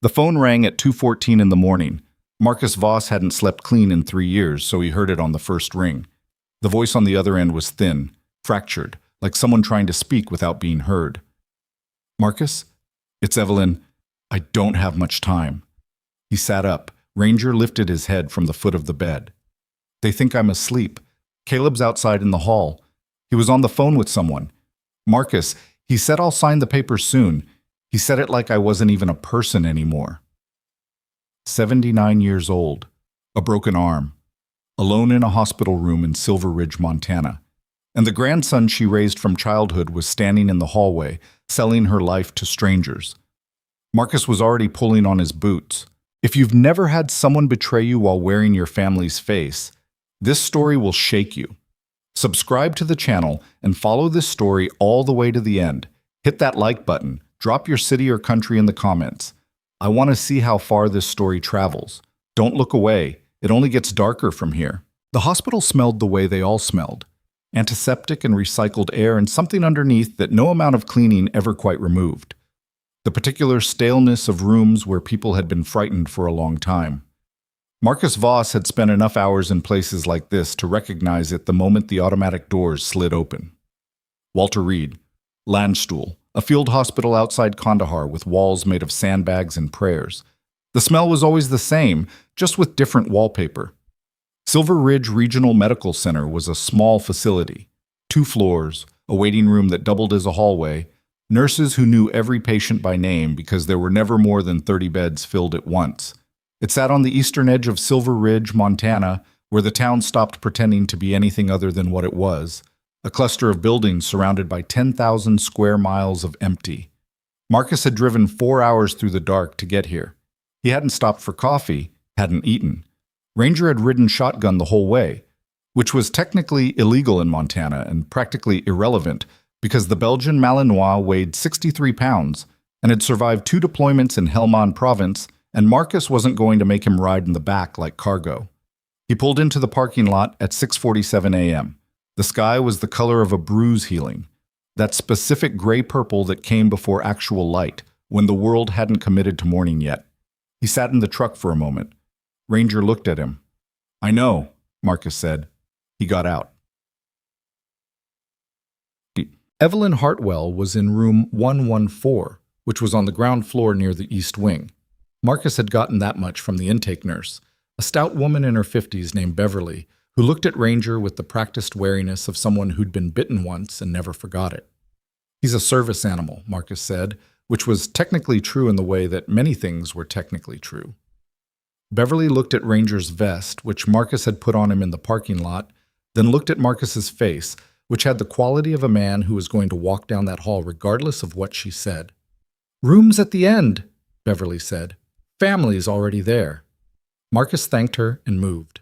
The phone rang at 2:14 in the morning. Marcus Voss hadn't slept clean in 3 years, so he heard it on the first ring. The voice on the other end was thin, fractured, like someone trying to speak without being heard. "Marcus? It's Evelyn. I don't have much time." He sat up. Ranger lifted his head from the foot of the bed. "They think I'm asleep. Caleb's outside in the hall. He was on the phone with someone. Marcus, he said I'll sign the papers soon. He said it like I wasn't even a person anymore." 79 years old, a broken arm, alone in a hospital room in Silver Ridge, Montana. And the grandson she raised from childhood was standing in the hallway, selling her life to strangers. Marcus was already pulling on his boots. If you've never had someone betray you while wearing your family's face, this story will shake you. Subscribe to the channel and follow this story all the way to the end. Hit that like button. Drop your city or country in the comments. I want to see how far this story travels. Don't look away. It only gets darker from here. The hospital smelled the way they all smelled. Antiseptic and recycled air and something underneath that no amount of cleaning ever quite removed. The particular staleness of rooms where people had been frightened for a long time. Marcus Voss had spent enough hours in places like this to recognize it the moment the automatic doors slid open. Walter Reed, Landstuhl, a field hospital outside Kandahar with walls made of sandbags and prayers. The smell was always the same, just with different wallpaper. Silver Ridge Regional Medical Center was a small facility. 2 floors, a waiting room that doubled as a hallway, nurses who knew every patient by name because there were never more than 30 beds filled at once. It sat on the eastern edge of Silver Ridge, Montana, where the town stopped pretending to be anything other than what it was. A cluster of buildings surrounded by 10,000 square miles of empty. Marcus had driven 4 hours through the dark to get here. He hadn't stopped for coffee, hadn't eaten. Ranger had ridden shotgun the whole way, which was technically illegal in Montana and practically irrelevant because the Belgian Malinois weighed 63 pounds and had survived 2 deployments in Helmand Province, and Marcus wasn't going to make him ride in the back like cargo. He pulled into the parking lot at 6:47 a.m. The sky was the color of a bruise healing, that specific gray-purple that came before actual light, when the world hadn't committed to morning yet. He sat in the truck for a moment. Ranger looked at him. "I know," Marcus said. He got out. Evelyn Hartwell was in room 114, which was on the ground floor near the east wing. Marcus had gotten that much from the intake nurse, a stout woman in her 50s named Beverly, who looked at Ranger with the practiced wariness of someone who'd been bitten once and never forgot it. "He's a service animal," Marcus said, which was technically true in the way that many things were technically true. Beverly looked at Ranger's vest, which Marcus had put on him in the parking lot, then looked at Marcus's face, which had the quality of a man who was going to walk down that hall regardless of what she said. "Room's at the end," Beverly said. "Family's already there." Marcus thanked her and moved.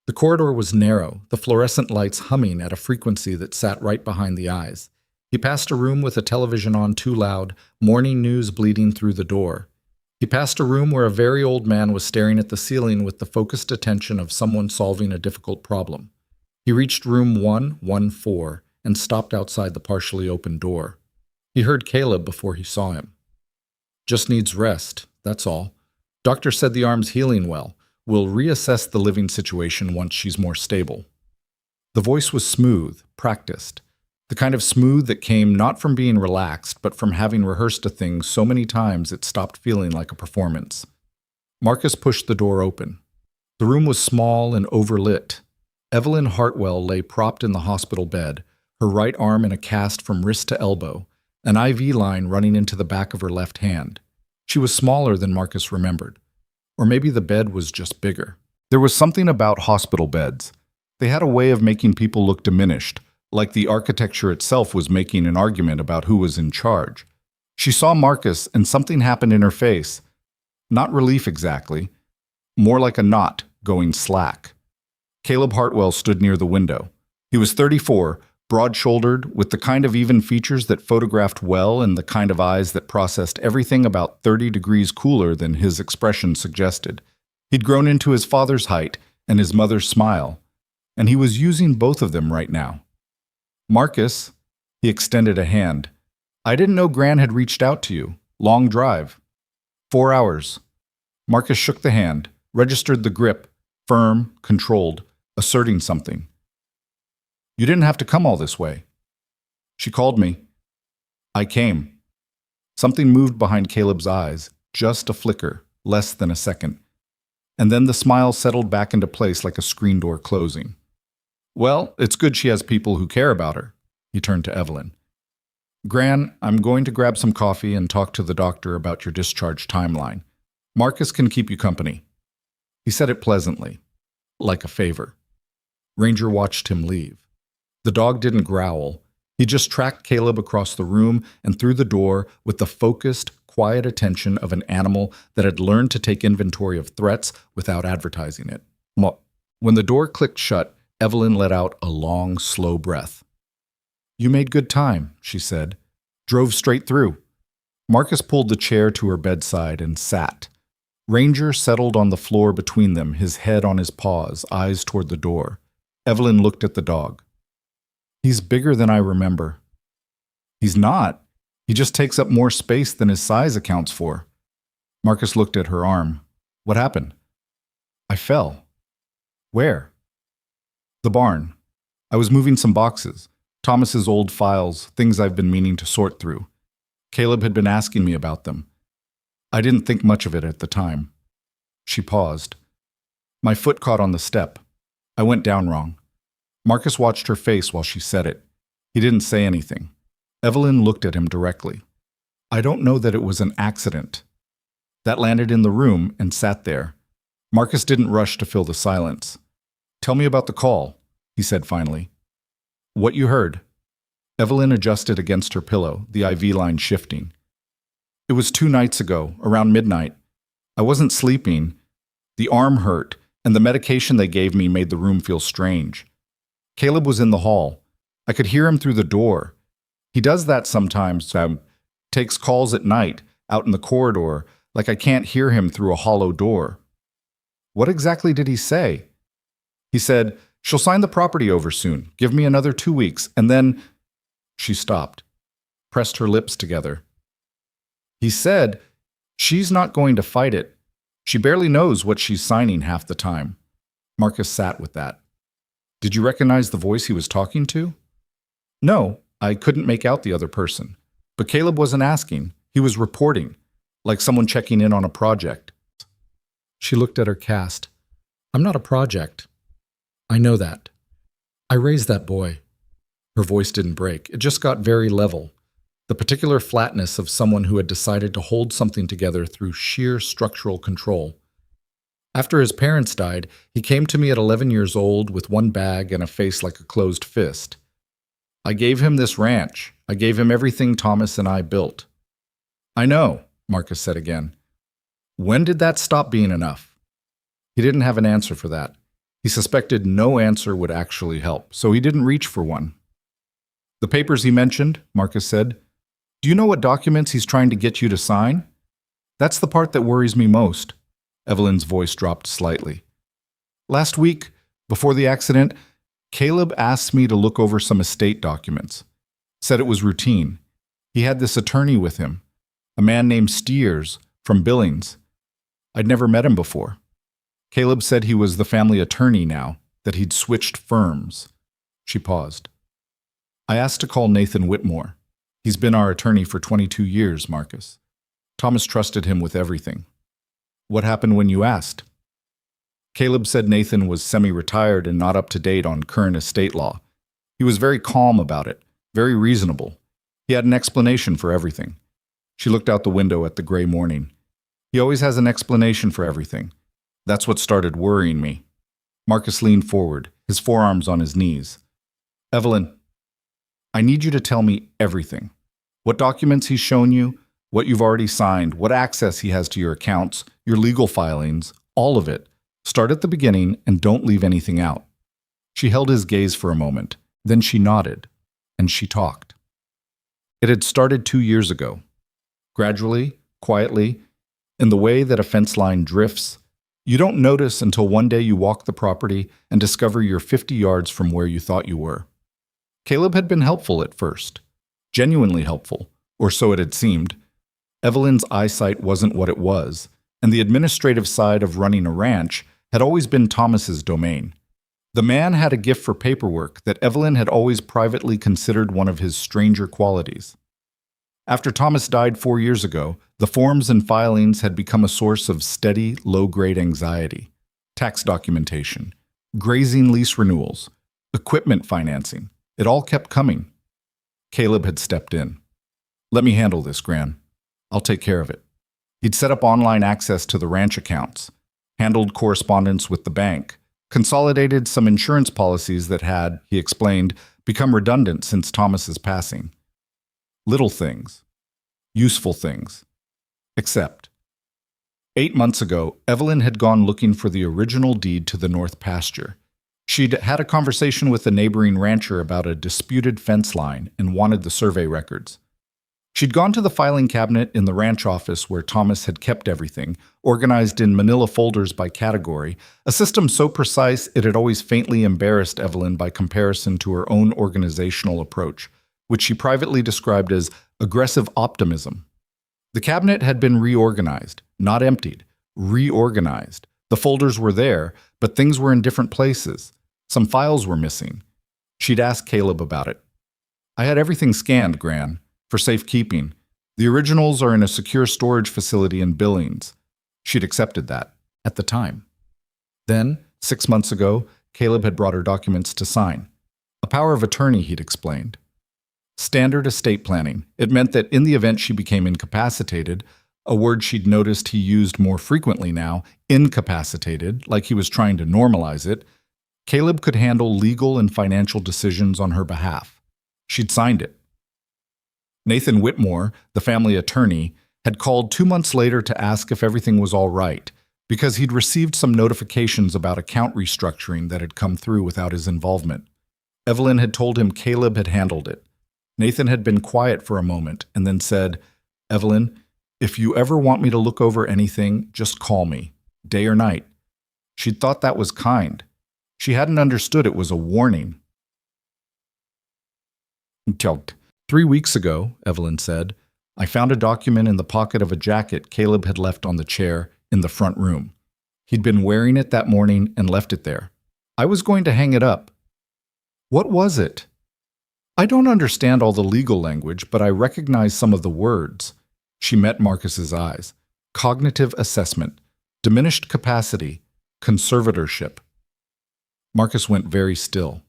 The corridor was narrow, the fluorescent lights humming at a frequency that sat right behind the eyes. He passed a room with a television on too loud, morning news bleeding through the door. He passed a room where a very old man was staring at the ceiling with the focused attention of someone solving a difficult problem. He reached room 114 and stopped outside the partially open door. He heard Caleb before he saw him. "Just needs rest, that's all. Doctor said the arm's healing well. We'll reassess the living situation once she's more stable." The voice was smooth, practiced. The kind of smooth that came not from being relaxed, but from having rehearsed a thing so many times it stopped feeling like a performance. Marcus pushed the door open. The room was small and overlit. Evelyn Hartwell lay propped in the hospital bed, her right arm in a cast from wrist to elbow, an IV line running into the back of her left hand. She was smaller than Marcus remembered. Or maybe the bed was just bigger. There was something about hospital beds. They had a way of making people look diminished, like the architecture itself was making an argument about who was in charge. She saw Marcus and something happened in her face. Not relief exactly, more like a knot going slack. Caleb Hartwell stood near the window. He was 34, broad-shouldered, with the kind of even features that photographed well and the kind of eyes that processed everything about 30 degrees cooler than his expression suggested. He'd grown into his father's height and his mother's smile, and he was using both of them right now. "Marcus," he extended a hand. "I didn't know Gran had reached out to you. Long drive." 4 hours. Marcus shook the hand, registered the grip, firm, controlled, asserting something. You didn't have to come all this way. She called me. I came. Something moved behind Caleb's eyes, just a flicker, less than a second. And then the smile settled back into place like a screen door closing. Well, it's good she has people who care about her. He turned to Evelyn. Gran, I'm going to grab some coffee and talk to the doctor about your discharge timeline. Marcus can keep you company. He said it pleasantly, like a favor. Ranger watched him leave. The dog didn't growl. He just tracked Caleb across the room and through the door with the focused, quiet attention of an animal that had learned to take inventory of threats without advertising it. When the door clicked shut, Evelyn let out a long, slow breath. You made good time, she said. Drove straight through. Marcus pulled the chair to her bedside and sat. Ranger settled on the floor between them, his head on his paws, eyes toward the door. Evelyn looked at the dog. He's bigger than I remember. He's not. He just takes up more space than his size accounts for. Marcus looked at her arm. What happened? I fell. Where? The barn. I was moving some boxes. Thomas's old files, things I've been meaning to sort through. Caleb had been asking me about them. I didn't think much of it at the time. She paused. My foot caught on the step. I went down wrong. Marcus watched her face while she said it. He didn't say anything. Evelyn looked at him directly. I don't know that it was an accident. That landed in the room and sat there. Marcus didn't rush to fill the silence. Tell me about the call, he said finally. What you heard. Evelyn adjusted against her pillow, the IV line shifting. It was 2 nights ago, around midnight. I wasn't sleeping. The arm hurt, and the medication they gave me made the room feel strange. Caleb was in the hall. I could hear him through the door. He does that sometimes, takes calls at night, out in the corridor, like I can't hear him through a hollow door. What exactly did he say? He said, she'll sign the property over soon. Give me another 2 weeks, and then... She stopped, pressed her lips together. He said, she's not going to fight it. She barely knows what she's signing half the time. Marcus sat with that. Did you recognize the voice he was talking to? No, I couldn't make out the other person. But Caleb wasn't asking. He was reporting, like someone checking in on a project. She looked at her cast. I'm not a project. I know that. I raised that boy. Her voice didn't break. It just got very level. The particular flatness of someone who had decided to hold something together through sheer structural control. After his parents died, he came to me at 11 years old with one bag and a face like a closed fist. I gave him this ranch. I gave him everything Thomas and I built. I know, Marcus said again. When did that stop being enough? He didn't have an answer for that. He suspected no answer would actually help, so he didn't reach for one. The papers he mentioned, Marcus said, do you know what documents he's trying to get you to sign? That's the part that worries me most. Evelyn's voice dropped slightly. Last week, before the accident, Caleb asked me to look over some estate documents. Said it was routine. He had this attorney with him, a man named Steers from Billings. I'd never met him before. Caleb said he was the family attorney now, that he'd switched firms. She paused. I asked to call Nathan Whitmore. He's been our attorney for 22 years, Marcus. Thomas trusted him with everything. What happened when you asked? Caleb said Nathan was semi-retired and not up to date on current estate law. He was very calm about it, very reasonable. He had an explanation for everything. She looked out the window at the gray morning. He always has an explanation for everything. That's what started worrying me. Marcus leaned forward, his forearms on his knees. Evelyn, I need you to tell me everything. What documents he's shown you, what you've already signed, what access he has to your accounts, your legal filings, all of it. Start at the beginning and don't leave anything out. She held his gaze for a moment. Then she nodded, and she talked. It had started 2 years ago. Gradually, quietly, in the way that a fence line drifts, you don't notice until one day you walk the property and discover you're 50 yards from where you thought you were. Caleb had been helpful at first. Genuinely helpful, or so it had seemed. Evelyn's eyesight wasn't what it was, and the administrative side of running a ranch had always been Thomas's domain. The man had a gift for paperwork that Evelyn had always privately considered one of his stranger qualities. After Thomas died 4 years ago, the forms and filings had become a source of steady, low-grade anxiety. Tax documentation, grazing lease renewals, equipment financing. It all kept coming. Caleb had stepped in. "Let me handle this, Gran. I'll take care of it." He'd set up online access to the ranch accounts, handled correspondence with the bank, consolidated some insurance policies that had, he explained, become redundant since Thomas's passing. Little things. Useful things. Except 8 months ago, Evelyn had gone looking for the original deed to the north pasture. She'd had a conversation with a neighboring rancher about a disputed fence line and wanted the survey records. She'd gone to the filing cabinet in the ranch office where Thomas had kept everything, organized in manila folders by category, a system so precise it had always faintly embarrassed Evelyn by comparison to her own organizational approach, which she privately described as aggressive optimism. The cabinet had been reorganized, not emptied, reorganized. The folders were there, but things were in different places. Some files were missing. She'd asked Caleb about it. "I had everything scanned, Gran, for safekeeping. The originals are in a secure storage facility in Billings." She'd accepted that, at the time. Then, 6 months ago, Caleb had brought her documents to sign. A power of attorney, he'd explained. Standard estate planning. It meant that in the event she became incapacitated, a word she'd noticed he used more frequently now, incapacitated, like he was trying to normalize it, Caleb could handle legal and financial decisions on her behalf. She'd signed it. Nathan Whitmore, the family attorney, had called 2 months later to ask if everything was all right, because he'd received some notifications about account restructuring that had come through without his involvement. Evelyn had told him Caleb had handled it. Nathan had been quiet for a moment and then said, "Evelyn, if you ever want me to look over anything, just call me, day or night." She'd thought that was kind. She hadn't understood it was a warning. "Choked. 3 weeks ago," Evelyn said, "I found a document in the pocket of a jacket Caleb had left on the chair in the front room. He'd been wearing it that morning and left it there. I was going to hang it up." "What was it?" "I don't understand all the legal language, but I recognize some of the words." She met Marcus's eyes. Cognitive assessment, diminished capacity, conservatorship. Marcus went very still.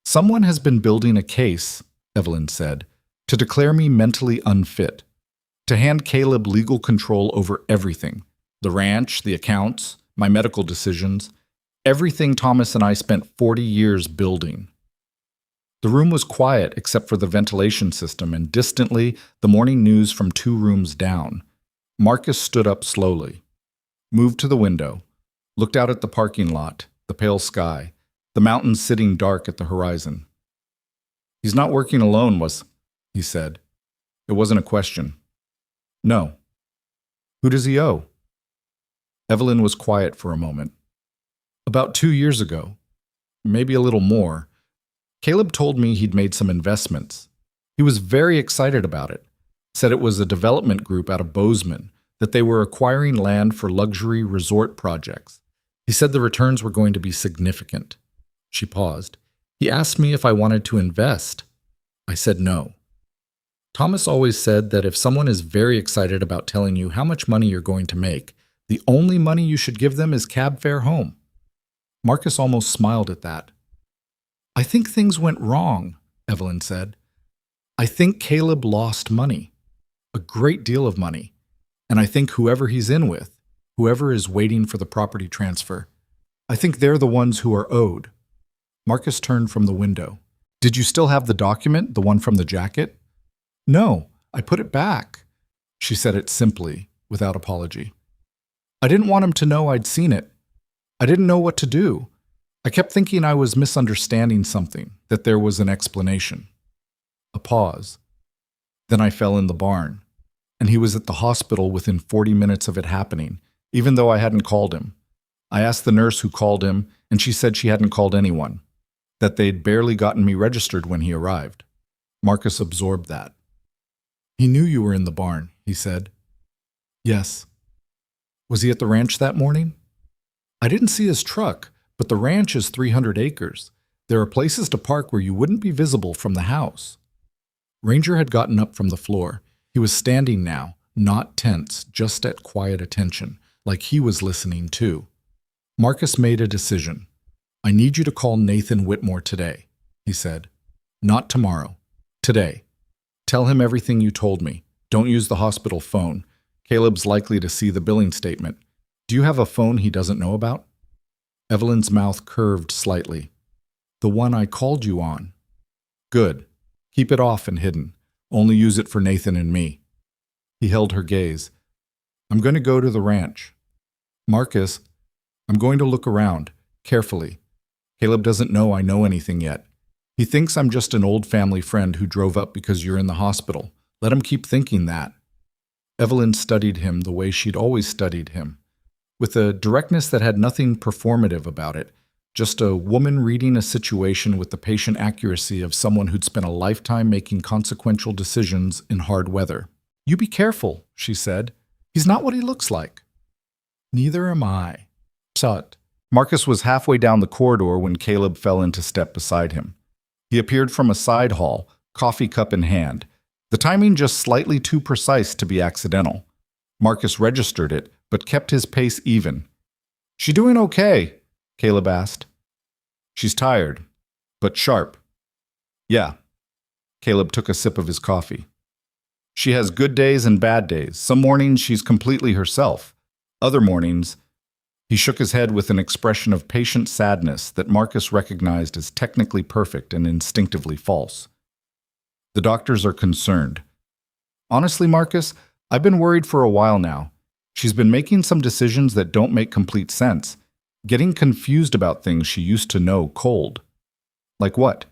"Someone has been building a case," Evelyn said, "to declare me mentally unfit, to hand Caleb legal control over everything, the ranch, the accounts, my medical decisions, everything Thomas and I spent 40 years building." The room was quiet except for the ventilation system and distantly the morning news from 2 rooms down. Marcus stood up slowly, moved to the window, looked out at the parking lot, the pale sky, the mountains sitting dark at the horizon. "He's not working alone, he said. It wasn't a question. "No." "Who does he owe?" Evelyn was quiet for a moment. "About 2 years ago, maybe a little more, Caleb told me he'd made some investments. He was very excited about it, said it was a development group out of Bozeman, that they were acquiring land for luxury resort projects. He said the returns were going to be significant." She paused. "He asked me if I wanted to invest. I said no. Thomas always said that if someone is very excited about telling you how much money you're going to make, the only money you should give them is cab fare home." Marcus almost smiled at that. "I think things went wrong," Evelyn said. "I think Caleb lost money, a great deal of money, and I think whoever he's in with, whoever is waiting for the property transfer, I think they're the ones who are owed." Marcus turned from the window. "Did you still have the document, the one from the jacket?" "No, I put it back." She said it simply, without apology. "I didn't want him to know I'd seen it. I didn't know what to do. I kept thinking I was misunderstanding something, that there was an explanation." A pause. "Then I fell in the barn, and he was at the hospital within 40 minutes of it happening, even though I hadn't called him. I asked the nurse who called him, and she said she hadn't called anyone, that they'd barely gotten me registered when he arrived." Marcus absorbed that. "He knew you were in the barn," he said. Yes. Was he at the ranch that morning? I didn't see his truck, but the ranch is 300 acres. There are places to park where you wouldn't be visible from the house. Ranger had gotten up from the floor. He was standing now, not tense, just at quiet attention, like he was listening too. Marcus made a decision. I need you to call Nathan Whitmore today, he said. Not tomorrow. Today. Tell him everything you told me. Don't use the hospital phone. Caleb's likely to see the billing statement. Do you have a phone he doesn't know about? Evelyn's mouth curved slightly. The one I called you on. Good. Keep it off and hidden. Only use it for Nathan and me. He held her gaze. I'm going to go to the ranch. Marcus, I'm going to look around, carefully. Caleb doesn't know I know anything yet. He thinks I'm just an old family friend who drove up because you're in the hospital. Let him keep thinking that. Evelyn studied him the way she'd always studied him, with a directness that had nothing performative about it, just a woman reading a situation with the patient accuracy of someone who'd spent a lifetime making consequential decisions in hard weather. You be careful, she said. He's not what he looks like. Neither am I. Tut. Marcus was halfway down the corridor when Caleb fell into step beside him. He appeared from a side hall, coffee cup in hand, the timing just slightly too precise to be accidental. Marcus registered it, but kept his pace even. She doing okay? Caleb asked. She's tired, but sharp. Yeah. Caleb took a sip of his coffee. She has good days and bad days. Some mornings she's completely herself. Other mornings, he shook his head with an expression of patient sadness that Marcus recognized as technically perfect and instinctively false. The doctors are concerned. Honestly, Marcus, I've been worried for a while now. She's been making some decisions that don't make complete sense, getting confused about things she used to know cold. Like what?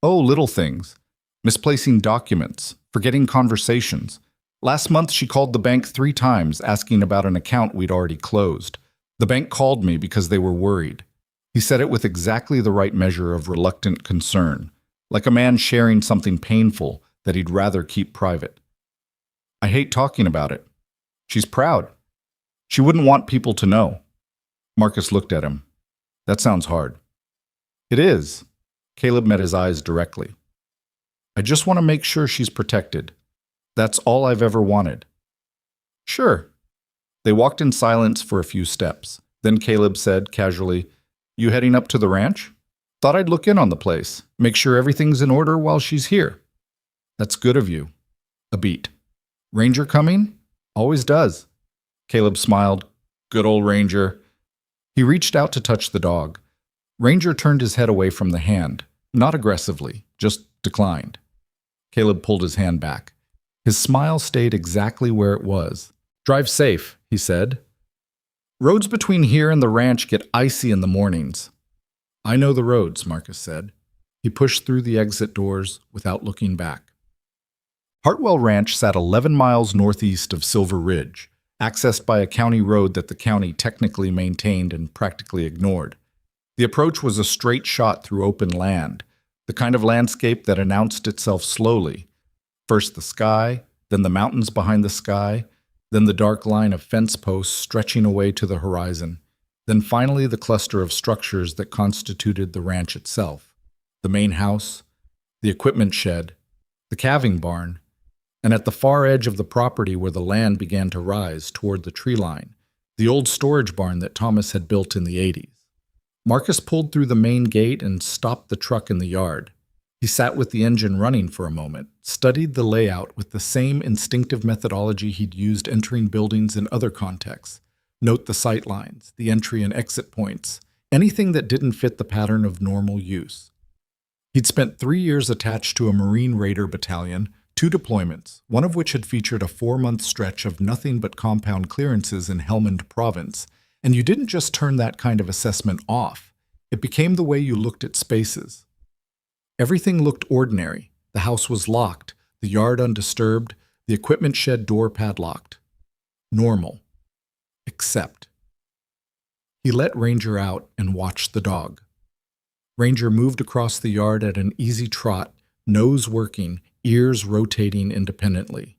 Oh, little things. Misplacing documents, forgetting conversations. Last month she called the bank 3 times asking about an account we'd already closed. The bank called me because they were worried. He said it with exactly the right measure of reluctant concern, like a man sharing something painful that he'd rather keep private. I hate talking about it. She's proud. She wouldn't want people to know. Marcus looked at him. That sounds hard. It is. Caleb met his eyes directly. I just want to make sure she's protected. That's all I've ever wanted. Sure. They walked in silence for a few steps. Then Caleb said casually, You heading up to the ranch? Thought I'd look in on the place, make sure everything's in order while she's here. That's good of you. A beat. Ranger coming? Always does. Caleb smiled. Good old Ranger. He reached out to touch the dog. Ranger turned his head away from the hand, not aggressively, just declined. Caleb pulled his hand back. His smile stayed exactly where it was. Drive safe, he said. Roads between here and the ranch get icy in the mornings. I know the roads, Marcus said. He pushed through the exit doors without looking back. Hartwell Ranch sat 11 miles northeast of Silver Ridge, accessed by a county road that the county technically maintained and practically ignored. The approach was a straight shot through open land, the kind of landscape that announced itself slowly. First the sky, then the mountains behind the sky, then the dark line of fence posts stretching away to the horizon, then finally the cluster of structures that constituted the ranch itself. The main house, the equipment shed, the calving barn, and at the far edge of the property where the land began to rise toward the tree line, the old storage barn that Thomas had built in the 80s. Marcus pulled through the main gate and stopped the truck in the yard. He sat with the engine running for a moment, studied the layout with the same instinctive methodology he'd used entering buildings in other contexts. Note the sight lines, the entry and exit points, anything that didn't fit the pattern of normal use. He'd spent 3 years attached to a Marine Raider battalion, 2 deployments, one of which had featured a 4-month stretch of nothing but compound clearances in Helmand Province, and you didn't just turn that kind of assessment off. It became the way you looked at spaces. Everything looked ordinary. The house was locked, the yard undisturbed, the equipment shed door padlocked. Normal. Except. He let Ranger out and watched the dog. Ranger moved across the yard at an easy trot, nose working, ears rotating independently.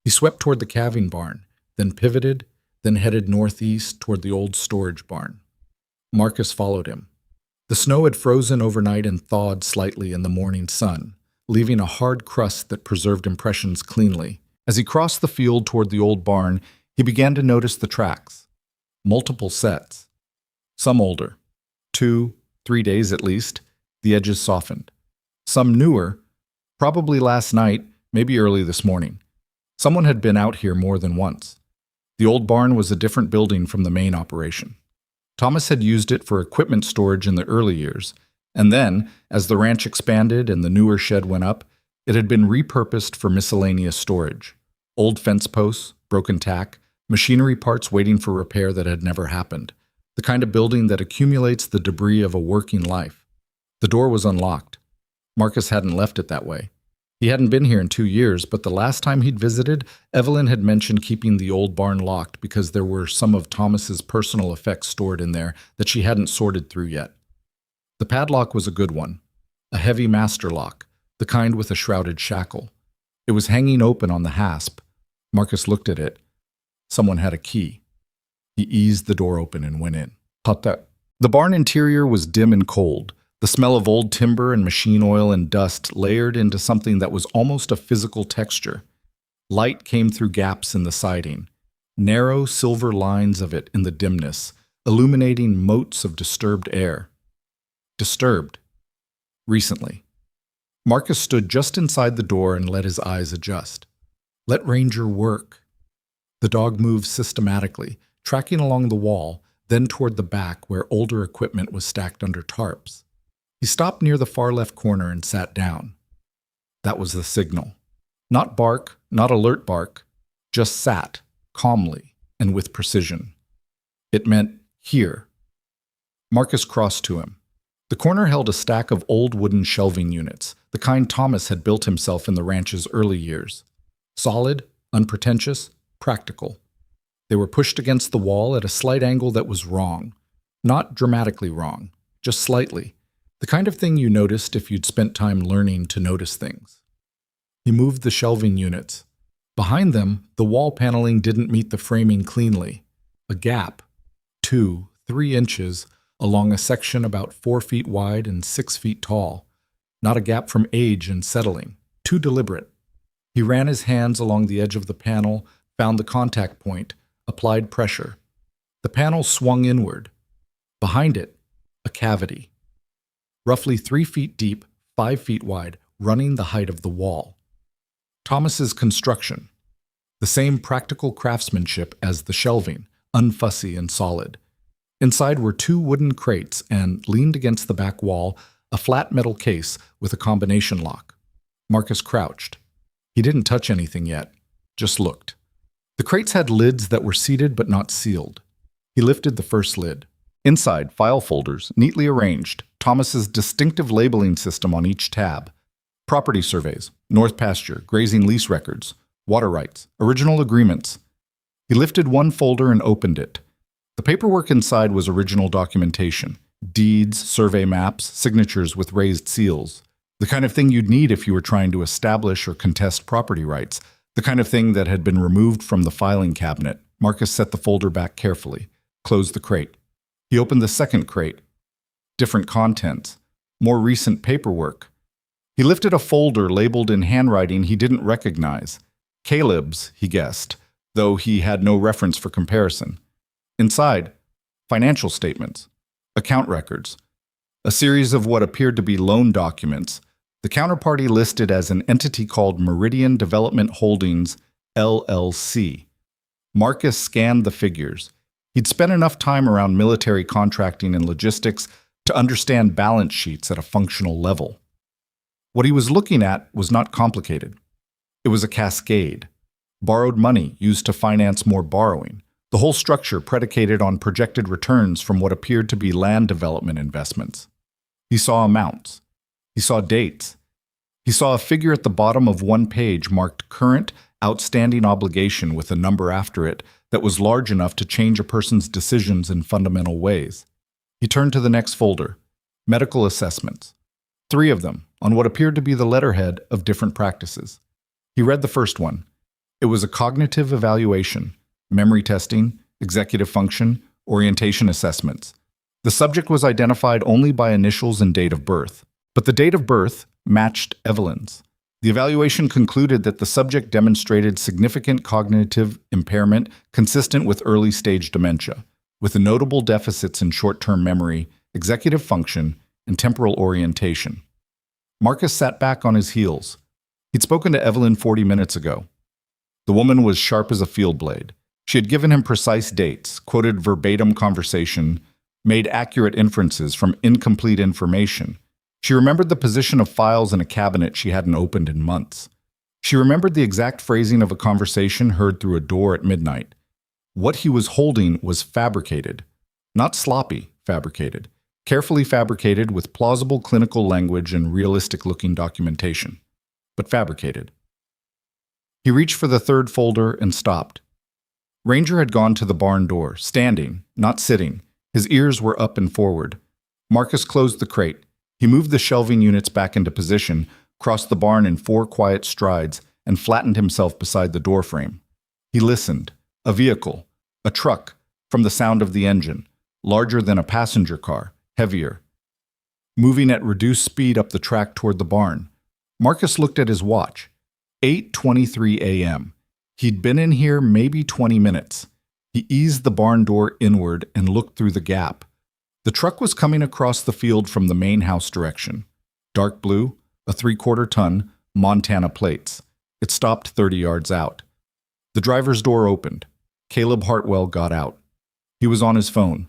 He swept toward the calving barn, then pivoted, then headed northeast toward the old storage barn. Marcus followed him. The snow had frozen overnight and thawed slightly in the morning sun, leaving a hard crust that preserved impressions cleanly. As he crossed the field toward the old barn, he began to notice the tracks. Multiple sets. Some older. 2, 3 days at least. The edges softened. Some newer. Probably last night, maybe early this morning. Someone had been out here more than once. The old barn was a different building from the main operation. Thomas had used it for equipment storage in the early years, and then, as the ranch expanded and the newer shed went up, it had been repurposed for miscellaneous storage. Old fence posts, broken tack, machinery parts waiting for repair that had never happened. The kind of building that accumulates the debris of a working life. The door was unlocked. Marcus hadn't left it that way. He hadn't been here in 2 years, but the last time he'd visited, Evelyn had mentioned keeping the old barn locked because there were some of Thomas's personal effects stored in there that she hadn't sorted through yet. The padlock was a good one, a heavy master lock, the kind with a shrouded shackle. It was hanging open on the hasp. Marcus looked at it. Someone had a key. He eased the door open and went in. The barn interior was dim and cold. The smell of old timber and machine oil and dust layered into something that was almost a physical texture. Light came through gaps in the siding, narrow silver lines of it in the dimness, illuminating motes of disturbed air. Disturbed. Recently. Marcus stood just inside the door and let his eyes adjust. Let Ranger work. The dog moved systematically, tracking along the wall, then toward the back where older equipment was stacked under tarps. He stopped near the far left corner and sat down. That was the signal. Not bark, not alert bark, just sat, calmly and with precision. It meant here. Marcus crossed to him. The corner held a stack of old wooden shelving units, the kind Thomas had built himself in the ranch's early years. Solid, unpretentious, practical. They were pushed against the wall at a slight angle that was wrong. Not dramatically wrong, just slightly. The kind of thing you noticed if you'd spent time learning to notice things. He moved the shelving units. Behind them, the wall paneling didn't meet the framing cleanly. A gap, 2, 3 inches, along a section about 4 feet wide and 6 feet tall. Not a gap from age and settling. Too deliberate. He ran his hands along the edge of the panel, found the contact point, applied pressure. The panel swung inward. Behind it, a cavity. Roughly 3 feet deep, 5 feet wide, running the height of the wall. Thomas's construction. The same practical craftsmanship as the shelving, unfussy and solid. Inside were 2 wooden crates and, leaned against the back wall, a flat metal case with a combination lock. Marcus crouched. He didn't touch anything yet, just looked. The crates had lids that were seated but not sealed. He lifted the first lid. Inside, file folders, neatly arranged, Thomas's distinctive labeling system on each tab. Property surveys, North Pasture, grazing lease records, water rights, original agreements. He lifted one folder and opened it. The paperwork inside was original documentation. Deeds, survey maps, signatures with raised seals. The kind of thing you'd need if you were trying to establish or contest property rights. The kind of thing that had been removed from the filing cabinet. Marcus set the folder back carefully, closed the crate. He opened the second crate. Different contents. More recent paperwork. He lifted a folder labeled in handwriting he didn't recognize. Caleb's, he guessed, though he had no reference for comparison. Inside, financial statements, account records, a series of what appeared to be loan documents, the counterparty listed as an entity called Meridian Development Holdings, LLC. Marcus scanned the figures. He'd spent enough time around military contracting and logistics to understand balance sheets at a functional level. What he was looking at was not complicated. It was a cascade. Borrowed money used to finance more borrowing. The whole structure predicated on projected returns from what appeared to be land development investments. He saw amounts. He saw dates. He saw a figure at the bottom of one page marked current outstanding obligation with a number after it that was large enough to change a person's decisions in fundamental ways. He turned to the next folder, medical assessments. 3 of them, on what appeared to be the letterhead of different practices. He read the first one. It was a cognitive evaluation, memory testing, executive function, orientation assessments. The subject was identified only by initials and date of birth, but the date of birth matched Evelyn's. The evaluation concluded that the subject demonstrated significant cognitive impairment consistent with early-stage dementia, with notable deficits in short-term memory, executive function, and temporal orientation. Marcus sat back on his heels. He'd spoken to Evelyn 40 minutes ago. The woman was sharp as a field blade. She had given him precise dates, quoted verbatim conversation, made accurate inferences from incomplete information. She remembered the position of files in a cabinet she hadn't opened in months. She remembered the exact phrasing of a conversation heard through a door at midnight. What he was holding was fabricated. Not sloppy, fabricated. Carefully fabricated with plausible clinical language and realistic-looking documentation. But fabricated. He reached for the third folder and stopped. Ranger had gone to the barn door, standing, not sitting. His ears were up and forward. Marcus closed the crate. He moved the shelving units back into position, crossed the barn in 4 quiet strides, and flattened himself beside the doorframe. He listened. A vehicle. A truck. From the sound of the engine. Larger than a passenger car. Heavier. Moving at reduced speed up the track toward the barn. Marcus looked at his watch. 8:23 a.m. He'd been in here maybe 20 minutes. He eased the barn door inward and looked through the gap. The truck was coming across the field from the main house direction. Dark blue, a 3/4 ton, Montana plates. It stopped 30 yards out. The driver's door opened. Caleb Hartwell got out. He was on his phone.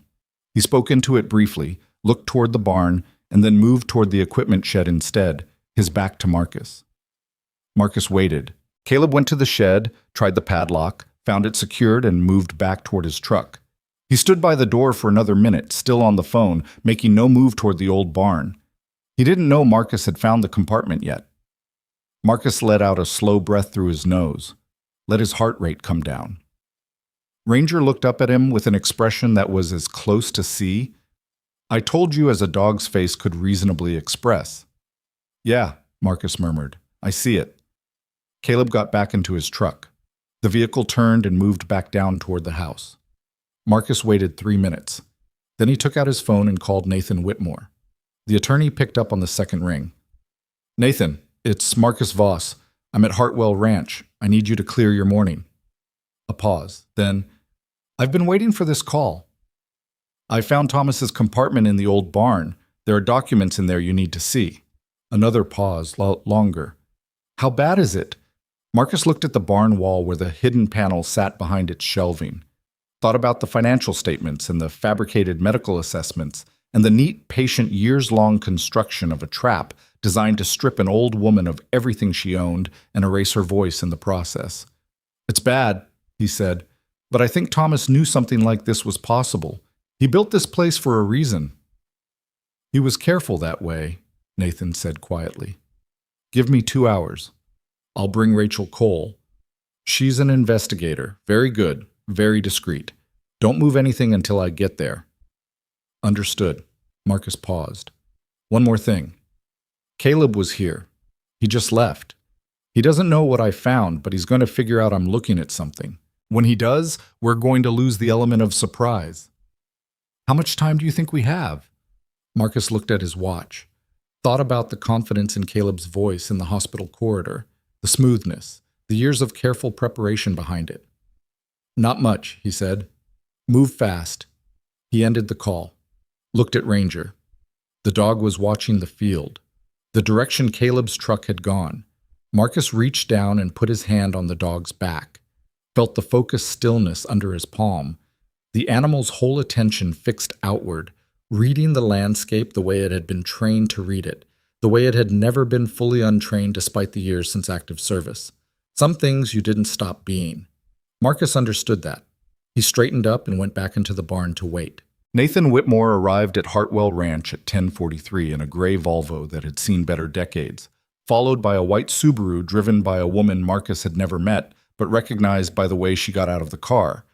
He spoke into it briefly, looked toward the barn, and then moved toward the equipment shed instead, his back to Marcus. Marcus waited. Caleb went to the shed, tried the padlock, found it secured, and moved back toward his truck. He stood by the door for another minute, still on the phone, making no move toward the old barn. He didn't know Marcus had found the compartment yet. Marcus let out a slow breath through his nose, let his heart rate come down. Ranger looked up at him with an expression that was as close to see. "I told you as a dog's face could reasonably express." "Yeah," Marcus murmured. "I see it." Caleb got back into his truck. The vehicle turned and moved back down toward the house. Marcus waited 3 minutes. Then he took out his phone and called Nathan Whitmore. The attorney picked up on the second ring. "Nathan, it's Marcus Voss. I'm at Hartwell Ranch. I need you to clear your morning." A pause. Then, "I've been waiting for this call. I found Thomas's compartment in the old barn. There are documents in there you need to see." Another pause, longer. "How bad is it?" Marcus looked at the barn wall where the hidden panel sat behind its shelving. Thought about the financial statements and the fabricated medical assessments and the neat, patient, years-long construction of a trap designed to strip an old woman of everything she owned and erase her voice in the process. "It's bad," he said, "but I think Thomas knew something like this was possible. He built this place for a reason." "He was careful that way," Nathan said quietly. "Give me 2 hours. I'll bring Rachel Cole. She's an investigator. Very good. Very discreet. Don't move anything until I get there." "Understood." Marcus paused. "One more thing. Caleb was here. He just left. He doesn't know what I found, but he's going to figure out I'm looking at something. When he does, we're going to lose the element of surprise." "How much time do you think we have?" Marcus looked at his watch. Thought about the confidence in Caleb's voice in the hospital corridor, the smoothness, the years of careful preparation behind it. "Not much," he said. "Move fast." He ended the call. Looked at Ranger. The dog was watching the field, the direction Caleb's truck had gone. Marcus reached down and put his hand on the dog's back, felt the focused stillness under his palm, the animal's whole attention fixed outward, reading the landscape the way it had been trained to read it, the way it had never been fully untrained despite the years since active service. Some things you didn't stop being. Marcus understood that. He straightened up and went back into the barn to wait. Nathan Whitmore arrived at Hartwell Ranch at 10:43 in a gray Volvo that had seen better decades, followed by a white Subaru driven by a woman Marcus had never met, but recognized by the way she got out of the car.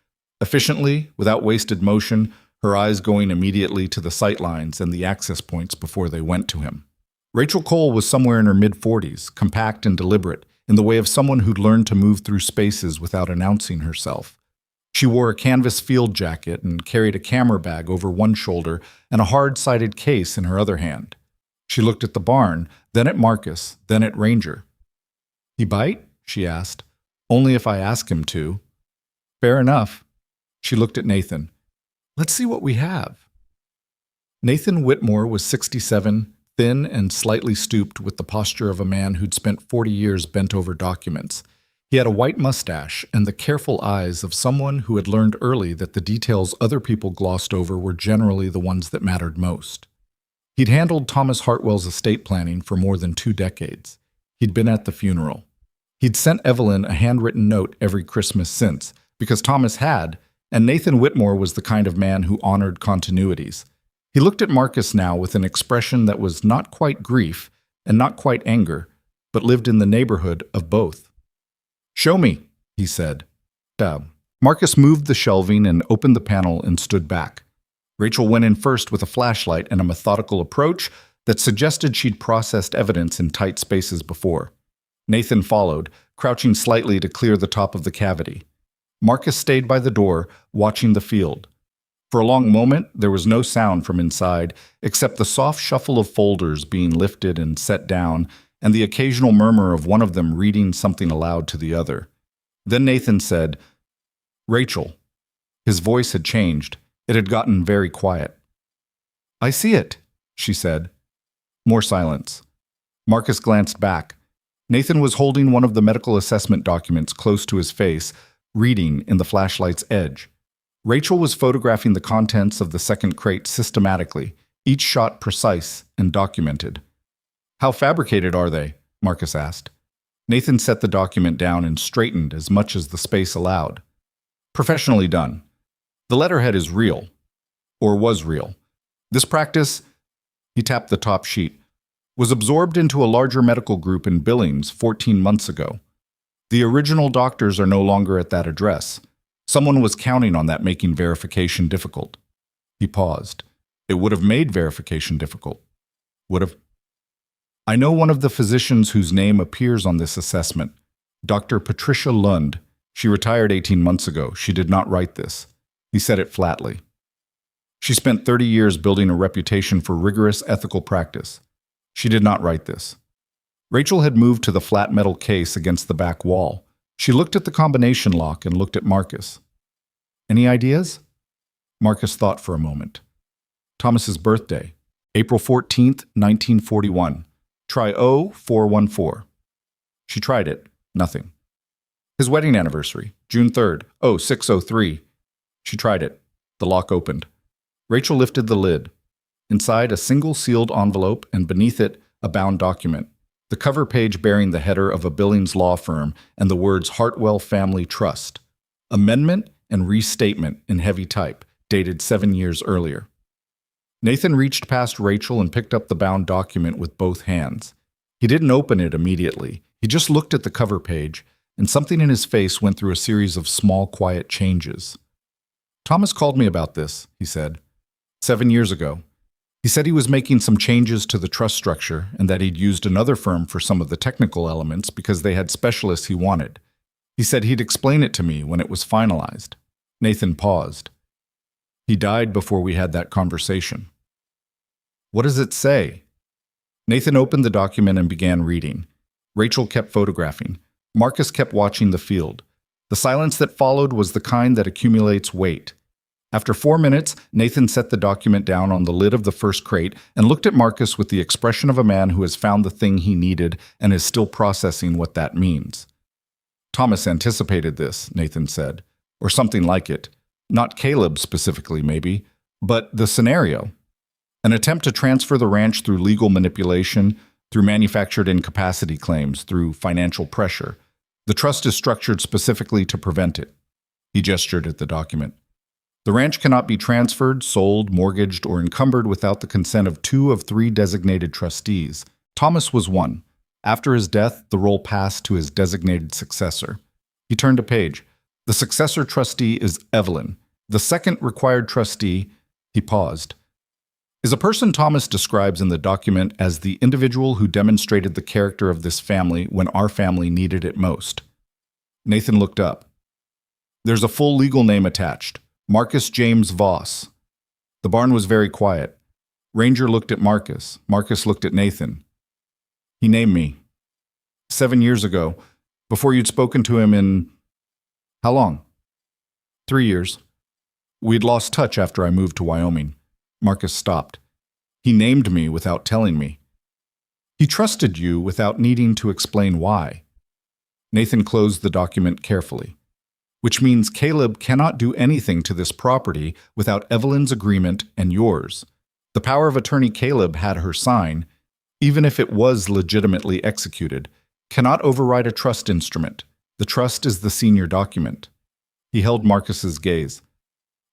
Efficiently, without wasted motion, her eyes going immediately to the sightlines and the access points before they went to him. Rachel Cole was somewhere in her mid-40s, compact and deliberate, in the way of someone who'd learned to move through spaces without announcing herself. She wore a canvas field jacket and carried a camera bag over one shoulder and a hard-sided case in her other hand. She looked at the barn, then at Marcus, then at Ranger. "He bite?" she asked. "Only if I ask him to." "Fair enough." She looked at Nathan. "Let's see what we have." Nathan Whitmore was 67, thin and slightly stooped with the posture of a man who'd spent 40 years bent over documents. He had a white mustache and the careful eyes of someone who had learned early that the details other people glossed over were generally the ones that mattered most. He'd handled Thomas Hartwell's estate planning for more than 2 decades. He'd been at the funeral. He'd sent Evelyn a handwritten note every Christmas since, because Thomas had, and Nathan Whitmore was the kind of man who honored continuities. He looked at Marcus now with an expression that was not quite grief and not quite anger, but lived in the neighborhood of both. "Show me," he said. Marcus moved the shelving and opened the panel and stood back. Rachel went in first with a flashlight and a methodical approach that suggested she'd processed evidence in tight spaces before. Nathan followed, crouching slightly to clear the top of the cavity. Marcus stayed by the door, watching the field. For a long moment, there was no sound from inside, except the soft shuffle of folders being lifted and set down, and the occasional murmur of one of them reading something aloud to the other. Then Nathan said, "Rachel." His voice had changed. It had gotten very quiet. "I see it," she said. More silence. Marcus glanced back. Nathan was holding one of the medical assessment documents close to his face, reading in the flashlight's edge. Rachel was photographing the contents of the second crate systematically, each shot precise and documented. "How fabricated are they?" Marcus asked. Nathan set the document down and straightened as much as the space allowed. "Professionally done. The letterhead is real. Or was real. This practice," he tapped the top sheet, "was absorbed into a larger medical group in Billings 14 months ago. The original doctors are no longer at that address. Someone was counting on that making verification difficult." He paused. "It would have made verification difficult. Would have." "I know one of the physicians whose name appears on this assessment, Dr. Patricia Lund. She retired 18 months ago. She did not write this." He said it flatly. "She spent 30 years building a reputation for rigorous ethical practice. She did not write this." Rachel had moved to the flat metal case against the back wall. She looked at the combination lock and looked at Marcus. "Any ideas?" Marcus thought for a moment. "Thomas's birthday, April 14th, 1941. Try 0414. She tried it. Nothing. "His wedding anniversary, June 3rd, 0603. She tried it. The lock opened. Rachel lifted the lid. Inside, a single sealed envelope, and beneath it, a bound document. The cover page bearing the header of a Billings law firm and the words Hartwell Family Trust. Amendment and restatement in heavy type, dated 7 years earlier. Nathan reached past Rachel and picked up the bound document with both hands. He didn't open it immediately. He just looked at the cover page, and something in his face went through a series of small, quiet changes. "Thomas called me about this," he said. 7 years ago. He said he was making some changes to the trust structure and that he'd used another firm for some of the technical elements because they had specialists he wanted. He said he'd explain it to me when it was finalized." Nathan paused. "He died before we had that conversation." "What does it say?" Nathan opened the document and began reading. Rachel kept photographing. Marcus kept watching the field. The silence that followed was the kind that accumulates weight. After 4 minutes, Nathan set the document down on the lid of the first crate and looked at Marcus with the expression of a man who has found the thing he needed and is still processing what that means. "Thomas anticipated this," Nathan said, "or something like it. Not Caleb specifically, maybe, but the scenario. An attempt to transfer the ranch through legal manipulation, through manufactured incapacity claims, through financial pressure. The trust is structured specifically to prevent it." He gestured at the document. "The ranch cannot be transferred, sold, mortgaged, or encumbered without the consent of 2 of 3 designated trustees. Thomas was one. After his death, the role passed to his designated successor." He turned a page. "The successor trustee is Evelyn. The second required trustee..." He paused. Is a person Thomas describes in the document as the individual who demonstrated the character of this family when our family needed it most. Nathan looked up. There's a full legal name attached, Marcus James Voss. The barn was very quiet. Ranger looked at Marcus. Marcus looked at Nathan. He named me. 7 years ago, before you'd spoken to him in... How long? 3 years. We'd lost touch after I moved to Wyoming. Marcus stopped. He named me without telling me. He trusted you without needing to explain why. Nathan closed the document carefully. Which means Caleb cannot do anything to this property without Evelyn's agreement and yours. The power of attorney Caleb had her sign, even if it was legitimately executed, cannot override a trust instrument. The trust is the senior document. He held Marcus's gaze.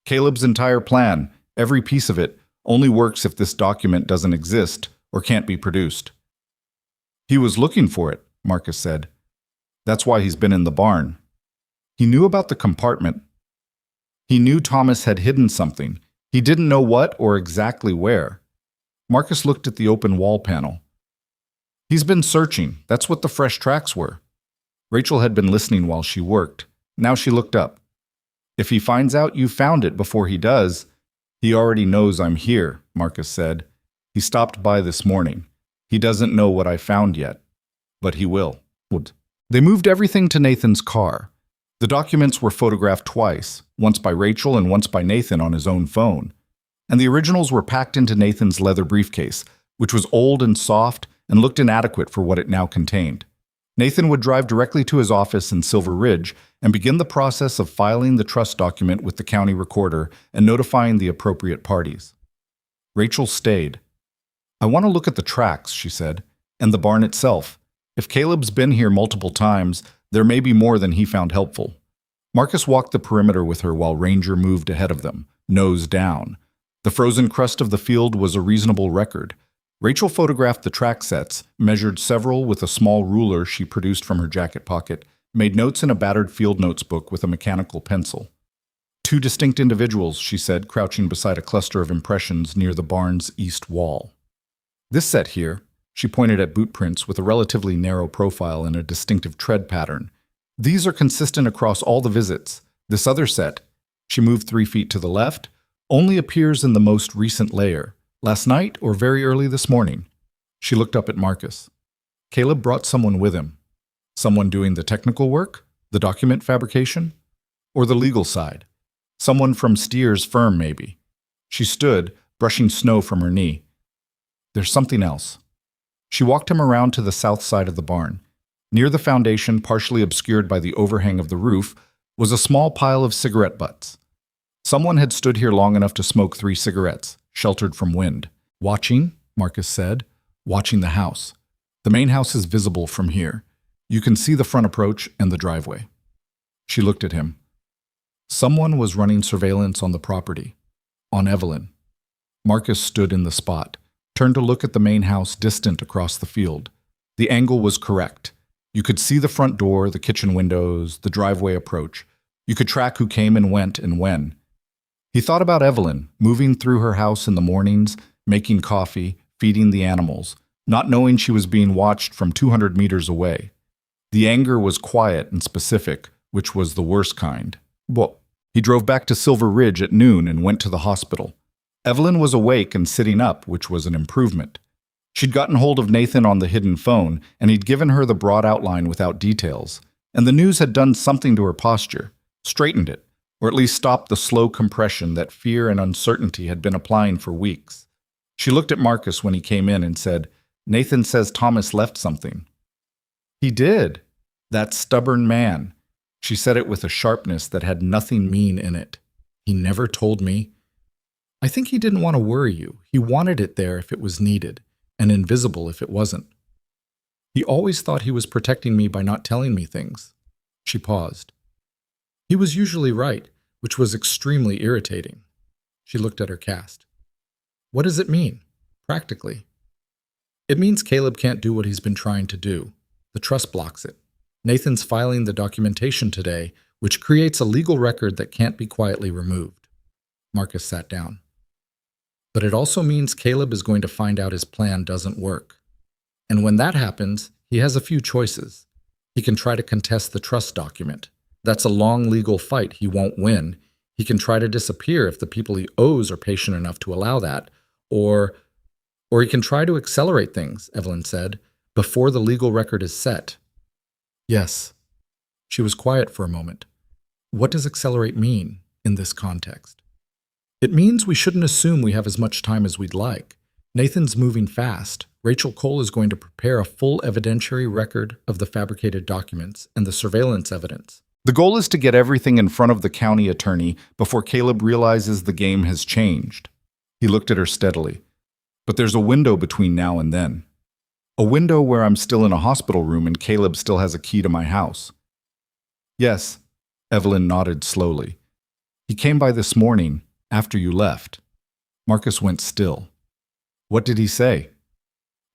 Caleb's entire plan, every piece of it, only works if this document doesn't exist or can't be produced. He was looking for it, Marcus said. That's why he's been in the barn. He knew about the compartment. He knew Thomas had hidden something. He didn't know what or exactly where. Marcus looked at the open wall panel. He's been searching. That's what the fresh tracks were. Rachel had been listening while she worked. Now she looked up. If he finds out you found it before he does, he already knows I'm here, Marcus said. He stopped by this morning. He doesn't know what I found yet, but he will. They moved everything to Nathan's car. The documents were photographed twice, once by Rachel and once by Nathan on his own phone. And the originals were packed into Nathan's leather briefcase, which was old and soft and looked inadequate for what it now contained. Nathan would drive directly to his office in Silver Ridge and begin the process of filing the trust document with the county recorder and notifying the appropriate parties. Rachel stayed. I want to look at the tracks, she said, and the barn itself. If Caleb's been here multiple times, there may be more than he found helpful. Marcus walked the perimeter with her while Ranger moved ahead of them, nose down. The frozen crust of the field was a reasonable record. Rachel photographed the track sets, measured several with a small ruler she produced from her jacket pocket, made notes in a battered field notes book with a mechanical pencil. 2 distinct individuals, she said, crouching beside a cluster of impressions near the barn's east wall. This set here, she pointed at boot prints with a relatively narrow profile and a distinctive tread pattern. These are consistent across all the visits. This other set, she moved 3 feet to the left, only appears in the most recent layer. Last night or very early this morning. She looked up at Marcus. Caleb brought someone with him. Someone doing the technical work, the document fabrication, or the legal side. Someone from Steer's firm, maybe. She stood, brushing snow from her knee. There's something else. She walked him around to the south side of the barn. Near the foundation, partially obscured by the overhang of the roof, was a small pile of cigarette butts. Someone had stood here long enough to smoke 3 cigarettes, sheltered from wind. Watching, Marcus said, watching the house. The main house is visible from here. You can see the front approach and the driveway. She looked at him. Someone was running surveillance on the property. On Evelyn. Marcus stood in the spot, turned to look at the main house distant across the field. The angle was correct. You could see the front door, the kitchen windows, the driveway approach. You could track who came and went and when. He thought about Evelyn, moving through her house in the mornings, making coffee, feeding the animals, not knowing she was being watched from 200 meters away. The anger was quiet and specific, which was the worst kind. Well, he drove back to Silver Ridge at noon and went to the hospital. Evelyn was awake and sitting up, which was an improvement. She'd gotten hold of Nathan on the hidden phone, and he'd given her the broad outline without details. And the news had done something to her posture, straightened it, or at least stopped the slow compression that fear and uncertainty had been applying for weeks. She looked at Marcus when he came in and said, Nathan says Thomas left something. He did. That stubborn man. She said it with a sharpness that had nothing mean in it. He never told me. I think he didn't want to worry you. He wanted it there if it was needed, and invisible if it wasn't. He always thought he was protecting me by not telling me things. She paused. He was usually right, which was extremely irritating. She looked at her cast. What does it mean, practically? It means Caleb can't do what he's been trying to do. The trust blocks it. Nathan's filing the documentation today, which creates a legal record that can't be quietly removed. Marcus sat down. But it also means Caleb is going to find out his plan doesn't work. And when that happens, he has a few choices. He can try to contest the trust document. That's a long legal fight he won't win. He can try to disappear if the people he owes are patient enough to allow that. Or he can try to accelerate things, Evelyn said, before the legal record is set. Yes. She was quiet for a moment. What does accelerate mean in this context? It means we shouldn't assume we have as much time as we'd like. Nathan's moving fast. Rachel Cole is going to prepare a full evidentiary record of the fabricated documents and the surveillance evidence. The goal is to get everything in front of the county attorney before Caleb realizes the game has changed. He looked at her steadily. But there's a window between now and then. A window where I'm still in a hospital room and Caleb still has a key to my house. Yes, Evelyn nodded slowly. He came by this morning, after you left. Marcus went still. What did he say?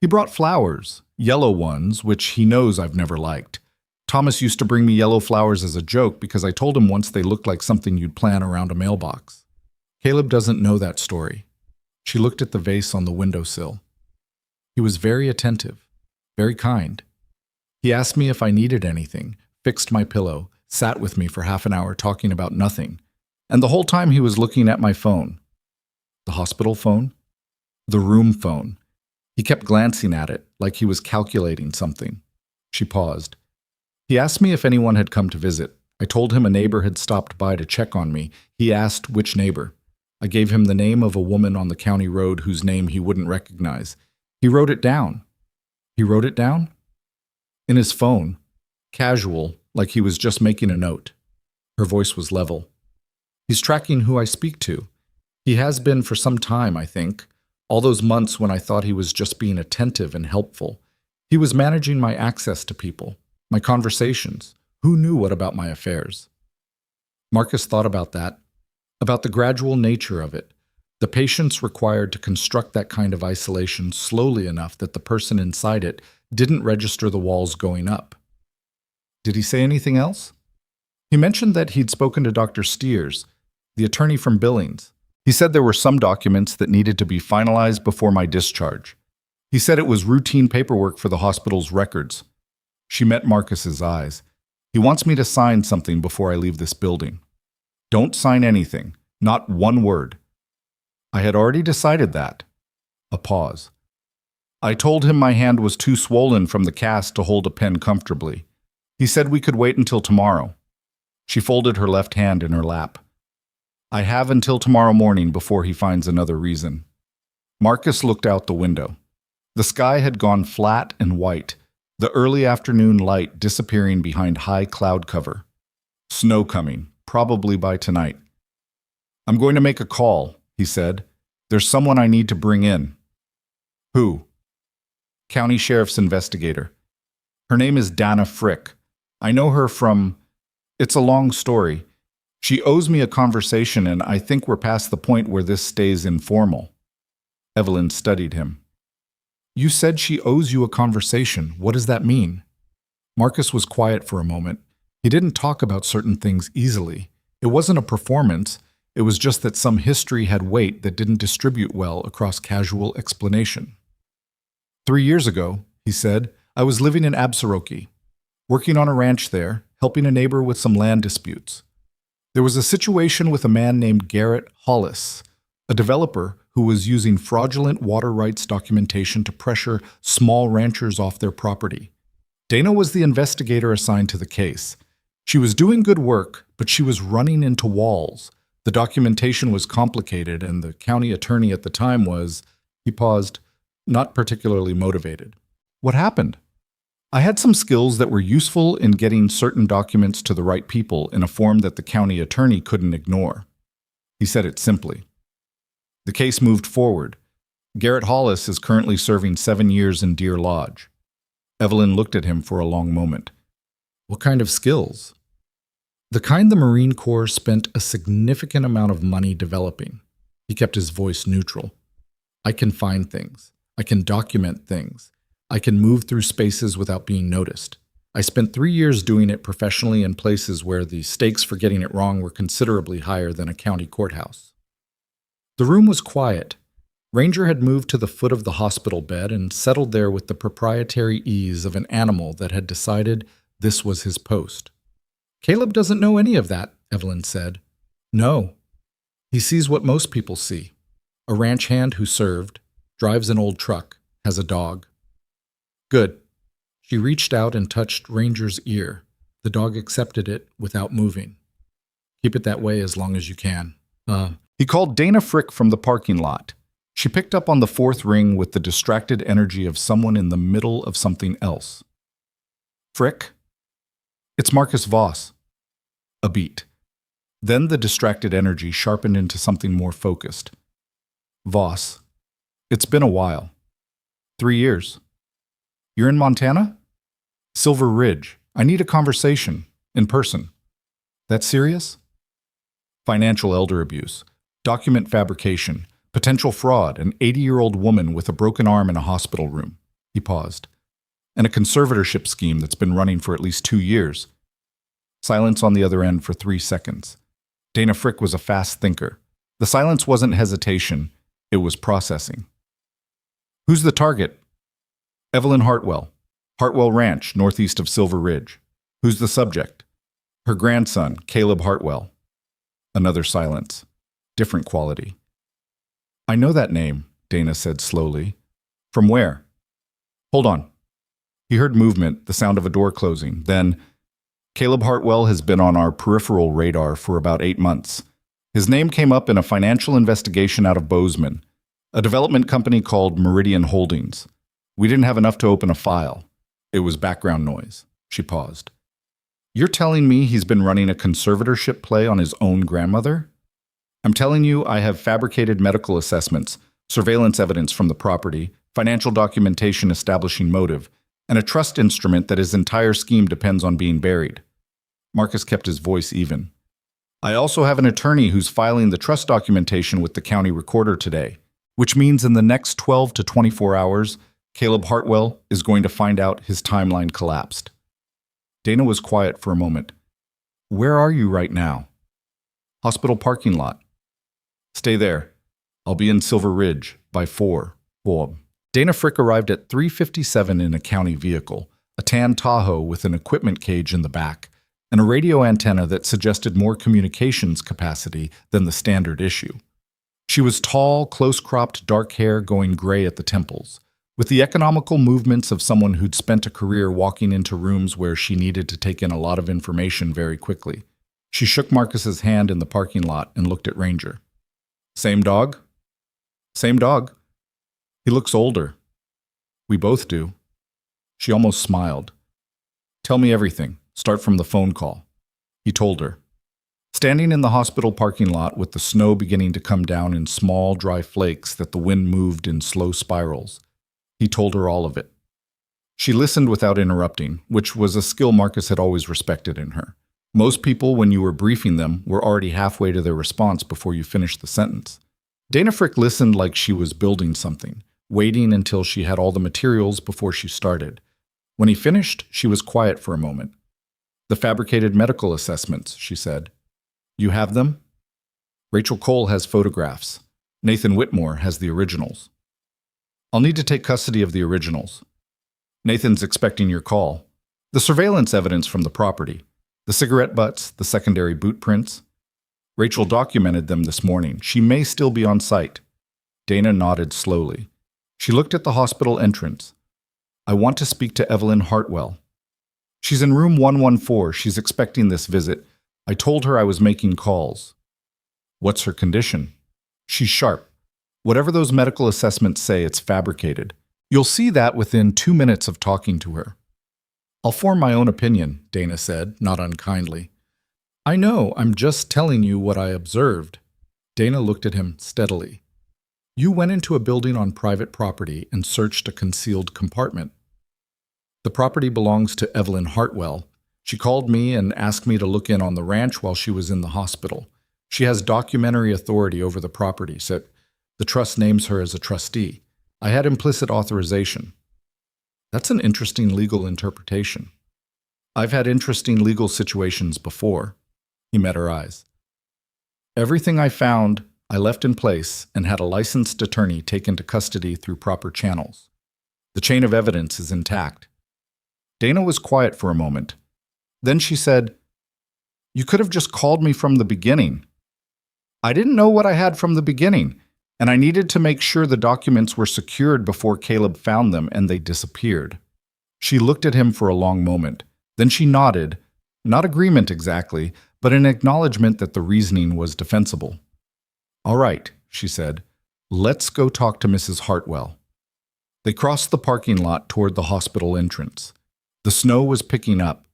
He brought flowers, yellow ones, which he knows I've never liked. Thomas used to bring me yellow flowers as a joke because I told him once they looked like something you'd plant around a mailbox. Caleb doesn't know that story. She looked at the vase on the windowsill. He was very attentive, very kind. He asked me if I needed anything, fixed my pillow, sat with me for half an hour talking about nothing. And the whole time he was looking at my phone. The hospital phone? The room phone. He kept glancing at it, like he was calculating something. She paused. He asked me if anyone had come to visit. I told him a neighbor had stopped by to check on me. He asked which neighbor. I gave him the name of a woman on the county road whose name he wouldn't recognize. He wrote it down. He wrote it down? In his phone. Casual, like he was just making a note. Her voice was level. He's tracking who I speak to. He has been for some time, I think. All those months when I thought he was just being attentive and helpful. He was managing my access to people, my conversations. Who knew what about my affairs? Marcus thought about that, about the gradual nature of it, the patience required to construct that kind of isolation slowly enough that the person inside it didn't register the walls going up. Did he say anything else? He mentioned that he'd spoken to Dr. Steers, the attorney from Billings. He said there were some documents that needed to be finalized before my discharge. He said it was routine paperwork for the hospital's records. She met Marcus's eyes. He wants me to sign something before I leave this building. Don't sign anything, not one word. I had already decided that. A pause. I told him my hand was too swollen from the cast to hold a pen comfortably. He said we could wait until tomorrow. She folded her left hand in her lap. I have until tomorrow morning before he finds another reason. Marcus looked out the window. The sky had gone flat and white, the early afternoon light disappearing behind high cloud cover. Snow coming, probably by tonight. I'm going to make a call, he said. There's someone I need to bring in. Who? County Sheriff's investigator. Her name is Dana Frick. I know her from... It's a long story. She owes me a conversation, and I think we're past the point where this stays informal. Evelyn studied him. You said she owes you a conversation. What does that mean? Marcus was quiet for a moment. He didn't talk about certain things easily. It wasn't a performance. It was just that some history had weight that didn't distribute well across casual explanation. 3 years ago, he said, I was living in Absaroki, working on a ranch there, helping a neighbor with some land disputes. There was a situation with a man named Garrett Hollis, a developer who was using fraudulent water rights documentation to pressure small ranchers off their property. Dana was the investigator assigned to the case. She was doing good work, but she was running into walls. The documentation was complicated, and the county attorney at the time was, he paused, not particularly motivated. What happened? I had some skills that were useful in getting certain documents to the right people in a form that the county attorney couldn't ignore. He said it simply. The case moved forward. Garrett Hollis is currently serving 7 years in Deer Lodge. Evelyn looked at him for a long moment. What kind of skills? The kind the Marine Corps spent a significant amount of money developing. He kept his voice neutral. I can find things. I can document things. I can move through spaces without being noticed. I spent 3 years doing it professionally in places where the stakes for getting it wrong were considerably higher than a county courthouse. The room was quiet. Ranger had moved to the foot of the hospital bed and settled there with the proprietary ease of an animal that had decided this was his post. Caleb doesn't know any of that, Evelyn said. No. He sees what most people see. A ranch hand who served, drives an old truck, has a dog. Good. She reached out and touched Ranger's ear. The dog accepted it without moving. Keep it that way as long as you can. He called Dana Frick from the parking lot. She picked up on the fourth ring with the distracted energy of someone in the middle of something else. Frick? It's Marcus Voss. A beat. Then the distracted energy sharpened into something more focused. Voss. It's been a while. 3 years. You're in Montana? Silver Ridge. I need a conversation. In person. That serious? Financial elder abuse. Document fabrication. Potential fraud. An 80-year-old woman with a broken arm in a hospital room. He paused. And a conservatorship scheme that's been running for at least 2 years. Silence on the other end for 3 seconds. Dana Frick was a fast thinker. The silence wasn't hesitation. It was processing. Who's the target? Evelyn Hartwell. Hartwell Ranch, northeast of Silver Ridge. Who's the subject? Her grandson, Caleb Hartwell. Another silence. Different quality. I know that name, Dana said slowly. From where? Hold on. He heard movement, the sound of a door closing. Then, Caleb Hartwell has been on our peripheral radar for about 8 months. His name came up in a financial investigation out of Bozeman, a development company called Meridian Holdings. We didn't have enough to open a file. It was background noise. She paused. You're telling me he's been running a conservatorship play on his own grandmother? I'm telling you I have fabricated medical assessments, surveillance evidence from the property, financial documentation establishing motive, and a trust instrument that his entire scheme depends on being buried. Marcus kept his voice even. I also have an attorney who's filing the trust documentation with the county recorder today, which means in the next 12 to 24 hours, Caleb Hartwell is going to find out his timeline collapsed. Dana was quiet for a moment. Where are you right now? Hospital parking lot. Stay there. I'll be in Silver Ridge by 4. Bob. Dana Frick arrived at 3:57 in a county vehicle, a tan Tahoe with an equipment cage in the back, and a radio antenna that suggested more communications capacity than the standard issue. She was tall, close-cropped dark hair going gray at the temples, with the economical movements of someone who'd spent a career walking into rooms where she needed to take in a lot of information very quickly. She shook Marcus's hand in the parking lot and looked at Ranger. Same dog? Same dog. He looks older. We both do. She almost smiled. Tell me everything. Start from the phone call. He told her. Standing in the hospital parking lot with the snow beginning to come down in small, dry flakes that the wind moved in slow spirals, he told her all of it. She listened without interrupting, which was a skill Marcus had always respected in her. Most people, when you were briefing them, were already halfway to their response before you finished the sentence. Dana Frick listened like she was building something, waiting until she had all the materials before she started. When he finished, she was quiet for a moment. The fabricated medical assessments, she said. You have them? Rachel Cole has photographs. Nathan Whitmore has the originals. I'll need to take custody of the originals. Nathan's expecting your call. The surveillance evidence from the property. The cigarette butts, the secondary boot prints. Rachel documented them this morning. She may still be on site. Dana nodded slowly. She looked at the hospital entrance. I want to speak to Evelyn Hartwell. She's in room 114. She's expecting this visit. I told her I was making calls. What's her condition? She's sharp. Whatever those medical assessments say, it's fabricated. You'll see that within 2 minutes of talking to her. I'll form my own opinion, Dana said, not unkindly. I know, I'm just telling you what I observed. Dana looked at him steadily. You went into a building on private property and searched a concealed compartment. The property belongs to Evelyn Hartwell. She called me and asked me to look in on the ranch while she was in the hospital. She has documentary authority over the property, so the trust names her as a trustee. I had implicit authorization. That's an interesting legal interpretation. I've had interesting legal situations before. He met her eyes. Everything I found I left in place and had a licensed attorney taken to custody through proper channels. The chain of evidence is intact. Dana was quiet for a moment. Then she said, "You could have just called me from the beginning." "I didn't know what I had from the beginning, and I needed to make sure the documents were secured before Caleb found them and they disappeared." She looked at him for a long moment. Then she nodded, not agreement exactly, but an acknowledgement that the reasoning was defensible. "All right," she said. "Let's go talk to Mrs. Hartwell." They crossed the parking lot toward the hospital entrance. The snow was picking up,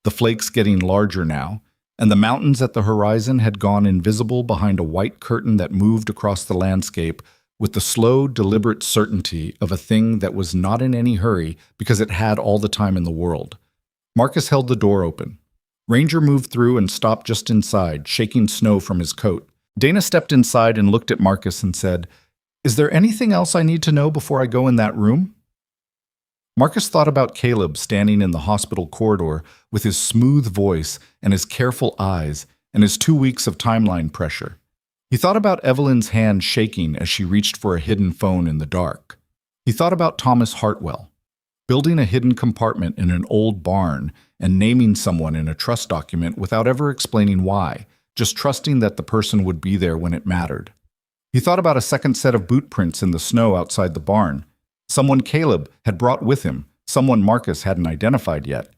the flakes getting larger now, and the mountains at the horizon had gone invisible behind a white curtain that moved across the landscape with the slow, deliberate certainty of a thing that was not in any hurry because it had all the time in the world. Marcus held the door open. Ranger moved through and stopped just inside, shaking snow from his coat. Dana stepped inside and looked at Marcus and said, "Is there anything else I need to know before I go in that room?" Marcus thought about Caleb standing in the hospital corridor with his smooth voice and his careful eyes and his 2 weeks of timeline pressure. He thought about Evelyn's hand shaking as she reached for a hidden phone in the dark. He thought about Thomas Hartwell, building a hidden compartment in an old barn and naming someone in a trust document without ever explaining why, just trusting that the person would be there when it mattered. He thought about a second set of boot prints in the snow outside the barn, someone Caleb had brought with him, someone Marcus hadn't identified yet.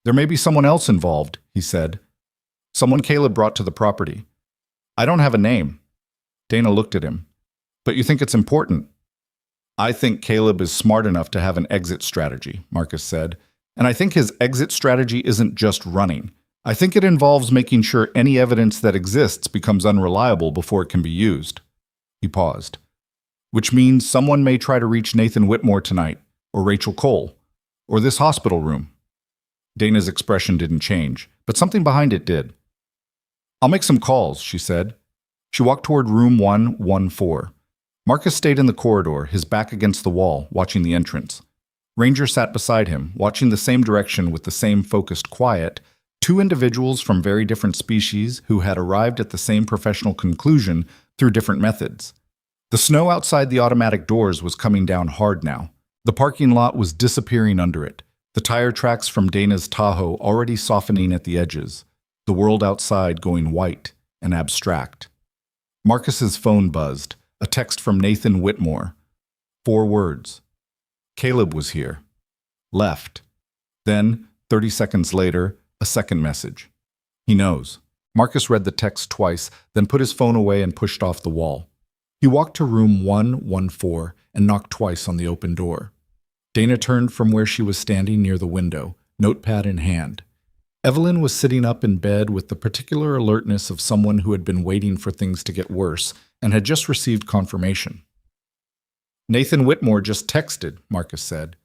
"There may be someone else involved," he said. "Someone Caleb brought to the property. I don't have a name." Dana looked at him. "But you think it's important?" "I think Caleb is smart enough to have an exit strategy," Marcus said. "And I think his exit strategy isn't just running. I think it involves making sure any evidence that exists becomes unreliable before it can be used." He paused. "Which means someone may try to reach Nathan Whitmore tonight, or Rachel Cole, or this hospital room." Dana's expression didn't change, but something behind it did. "I'll make some calls," she said. She walked toward room 114. Marcus stayed in the corridor, his back against the wall, watching the entrance. Ranger sat beside him, watching the same direction with the same focused quiet, two individuals from very different species who had arrived at the same professional conclusion through different methods. The snow outside the automatic doors was coming down hard now. The parking lot was disappearing under it, the tire tracks from Dana's Tahoe already softening at the edges, the world outside going white and abstract. Marcus's phone buzzed, a text from Nathan Whitmore. 4 words. Caleb was here. Left. Then, 30 seconds later, a second message. He knows. Marcus read the text twice, then put his phone away and pushed off the wall. He walked to room 114 and knocked twice on the open door. Dana turned from where she was standing near the window, notepad in hand. Evelyn was sitting up in bed with the particular alertness of someone who had been waiting for things to get worse and had just received confirmation. "Nathan Whitmore just texted," Marcus said.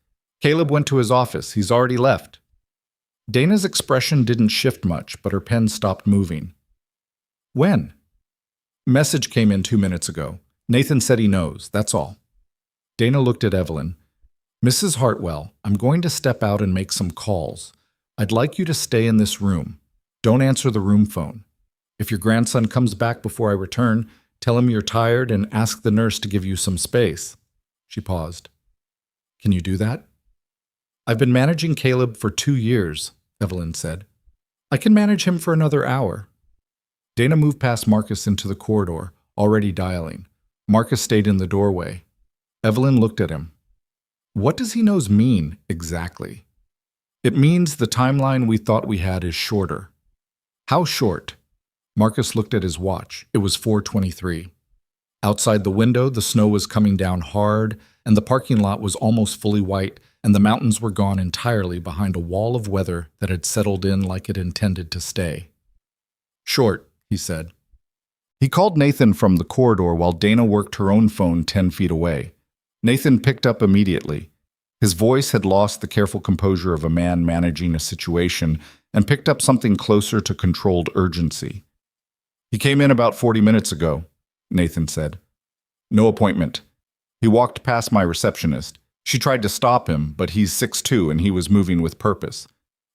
"Caleb went to his office. He's already left." Dana's expression didn't shift much, but her pen stopped moving. "When?" "Message came in 2 minutes ago. Nathan said he knows, that's all." Dana looked at Evelyn. "Mrs. Hartwell, I'm going to step out and make some calls. I'd like you to stay in this room. Don't answer the room phone. If your grandson comes back before I return, tell him you're tired and ask the nurse to give you some space." She paused. "Can you do that?" "I've been managing Caleb for 2 years," Evelyn said. "I can manage him for another hour." Dana moved past Marcus into the corridor, already dialing. Marcus stayed in the doorway. Evelyn looked at him. "What does he knows mean, exactly?" "It means the timeline we thought we had is shorter." "How short?" Marcus looked at his watch. It was 4:23. Outside the window, the snow was coming down hard, and the parking lot was almost fully white, and the mountains were gone entirely behind a wall of weather that had settled in like it intended to stay. "Short," he said. He called Nathan from the corridor while Dana worked her own phone 10 feet away. Nathan picked up immediately. His voice had lost the careful composure of a man managing a situation and picked up something closer to controlled urgency. "He came in about 40 minutes ago," Nathan said. "No appointment. He walked past my receptionist. She tried to stop him, but he's 6'2" and he was moving with purpose.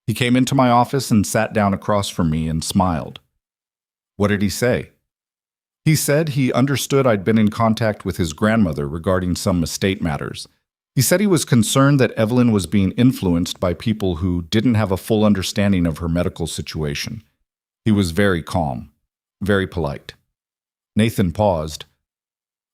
He came into my office and sat down across from me and smiled." "What did he say?" He said he understood I'd been in contact with his grandmother regarding some estate matters. He said he was concerned that Evelyn was being influenced by people who didn't have a full understanding of her medical situation. He was very calm, very polite. Nathan paused.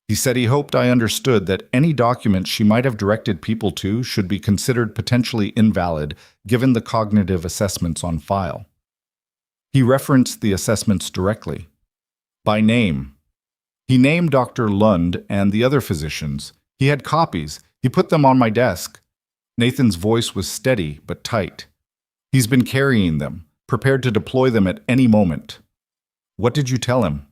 He said he hoped I understood that any documents she might have directed people to should be considered potentially invalid given the cognitive assessments on file. He referenced the assessments directly, by name. He named Dr. Lund and the other physicians. He had copies. He put them on my desk. Nathan's voice was steady but tight. He's been carrying them, prepared to deploy them at any moment. What did you tell him?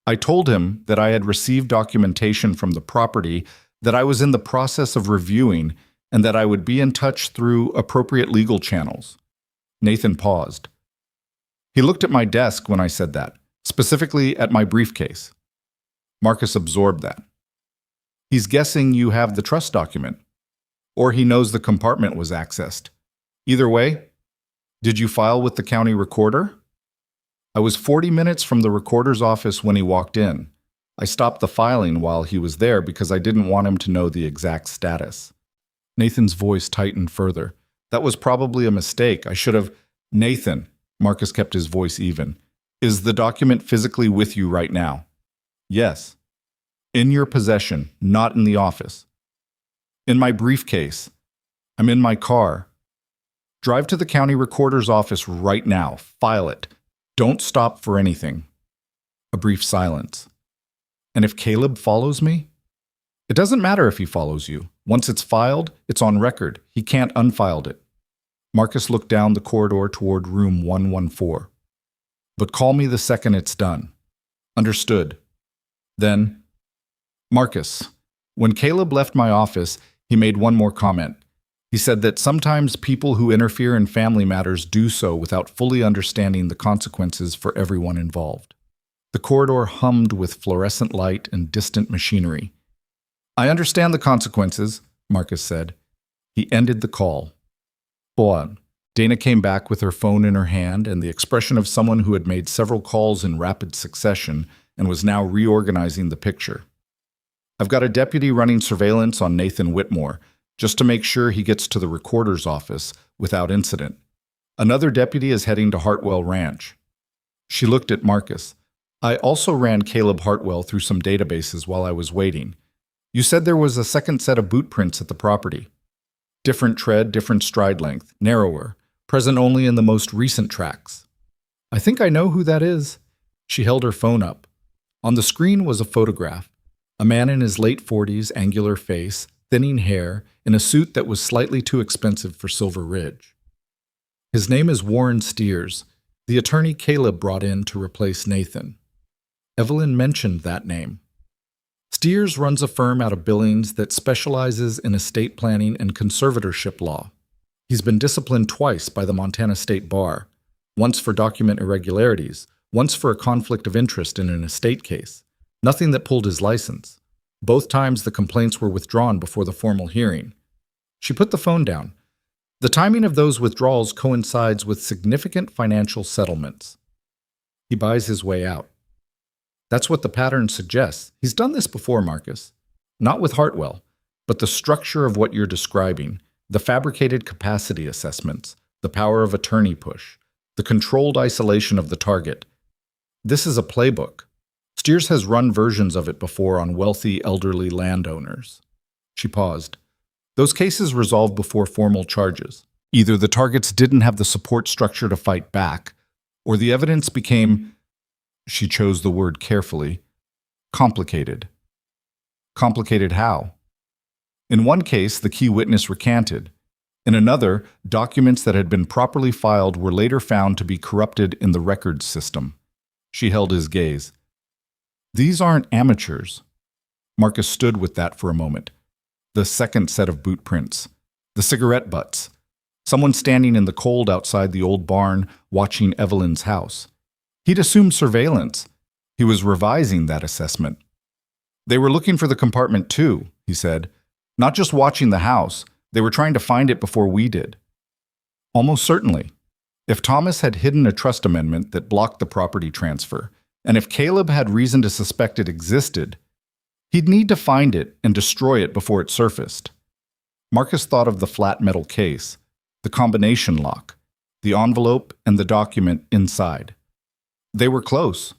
I told him that I had received documentation from the property that I was in the process of reviewing and that I would be in touch through appropriate legal channels. Nathan paused. He looked at my desk when I said that, specifically at my briefcase. Marcus absorbed that. He's guessing you have the trust document, or he knows the compartment was accessed. Either way, did you file with the county recorder? I was 40 minutes from the recorder's office when he walked in. I stopped the filing while he was there because I didn't want him to know the exact status. Nathan's voice tightened further. That was probably a mistake. I should have... Nathan, Marcus kept his voice even. Is the document physically with you right now? Yes. In your possession, not in the office. In my briefcase. I'm in my car. Drive to the county recorder's office right now. File it. Don't stop for anything. A brief silence. And if Caleb follows me? It doesn't matter if he follows you. Once it's filed, it's on record. He can't unfile it. Marcus looked down the corridor toward room 114. But call me the second it's done. Understood. Then, Marcus, when Caleb left my office, he made one more comment. He said that sometimes people who interfere in family matters do so without fully understanding the consequences for everyone involved. The corridor hummed with fluorescent light and distant machinery. I understand the consequences, Marcus said. He ended the call. Boan. Dana came back with her phone in her hand and the expression of someone who had made several calls in rapid succession and was now reorganizing the picture. I've got a deputy running surveillance on Nathan Whitmore, just to make sure he gets to the recorder's office without incident. Another deputy is heading to Hartwell Ranch. She looked at Marcus. I also ran Caleb Hartwell through some databases while I was waiting. You said there was a second set of boot prints at the property. Different tread, different stride length, narrower, present only in the most recent tracks. I think I know who that is. She held her phone up. On the screen was a photograph. A man in his late 40s, angular face, thinning hair, in a suit that was slightly too expensive for Silver Ridge. His name is Warren Steers, the attorney Caleb brought in to replace Nathan. Evelyn mentioned that name. Steers runs a firm out of Billings that specializes in estate planning and conservatorship law. He's been disciplined twice by the Montana State Bar, once for document irregularities, once for a conflict of interest in an estate case. Nothing that pulled his license. Both times the complaints were withdrawn before the formal hearing. She put the phone down. The timing of those withdrawals coincides with significant financial settlements. He buys his way out. That's what the pattern suggests. He's done this before, Marcus. Not with Hartwell, but the structure of what you're describing, the fabricated capacity assessments, the power of attorney push, the controlled isolation of the target. This is a playbook. Steers has run versions of it before on wealthy, elderly landowners. She paused. Those cases resolved before formal charges. Either the targets didn't have the support structure to fight back, or the evidence became, she chose the word carefully, complicated. Complicated how? In one case, the key witness recanted. In another, documents that had been properly filed were later found to be corrupted in the records system. She held his gaze. These aren't amateurs. Marcus stood with that for a moment. The second set of boot prints. The cigarette butts. Someone standing in the cold outside the old barn watching Evelyn's house. He'd assumed surveillance. He was revising that assessment. They were looking for the compartment too, he said. Not just watching the house. They were trying to find it before we did. Almost certainly. If Thomas had hidden a trust amendment that blocked the property transfer, And if Caleb had reason to suspect it existed, he'd need to find it and destroy it before it surfaced. Marcus thought of the flat metal case, the combination lock, the envelope, and the document inside. They were close.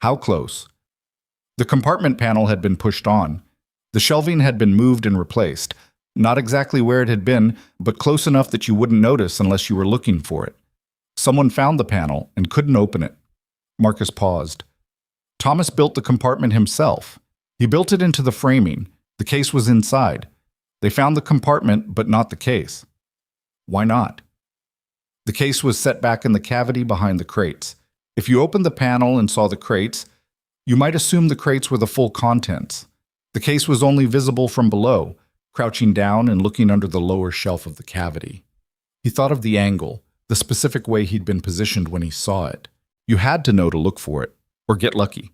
How close? The compartment panel had been pushed on. The shelving had been moved and replaced. Not exactly where it had been, but close enough that you wouldn't notice unless you were looking for it. Someone found the panel and couldn't open it. Marcus paused. Thomas built the compartment himself. He built it into the framing. The case was inside. They found the compartment, but not the case. Why not? The case was set back in the cavity behind the crates. If you opened the panel and saw the crates, you might assume the crates were the full contents. The case was only visible from below, crouching down and looking under the lower shelf of the cavity. He thought of the angle, the specific way he'd been positioned when he saw it. You had to know to look for it, or get lucky.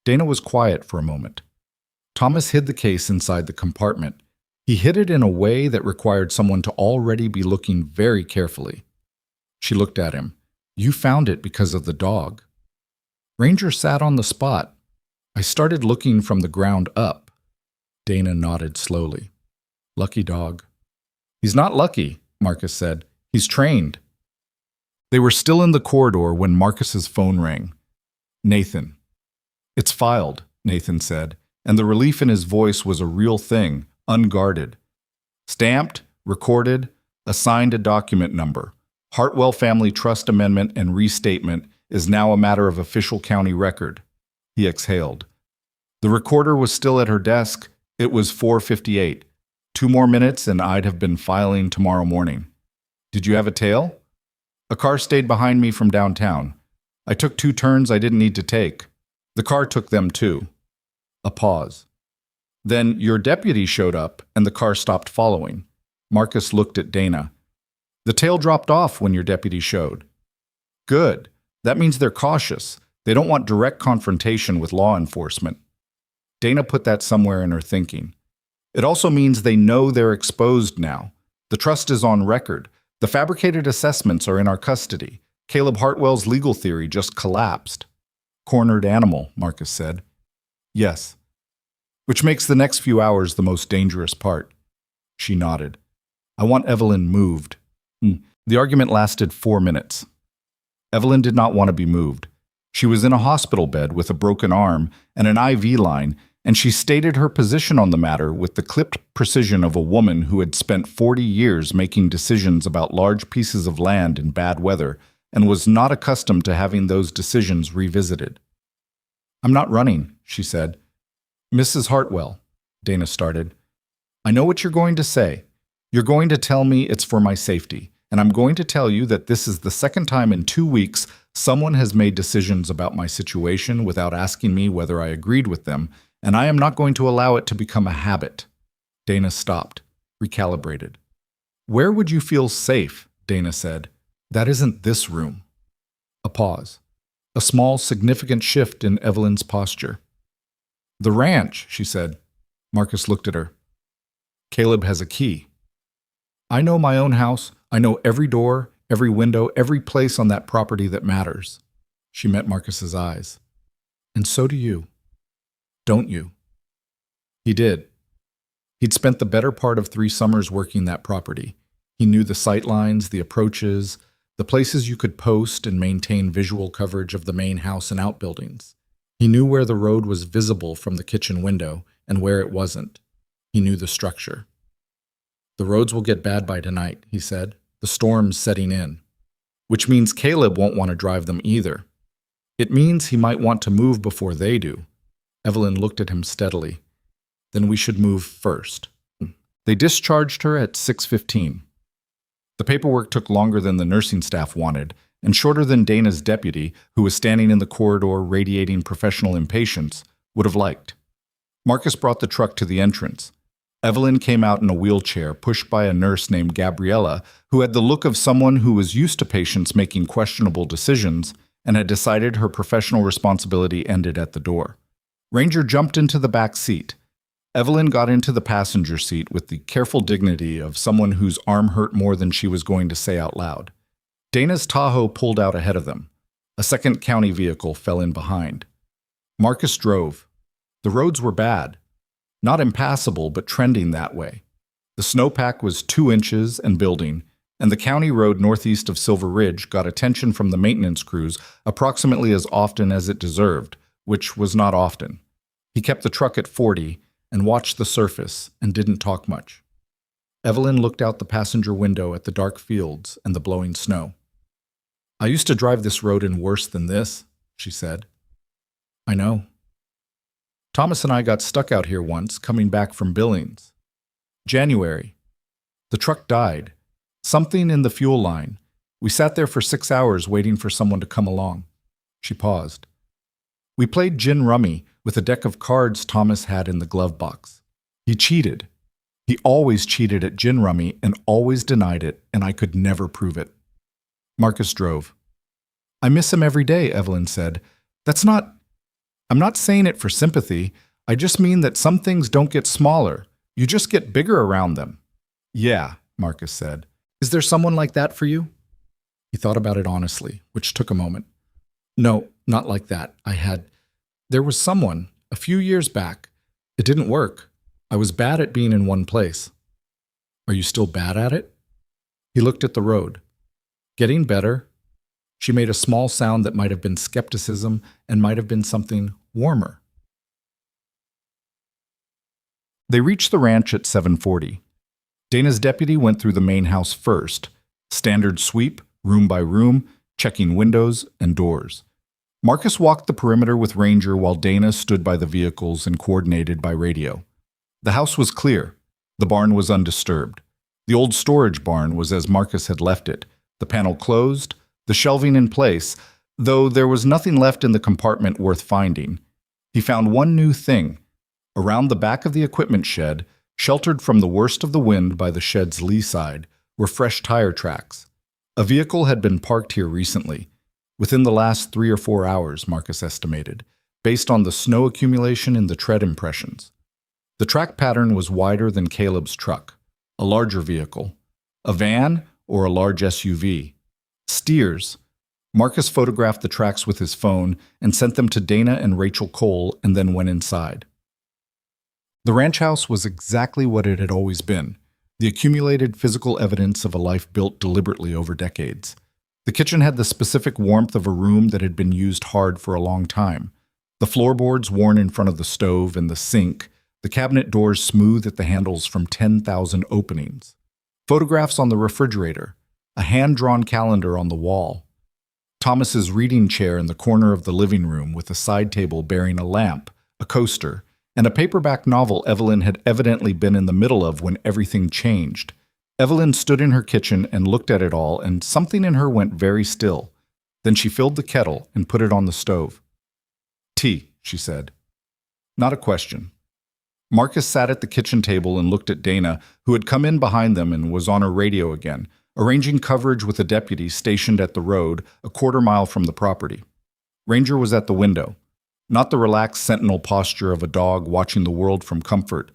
Dana was quiet for a moment. Thomas hid the case inside the compartment. He hid it in a way that required someone to already be looking very carefully. She looked at him. You found it because of the dog. Ranger sat on the spot. I started looking from the ground up. Dana nodded slowly. Lucky dog. He's not lucky, Marcus said. He's trained. They were still in the corridor when Marcus's phone rang. Nathan. It's filed, Nathan said, and the relief in his voice was a real thing, unguarded. Stamped, recorded, assigned a document number. Hartwell Family Trust Amendment and Restatement is now a matter of official county record. He exhaled. The recorder was still at her desk. It was 4:58. 2 more minutes and I'd have been filing tomorrow morning. Did you have a tail? A car stayed behind me from downtown. I took 2 turns I didn't need to take. The car took them too. A pause. Then your deputy showed up and the car stopped following. Marcus looked at Dana. The tail dropped off when your deputy showed. Good. That means they're cautious. They don't want direct confrontation with law enforcement. Dana put that somewhere in her thinking. It also means they know they're exposed now. The trust is on record. The fabricated assessments are in our custody. Caleb Hartwell's legal theory just collapsed. Cornered animal, Marcus said. Yes. Which makes the next few hours the most dangerous part. She nodded. I want Evelyn moved. The argument lasted 4 minutes. Evelyn did not want to be moved. She was in a hospital bed with a broken arm and an IV line, and she stated her position on the matter with the clipped precision of a woman who had spent 40 years making decisions about large pieces of land in bad weather and was not accustomed to having those decisions revisited. I'm not running, she said. Mrs. Hartwell, Dana started. I know what you're going to say. You're going to tell me it's for my safety, and I'm going to tell you that this is the second time in 2 weeks someone has made decisions about my situation without asking me whether I agreed with them, and I am not going to allow it to become a habit. Dana stopped, recalibrated. Where would you feel safe? Dana said. That isn't this room. A pause. A small, significant shift in Evelyn's posture. The ranch, she said. Marcus looked at her. Caleb has a key. I know my own house. I know every door, every window, every place on that property that matters. She met Marcus's eyes. And so do you. Don't you? He did. He'd spent the better part of 3 summers working that property. He knew the sight lines, the approaches, the places you could post and maintain visual coverage of the main house and outbuildings. He knew where the road was visible from the kitchen window and where it wasn't. He knew the structure. The roads will get bad by tonight, he said. The storm's setting in. Which means Caleb won't want to drive them either. It means he might want to move before they do. Evelyn looked at him steadily. Then we should move first. They discharged her at 6:15. The paperwork took longer than the nursing staff wanted, and shorter than Dana's deputy, who was standing in the corridor radiating professional impatience, would have liked. Marcus brought the truck to the entrance. Evelyn came out in a wheelchair, pushed by a nurse named Gabriella, who had the look of someone who was used to patients making questionable decisions and had decided her professional responsibility ended at the door. Ranger jumped into the back seat. Evelyn got into the passenger seat with the careful dignity of someone whose arm hurt more than she was going to say out loud. Dana's Tahoe pulled out ahead of them. A second county vehicle fell in behind. Marcus drove. The roads were bad. Not impassable, but trending that way. The snowpack was 2 inches and building, and the county road northeast of Silver Ridge got attention from the maintenance crews approximately as often as it deserved, which was not often. He kept the truck at 40 and watched the surface and didn't talk much. Evelyn looked out the passenger window at the dark fields and the blowing snow. "I used to drive this road in worse than this," she said. "I know. Thomas and I got stuck out here once, coming back from Billings. January. The truck died. Something in the fuel line. We sat there for 6 hours waiting for someone to come along." She paused. "We played gin rummy with a deck of cards Thomas had in the glove box. He cheated. He always cheated at gin rummy and always denied it, and I could never prove it." Marcus drove. "I miss him every day," Evelyn said. I'm not saying it for sympathy. I just mean that some things don't get smaller. You just get bigger around them." "Yeah," Marcus said. "Is there someone like that for you?" He thought about it honestly, which took a moment. "No, not like that. There was someone, a few years back. It didn't work. I was bad at being in one place." "Are you still bad at it?" He looked at the road. "Getting better." She made a small sound that might have been skepticism and might have been something warmer. They reached the ranch at 7:40. Dana's deputy went through the main house first, standard sweep, room by room, checking windows and doors. Marcus walked the perimeter with Ranger while Dana stood by the vehicles and coordinated by radio. The house was clear. The barn was undisturbed. The old storage barn was as Marcus had left it, the panel closed, the shelving in place, though there was nothing left in the compartment worth finding. He found one new thing. Around the back of the equipment shed, sheltered from the worst of the wind by the shed's lee side, were fresh tire tracks. A vehicle had been parked here recently, within the last 3 or 4 hours, Marcus estimated, based on the snow accumulation in the tread impressions. The track pattern was wider than Caleb's truck, a larger vehicle, a van or a large SUV. Steers. Marcus photographed the tracks with his phone and sent them to Dana and Rachel Cole and then went inside. The ranch house was exactly what it had always been, the accumulated physical evidence of a life built deliberately over decades. The kitchen had the specific warmth of a room that had been used hard for a long time. The floorboards worn in front of the stove and the sink, the cabinet doors smooth at the handles from 10,000 openings. Photographs on the refrigerator, a hand-drawn calendar on the wall. Thomas's reading chair in the corner of the living room with a side table bearing a lamp, a coaster, and a paperback novel Evelyn had evidently been in the middle of when everything changed. Evelyn stood in her kitchen and looked at it all, and something in her went very still. Then she filled the kettle and put it on the stove. "Tea," she said. Not a question. Marcus sat at the kitchen table and looked at Dana, who had come in behind them and was on her radio again, arranging coverage with a deputy stationed at the road a quarter-mile from the property. Ranger was at the window, not the relaxed sentinel posture of a dog watching the world from comfort.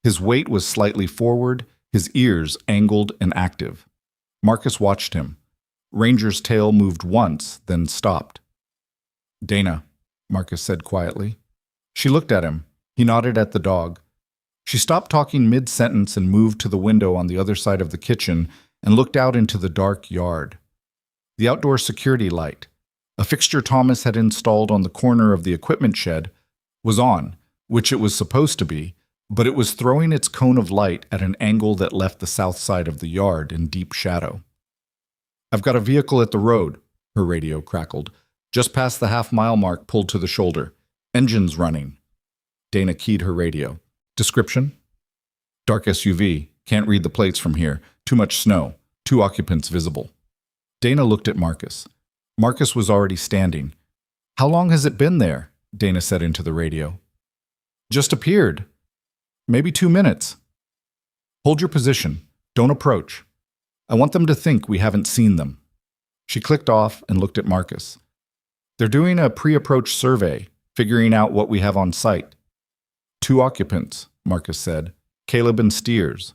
His weight was slightly forward, his ears angled and active. Marcus watched him. Ranger's tail moved once, then stopped. "Dana," Marcus said quietly. She looked at him. He nodded at the dog. She stopped talking mid-sentence and moved to the window on the other side of the kitchen and looked out into the dark yard. The outdoor security light, a fixture Thomas had installed on the corner of the equipment shed, was on, which it was supposed to be, but it was throwing its cone of light at an angle that left the south side of the yard in deep shadow. "I've got a vehicle at the road," her radio crackled. "Just past the half-mile mark, pulled to the shoulder. Engine's running." Dana keyed her radio. "Description?" "Dark SUV. Can't read the plates from here. Too much snow. 2 occupants visible." Dana looked at Marcus. Marcus was already standing. "How long has it been there?" Dana said into the radio. "Just appeared. Maybe 2 minutes." "Hold your position. Don't approach. I want them to think we haven't seen them." She clicked off and looked at Marcus. "They're doing a pre-approach survey, figuring out what we have on site." 2 occupants, Marcus said. "Caleb and Steers.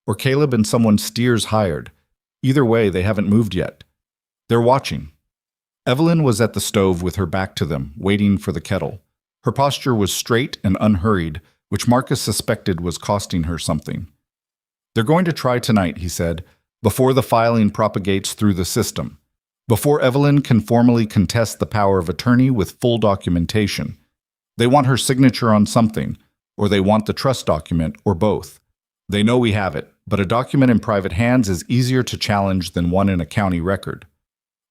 Or Caleb and someone Steers hired. Either way, they haven't moved yet. They're watching." Evelyn was at the stove with her back to them, waiting for the kettle. Her posture was straight and unhurried, which Marcus suspected was costing her something. "They're going to try tonight," he said, "before the filing propagates through the system. Before Evelyn can formally contest the power of attorney with full documentation. They want her signature on something, or they want the trust document, or both. They know we have it, but a document in private hands is easier to challenge than one in a county record."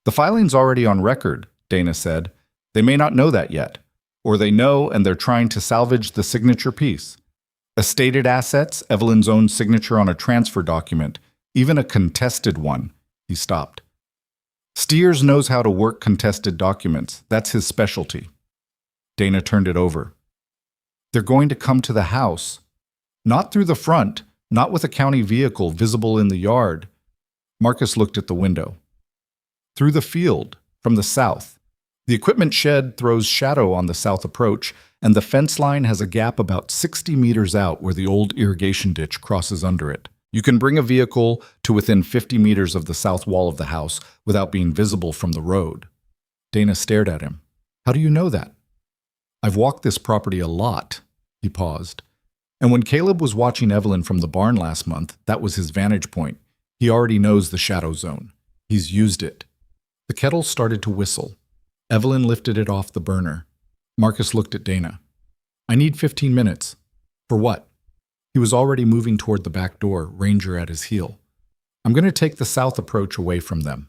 "The filing's already on record," Dana said. "They may not know that yet. Or they know and they're trying to salvage the signature piece. Estated assets, Evelyn's own signature on a transfer document, even a contested one." He stopped. "Steers knows how to work contested documents. That's his specialty." Dana turned it over. "They're going to come to the house. Not through the front, not with a county vehicle visible in the yard." Marcus looked at the window. "Through the field, from the south. The equipment shed throws shadow on the south approach, and the fence line has a gap about 60 meters out where the old irrigation ditch crosses under it. You can bring a vehicle to within 50 meters of the south wall of the house without being visible from the road." Dana stared at him. "How do you know that?" "I've walked this property a lot." He paused. "And when Caleb was watching Evelyn from the barn last month, that was his vantage point. He already knows the shadow zone. He's used it." The kettle started to whistle. Evelyn lifted it off the burner. Marcus looked at Dana. "I need 15 minutes." "For what?" He was already moving toward the back door, Ranger at his heel. "I'm going to take the south approach away from them."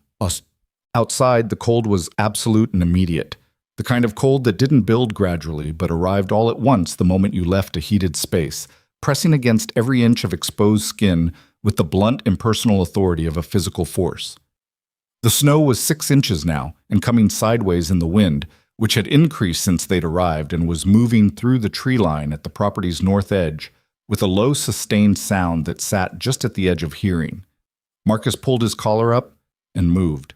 Outside, the cold was absolute and immediate. The kind of cold that didn't build gradually, but arrived all at once the moment you left a heated space, pressing against every inch of exposed skin with the blunt, impersonal authority of a physical force. The snow was 6 inches now, and coming sideways in the wind, which had increased since they'd arrived and was moving through the tree line at the property's north edge with a low, sustained sound that sat just at the edge of hearing. Marcus pulled his collar up and moved.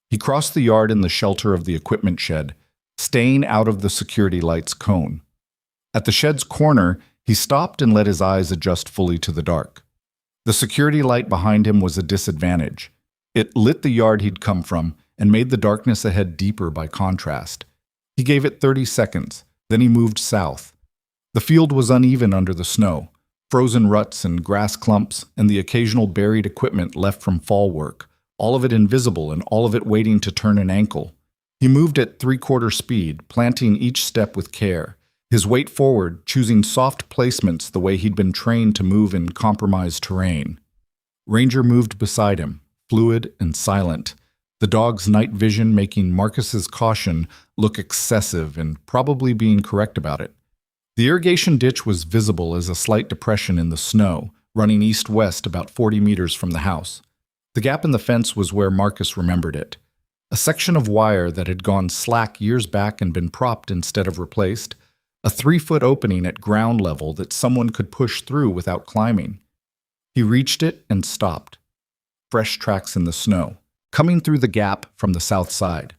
He crossed the yard in the shelter of the equipment shed, staying out of the security light's cone. At the shed's corner, he stopped and let his eyes adjust fully to the dark. The security light behind him was a disadvantage. It lit the yard he'd come from and made the darkness ahead deeper by contrast. He gave it 30 seconds, then he moved south. The field was uneven under the snow, frozen ruts and grass clumps, and the occasional buried equipment left from fall work, all of it invisible and all of it waiting to turn an ankle. He moved at 3/4 speed, planting each step with care, his weight forward, choosing soft placements the way he'd been trained to move in compromised terrain. Ranger moved beside him, fluid and silent, the dog's night vision making Marcus's caution look excessive and probably being correct about it. The irrigation ditch was visible as a slight depression in the snow, running east-west about 40 meters from the house. The gap in the fence was where Marcus remembered it. A section of wire that had gone slack years back and been propped instead of replaced. A 3-foot opening at ground level that someone could push through without climbing. He reached it and stopped. Fresh tracks in the snow, coming through the gap from the south side.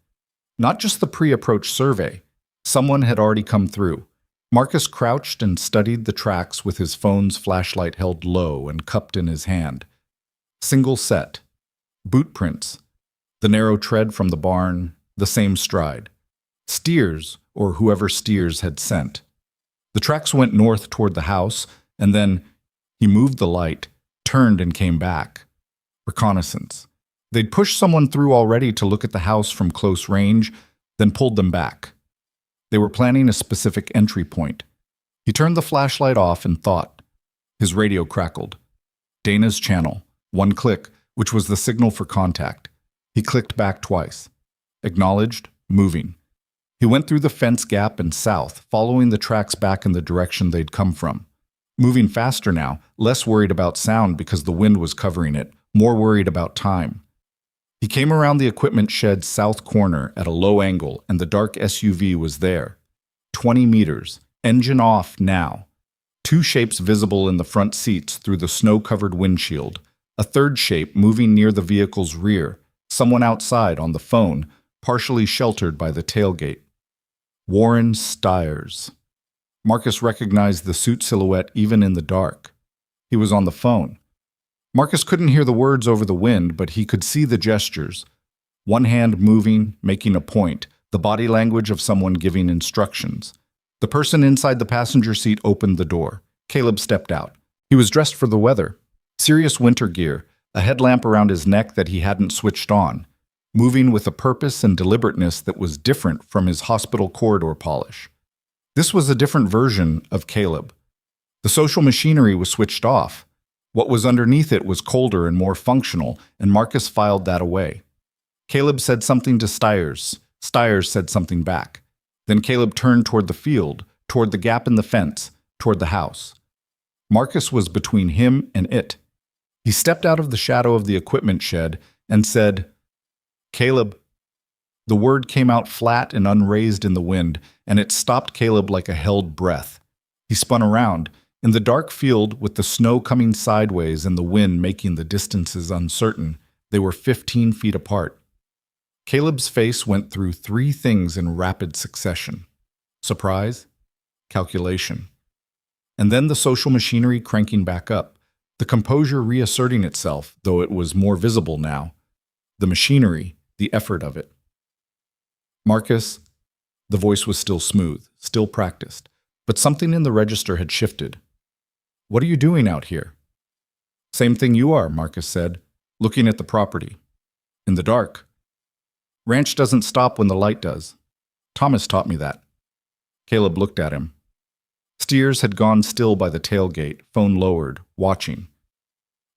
Not just the pre-approach survey. Someone had already come through. Marcus crouched and studied the tracks with his phone's flashlight held low and cupped in his hand. Single set. Boot prints. The narrow tread from the barn, the same stride. Steers, or whoever Steers had sent. The tracks went north toward the house, and then he moved the light, turned and came back. Reconnaissance. They'd pushed someone through already to look at the house from close range, then pulled them back. They were planning a specific entry point. He turned the flashlight off and thought. His radio crackled. Dana's channel. 1 click, which was the signal for contact. He clicked back twice. Acknowledged, moving. He went through the fence gap and south, following the tracks back in the direction they'd come from. Moving faster now, less worried about sound because the wind was covering it, more worried about time. He came around the equipment shed's south corner at a low angle, and the dark SUV was there. 20 meters, engine off now. 2 shapes visible in the front seats through the snow-covered windshield. A third shape moving near the vehicle's rear, someone outside on the phone, partially sheltered by the tailgate. Warren Stiers. Marcus recognized the suit silhouette even in the dark. He was on the phone. Marcus couldn't hear the words over the wind, but he could see the gestures. One hand moving, making a point, the body language of someone giving instructions. The person inside the passenger seat opened the door. Caleb stepped out. He was dressed for the weather. Serious winter gear, a headlamp around his neck that he hadn't switched on, moving with a purpose and deliberateness that was different from his hospital corridor polish. This was a different version of Caleb. The social machinery was switched off. What was underneath it was colder and more functional, and Marcus filed that away. Caleb said something to Stiers. Stiers said something back. Then Caleb turned toward the field, toward the gap in the fence, toward the house. Marcus was between him and it. He stepped out of the shadow of the equipment shed and said, "Caleb." The word came out flat and unraised in the wind, and it stopped Caleb like a held breath. He spun around. In the dark field, with the snow coming sideways and the wind making the distances uncertain, they were 15 feet apart. Caleb's face went through three things in rapid succession: surprise, calculation, and then the social machinery cranking back up, the composure reasserting itself, though it was more visible now. The machinery, the effort of it. "Marcus," the voice was still smooth, still practiced, but something in the register had shifted. "What are you doing out here?" "Same thing you are," Marcus said, "looking at the property. In the dark. Ranch doesn't stop when the light does. Thomas taught me that." Caleb looked at him. Stiers had gone still by the tailgate, phone lowered, watching.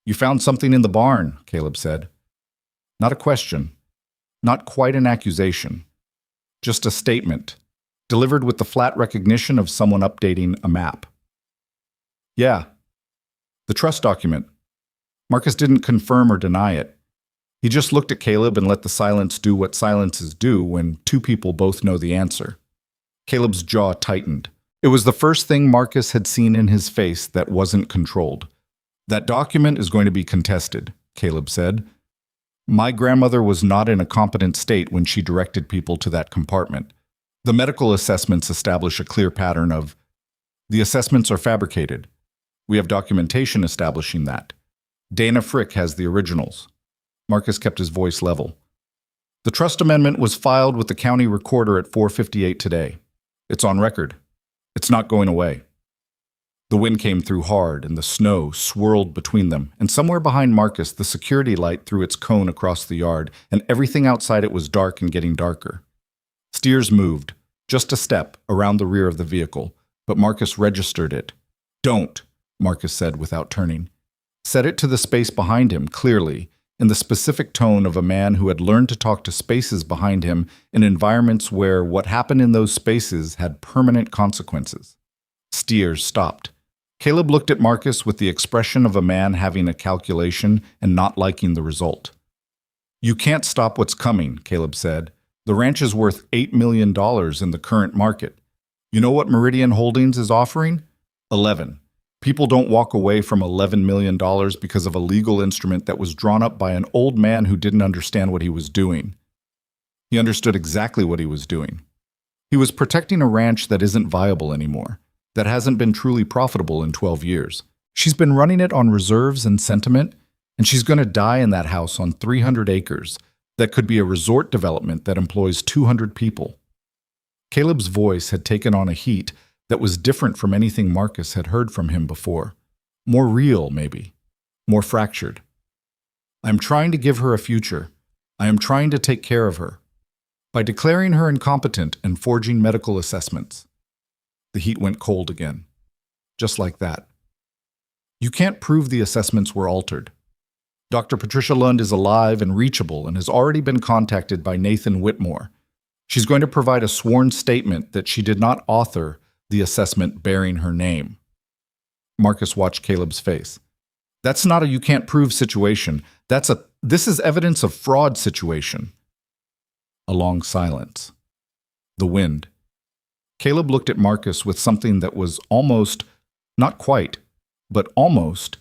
"You found something in the barn," Caleb said. Not a question, not quite an accusation, just a statement, delivered with the flat recognition of someone updating a map. "Yeah. The trust document." Marcus didn't confirm or deny it. He just looked at Caleb and let the silence do what silences do when two people both know the answer. Caleb's jaw tightened. It was the first thing Marcus had seen in his face that wasn't controlled. "That document is going to be contested," Caleb said. "My grandmother was not in a competent state when she directed people to that compartment. The medical assessments establish a clear pattern of, the assessments are fabricated. We have documentation establishing that. Dana Frick has the originals." Marcus kept his voice level. "The trust amendment was filed with the county recorder at 4:58 today. It's on record. It's not going away." The wind came through hard, and the snow swirled between them, and somewhere behind Marcus the security light threw its cone across the yard, and everything outside it was dark and getting darker. Stiers moved, just a step, around the rear of the vehicle, but Marcus registered it. "Don't," Marcus said without turning. Said it to the space behind him, clearly, in the specific tone of a man who had learned to talk to spaces behind him in environments where what happened in those spaces had permanent consequences. Stiers stopped. Caleb looked at Marcus with the expression of a man having a calculation and not liking the result. "You can't stop what's coming," Caleb said. "The ranch is worth $8 million in the current market. You know what Meridian Holdings is offering? 11. People don't walk away from $11 million because of a legal instrument that was drawn up by an old man who didn't understand what he was doing. He understood exactly what he was doing. He was protecting a ranch that isn't viable anymore, that hasn't been truly profitable in 12 years. She's been running it on reserves and sentiment, and she's going to die in that house on 300 acres that could be a resort development that employs 200 people." Caleb's voice had taken on a heat that was different from anything Marcus had heard from him before. More real, maybe. More fractured. "I am trying to give her a future. I am trying to take care of her. By declaring her incompetent and forging medical assessments." The heat went cold again. Just like that. "You can't prove the assessments were altered. Dr. Patricia Lund is alive and reachable and has already been contacted by Nathan Whitmore. She's going to provide a sworn statement that she did not author the assessment bearing her name." Marcus watched Caleb's face. "That's not a you can't prove situation. This is evidence of fraud situation." A long silence. The wind. Caleb looked at Marcus with something that was almost, not quite, but almost,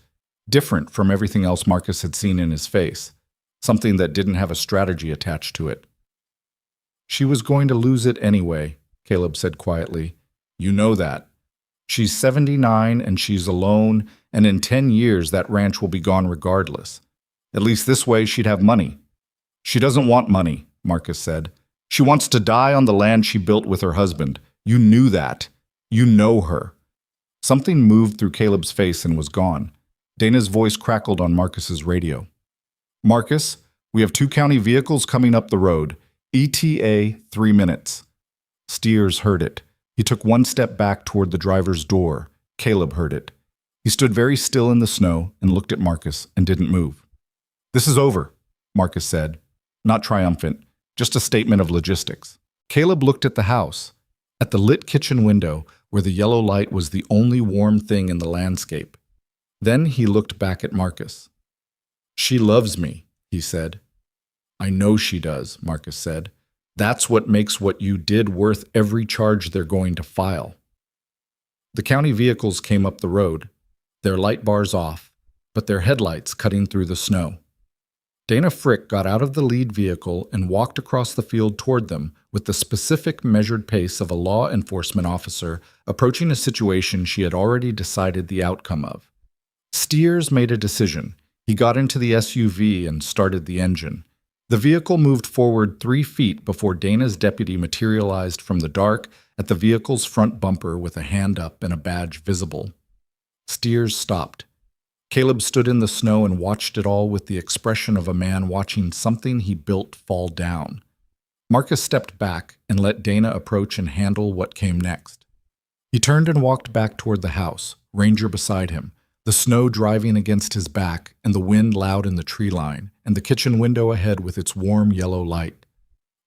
different from everything else Marcus had seen in his face, something that didn't have a strategy attached to it. "She was going to lose it anyway," Caleb said quietly. "You know that. She's 79 and she's alone, and in 10 years that ranch will be gone regardless. At least this way she'd have money. She doesn't want money, Marcus said. She wants to die on the land she built with her husband. You knew that. You know her. Something moved through Caleb's face and was gone. Dana's voice crackled on Marcus's radio. Marcus, we have 2 county vehicles coming up the road. ETA 3 minutes. Steers heard it. He took 1 step back toward the driver's door. Caleb heard it. He stood very still in the snow and looked at Marcus and didn't move. This is over, Marcus said. Not triumphant, just a statement of logistics. Caleb looked at the house, at the lit kitchen window where the yellow light was the only warm thing in the landscape. Then he looked back at Marcus. She loves me, he said. I know she does, Marcus said. That's what makes what you did worth every charge they're going to file. The county vehicles came up the road, their light bars off, but their headlights cutting through the snow. Dana Frick got out of the lead vehicle and walked across the field toward them with the specific measured pace of a law enforcement officer approaching a situation she had already decided the outcome of. Steers made a decision. He got into the SUV and started the engine. The vehicle moved forward 3 feet before Dana's deputy materialized from the dark at the vehicle's front bumper with a hand up and a badge visible. Steers stopped. Caleb stood in the snow and watched it all with the expression of a man watching something he built fall down. Marcus stepped back and let Dana approach and handle what came next. He turned and walked back toward the house, Ranger beside him, the snow driving against his back and the wind loud in the tree line, and the kitchen window ahead with its warm yellow light.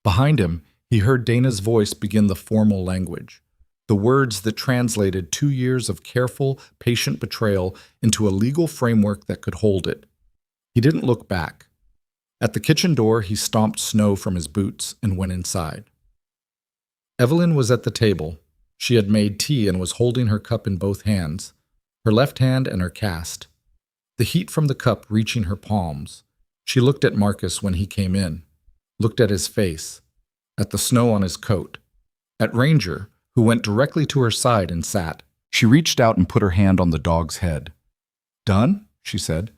Behind him, he heard Dana's voice begin the formal language, the words that translated 2 years of careful, patient betrayal into a legal framework that could hold it. He didn't look back. At the kitchen door, he stomped snow from his boots and went inside. Evelyn was at the table. She had made tea and was holding her cup in both hands, her left hand and her cast, the heat from the cup reaching her palms. She looked at Marcus when he came in, looked at his face, at the snow on his coat, at Ranger, who went directly to her side and sat. She reached out and put her hand on the dog's head. Done? She said.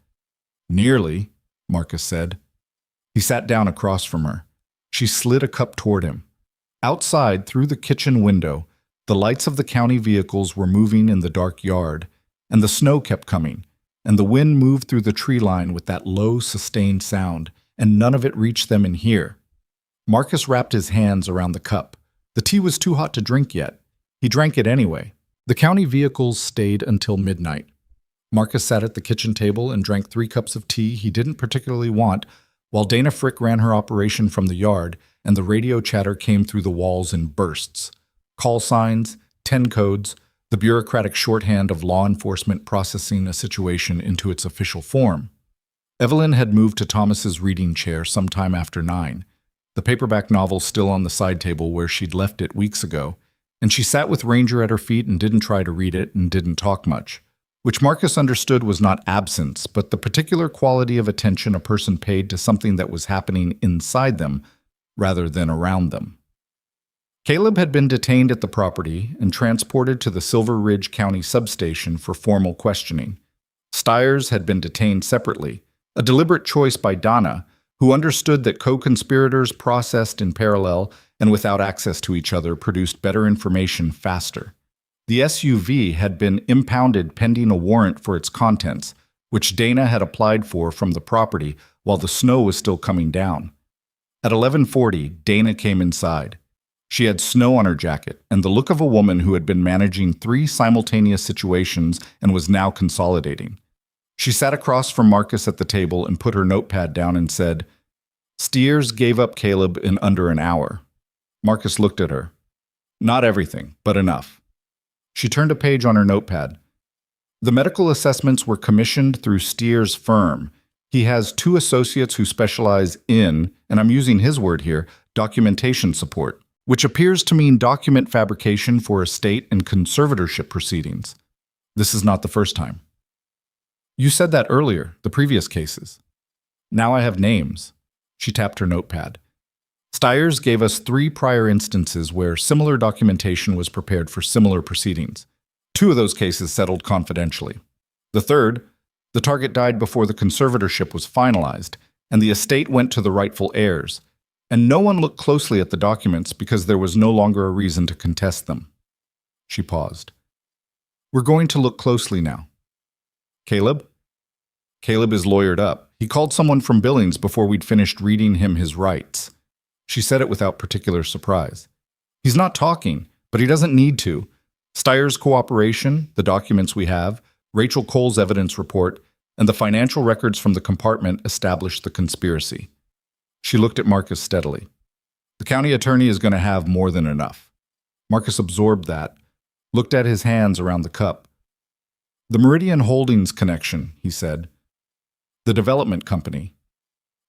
Nearly, Marcus said. He sat down across from her. She slid a cup toward him. Outside, through the kitchen window, the lights of the county vehicles were moving in the dark yard, and the snow kept coming, and the wind moved through the tree line with that low, sustained sound, and none of it reached them in here. Marcus wrapped his hands around the cup. The tea was too hot to drink yet. He drank it anyway. The county vehicles stayed until midnight. Marcus sat at the kitchen table and drank 3 cups of tea he didn't particularly want, while Dana Frick ran her operation from the yard, and the radio chatter came through the walls in bursts. Call signs, 10 codes, the bureaucratic shorthand of law enforcement processing a situation into its official form. Evelyn had moved to Thomas's reading chair sometime after 9, the paperback novel still on the side table where she'd left it weeks ago, and she sat with Ranger at her feet and didn't try to read it and didn't talk much, which Marcus understood was not absence, but the particular quality of attention a person paid to something that was happening inside them rather than around them. Caleb had been detained at the property and transported to the Silver Ridge County substation for formal questioning. Stiers had been detained separately, a deliberate choice by Donna, who understood that co-conspirators processed in parallel and without access to each other produced better information faster. The SUV had been impounded pending a warrant for its contents, which Dana had applied for from the property while the snow was still coming down. At 11:40, Dana came inside. She had snow on her jacket and the look of a woman who had been managing 3 simultaneous situations and was now consolidating. She sat across from Marcus at the table and put her notepad down and said, Steers gave up Caleb in under an hour. Marcus looked at her. Not everything, but enough. She turned a page on her notepad. The medical assessments were commissioned through Steers' firm. He has 2 associates who specialize in, and I'm using his word here, documentation support, which appears to mean document fabrication for estate and conservatorship proceedings. This is not the first time. You said that earlier, the previous cases. Now I have names. She tapped her notepad. Stiers gave us 3 prior instances where similar documentation was prepared for similar proceedings. 2 of those cases settled confidentially. The third, the target died before the conservatorship was finalized, and the estate went to the rightful heirs, and no one looked closely at the documents because there was no longer a reason to contest them. She paused. We're going to look closely now. Caleb? Caleb is lawyered up. He called someone from Billings before we'd finished reading him his rights. She said it without particular surprise. He's not talking, but he doesn't need to. Steyer's cooperation, the documents we have, Rachel Cole's evidence report, and the financial records from the compartment established the conspiracy. She looked at Marcus steadily. The county attorney is going to have more than enough. Marcus absorbed that, looked at his hands around the cup. The Meridian Holdings connection, he said. The development company.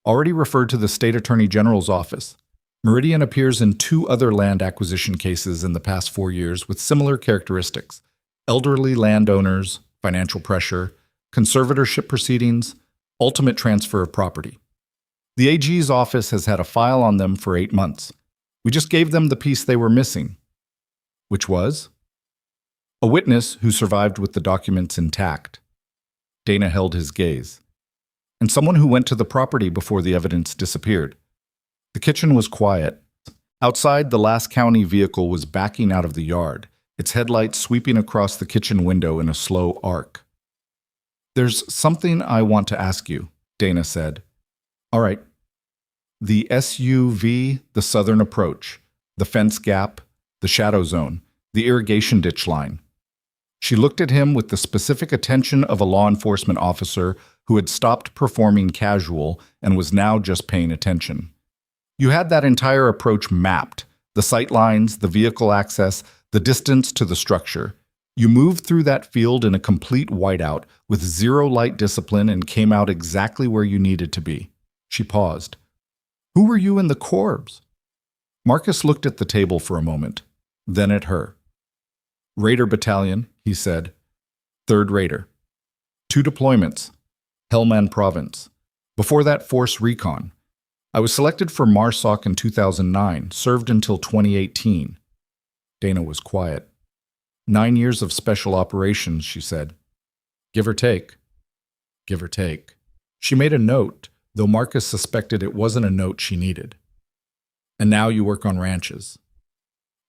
Already referred to the state attorney general's office. Meridian appears in 2 other land acquisition cases in the past 4 years with similar characteristics: elderly landowners, financial pressure, conservatorship proceedings, ultimate transfer of property. The AG's office has had a file on them for 8 months. We just gave them the piece they were missing. Which was? A witness who survived with the documents intact. Dana held his gaze. And someone who went to the property before the evidence disappeared. The kitchen was quiet. Outside, the last county vehicle was backing out of the yard, its headlights sweeping across the kitchen window in a slow arc. There's something I want to ask you, Dana said. All right. The SUV, the southern approach, the fence gap, the shadow zone, the irrigation ditch line. She looked at him with the specific attention of a law enforcement officer who had stopped performing casual and was now just paying attention. You had that entire approach mapped, the sight lines, the vehicle access, the distance to the structure. You moved through that field in a complete whiteout with zero light discipline and came out exactly where you needed to be. She paused. Who were you in the corps? Marcus looked at the table for a moment, then at her. Raider Battalion, he said. 3rd Raider. 2 deployments. Helmand Province. Before that, Force Recon. I was selected for MARSOC in 2009, served until 2018. Dana was quiet. 9 years of special operations, she said. Give or take. Give or take. She made a note, though Marcus suspected it wasn't a note she needed. And now you work on ranches.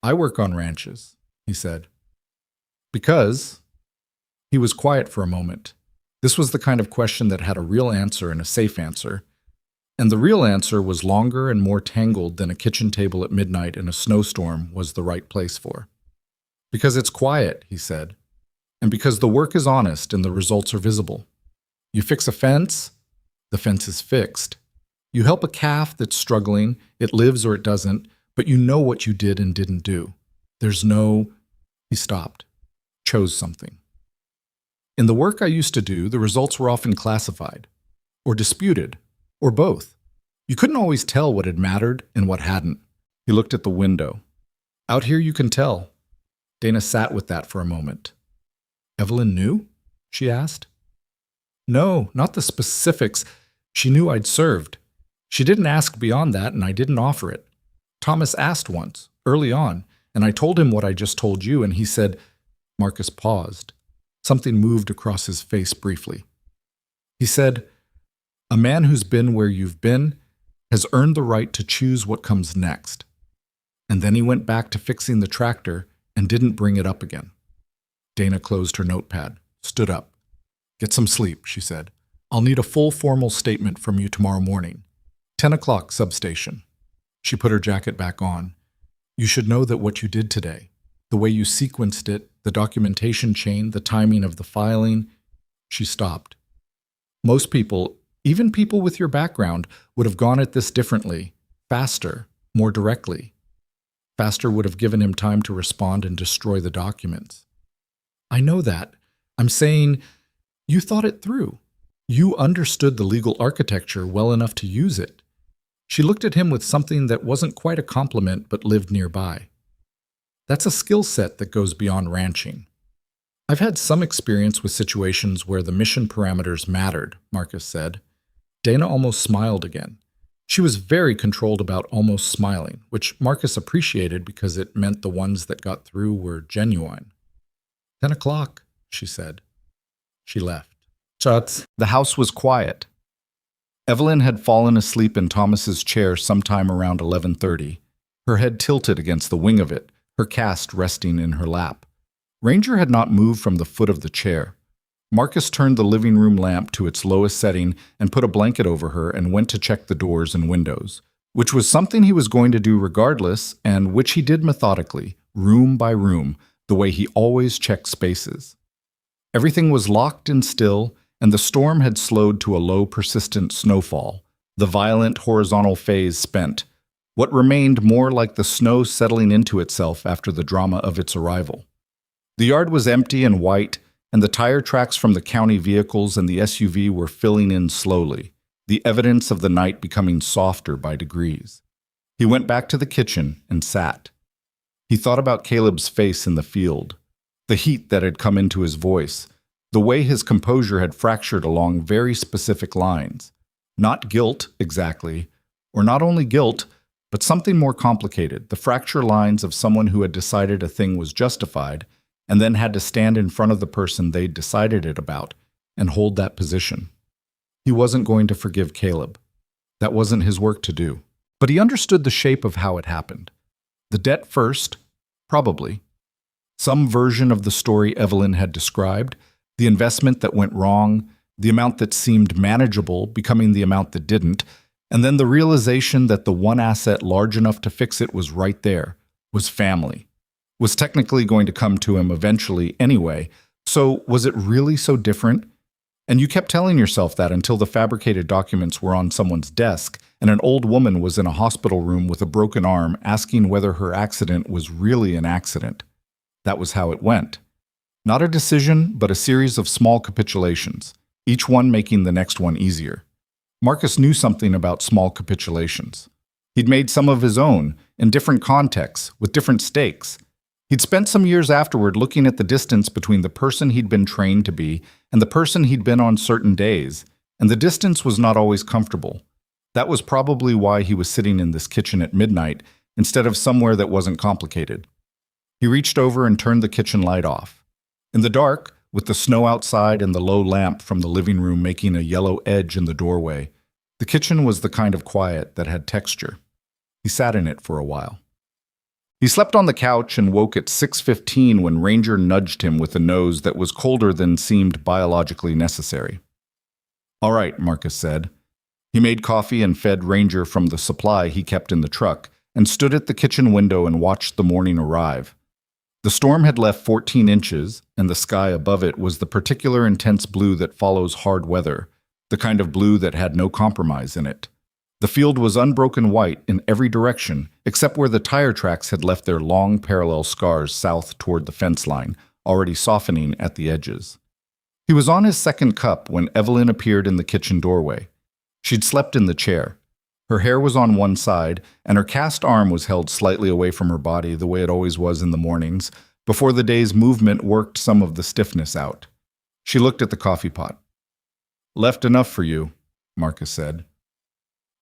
I work on ranches, he said. Because... He was quiet for a moment. This was the kind of question that had a real answer and a safe answer. And the real answer was longer and more tangled than a kitchen table at midnight in a snowstorm was the right place for. Because it's quiet, he said. And because the work is honest and the results are visible. You fix a fence, the fence is fixed. You help a calf that's struggling, it lives or it doesn't, but you know what you did and didn't do. There's no... He stopped, chose something. In the work I used to do, the results were often classified, or disputed, or both. You couldn't always tell what had mattered and what hadn't. He looked at the window. Out here you can tell. Dana sat with that for a moment. Evelyn knew? She asked. No, not the specifics. She knew I'd served. She didn't ask beyond that, and I didn't offer it. Thomas asked once, early on, and I told him what I just told you, and he said... Marcus paused. Something moved across his face briefly. He said, a man who's been where you've been has earned the right to choose what comes next. And then he went back to fixing the tractor and didn't bring it up again. Dana closed her notepad, stood up. Get some sleep, she said. I'll need a full formal statement from you tomorrow morning. 10 o'clock, substation. She put her jacket back on. You should know that what you did today, the way you sequenced it, the documentation chain, the timing of the filing... She stopped. Most people, even people with your background, would have gone at this differently, faster, more directly. Faster would have given him time to respond and destroy the documents. I know that. I'm saying you thought it through. You understood the legal architecture well enough to use it. She looked at him with something that wasn't quite a compliment but lived nearby. That's a skill set that goes beyond ranching. I've had some experience with situations where the mission parameters mattered, Marcus said. Dana almost smiled again. She was very controlled about almost smiling, which Marcus appreciated because it meant the ones that got through were genuine. 10 o'clock, she said. She left. Schatz. The house was quiet. Evelyn had fallen asleep in Thomas's chair sometime around 11:30, her head tilted against the wing of it, her cast resting in her lap. Ranger had not moved from the foot of the chair. Marcus turned the living room lamp to its lowest setting and put a blanket over her and went to check the doors and windows, which was something he was going to do regardless and which he did methodically, room by room, the way he always checked spaces. Everything was locked and still, and the storm had slowed to a low, persistent snowfall, the violent horizontal phase spent, what remained more like the snow settling into itself after the drama of its arrival. The yard was empty and white, and the tire tracks from the county vehicles and the SUV were filling in slowly, the evidence of the night becoming softer by degrees. He went back to the kitchen and sat. He thought about Caleb's face in the field, the heat that had come into his voice, the way his composure had fractured along very specific lines. Not guilt, exactly, or not only guilt, but something more complicated, the fracture lines of someone who had decided a thing was justified and then had to stand in front of the person they'd decided it about and hold that position. He wasn't going to forgive Caleb. That wasn't his work to do. But he understood the shape of how it happened. The debt first, probably. Some version of the story Evelyn had described, the investment that went wrong, the amount that seemed manageable becoming the amount that didn't, and then the realization that the one asset large enough to fix it was right there, was family, was technically going to come to him eventually anyway. So was it really so different? And you kept telling yourself that until the fabricated documents were on someone's desk and an old woman was in a hospital room with a broken arm asking whether her accident was really an accident. That was how it went. Not a decision, but a series of small capitulations, each one making the next one easier. Marcus knew something about small capitulations. He'd made some of his own, in different contexts, with different stakes. He'd spent some years afterward looking at the distance between the person he'd been trained to be and the person he'd been on certain days, and the distance was not always comfortable. That was probably why he was sitting in this kitchen at midnight instead of somewhere that wasn't complicated. He reached over and turned the kitchen light off. In the dark, with the snow outside and the low lamp from the living room making a yellow edge in the doorway, the kitchen was the kind of quiet that had texture. He sat in it for a while. He slept on the couch and woke at 6:15 when Ranger nudged him with a nose that was colder than seemed biologically necessary. "All right," Marcus said. He made coffee and fed Ranger from the supply he kept in the truck and stood at the kitchen window and watched the morning arrive. The storm had left 14 inches, and the sky above it was the particular intense blue that follows hard weather, the kind of blue that had no compromise in it. The field was unbroken white in every direction, except where the tire tracks had left their long parallel scars south toward the fence line, already softening at the edges. He was on his second cup when Evelyn appeared in the kitchen doorway. She'd slept in the chair. Her hair was on one side, and her cast arm was held slightly away from her body the way it always was in the mornings, before the day's movement worked some of the stiffness out. She looked at the coffee pot. "Left enough for you," Marcus said.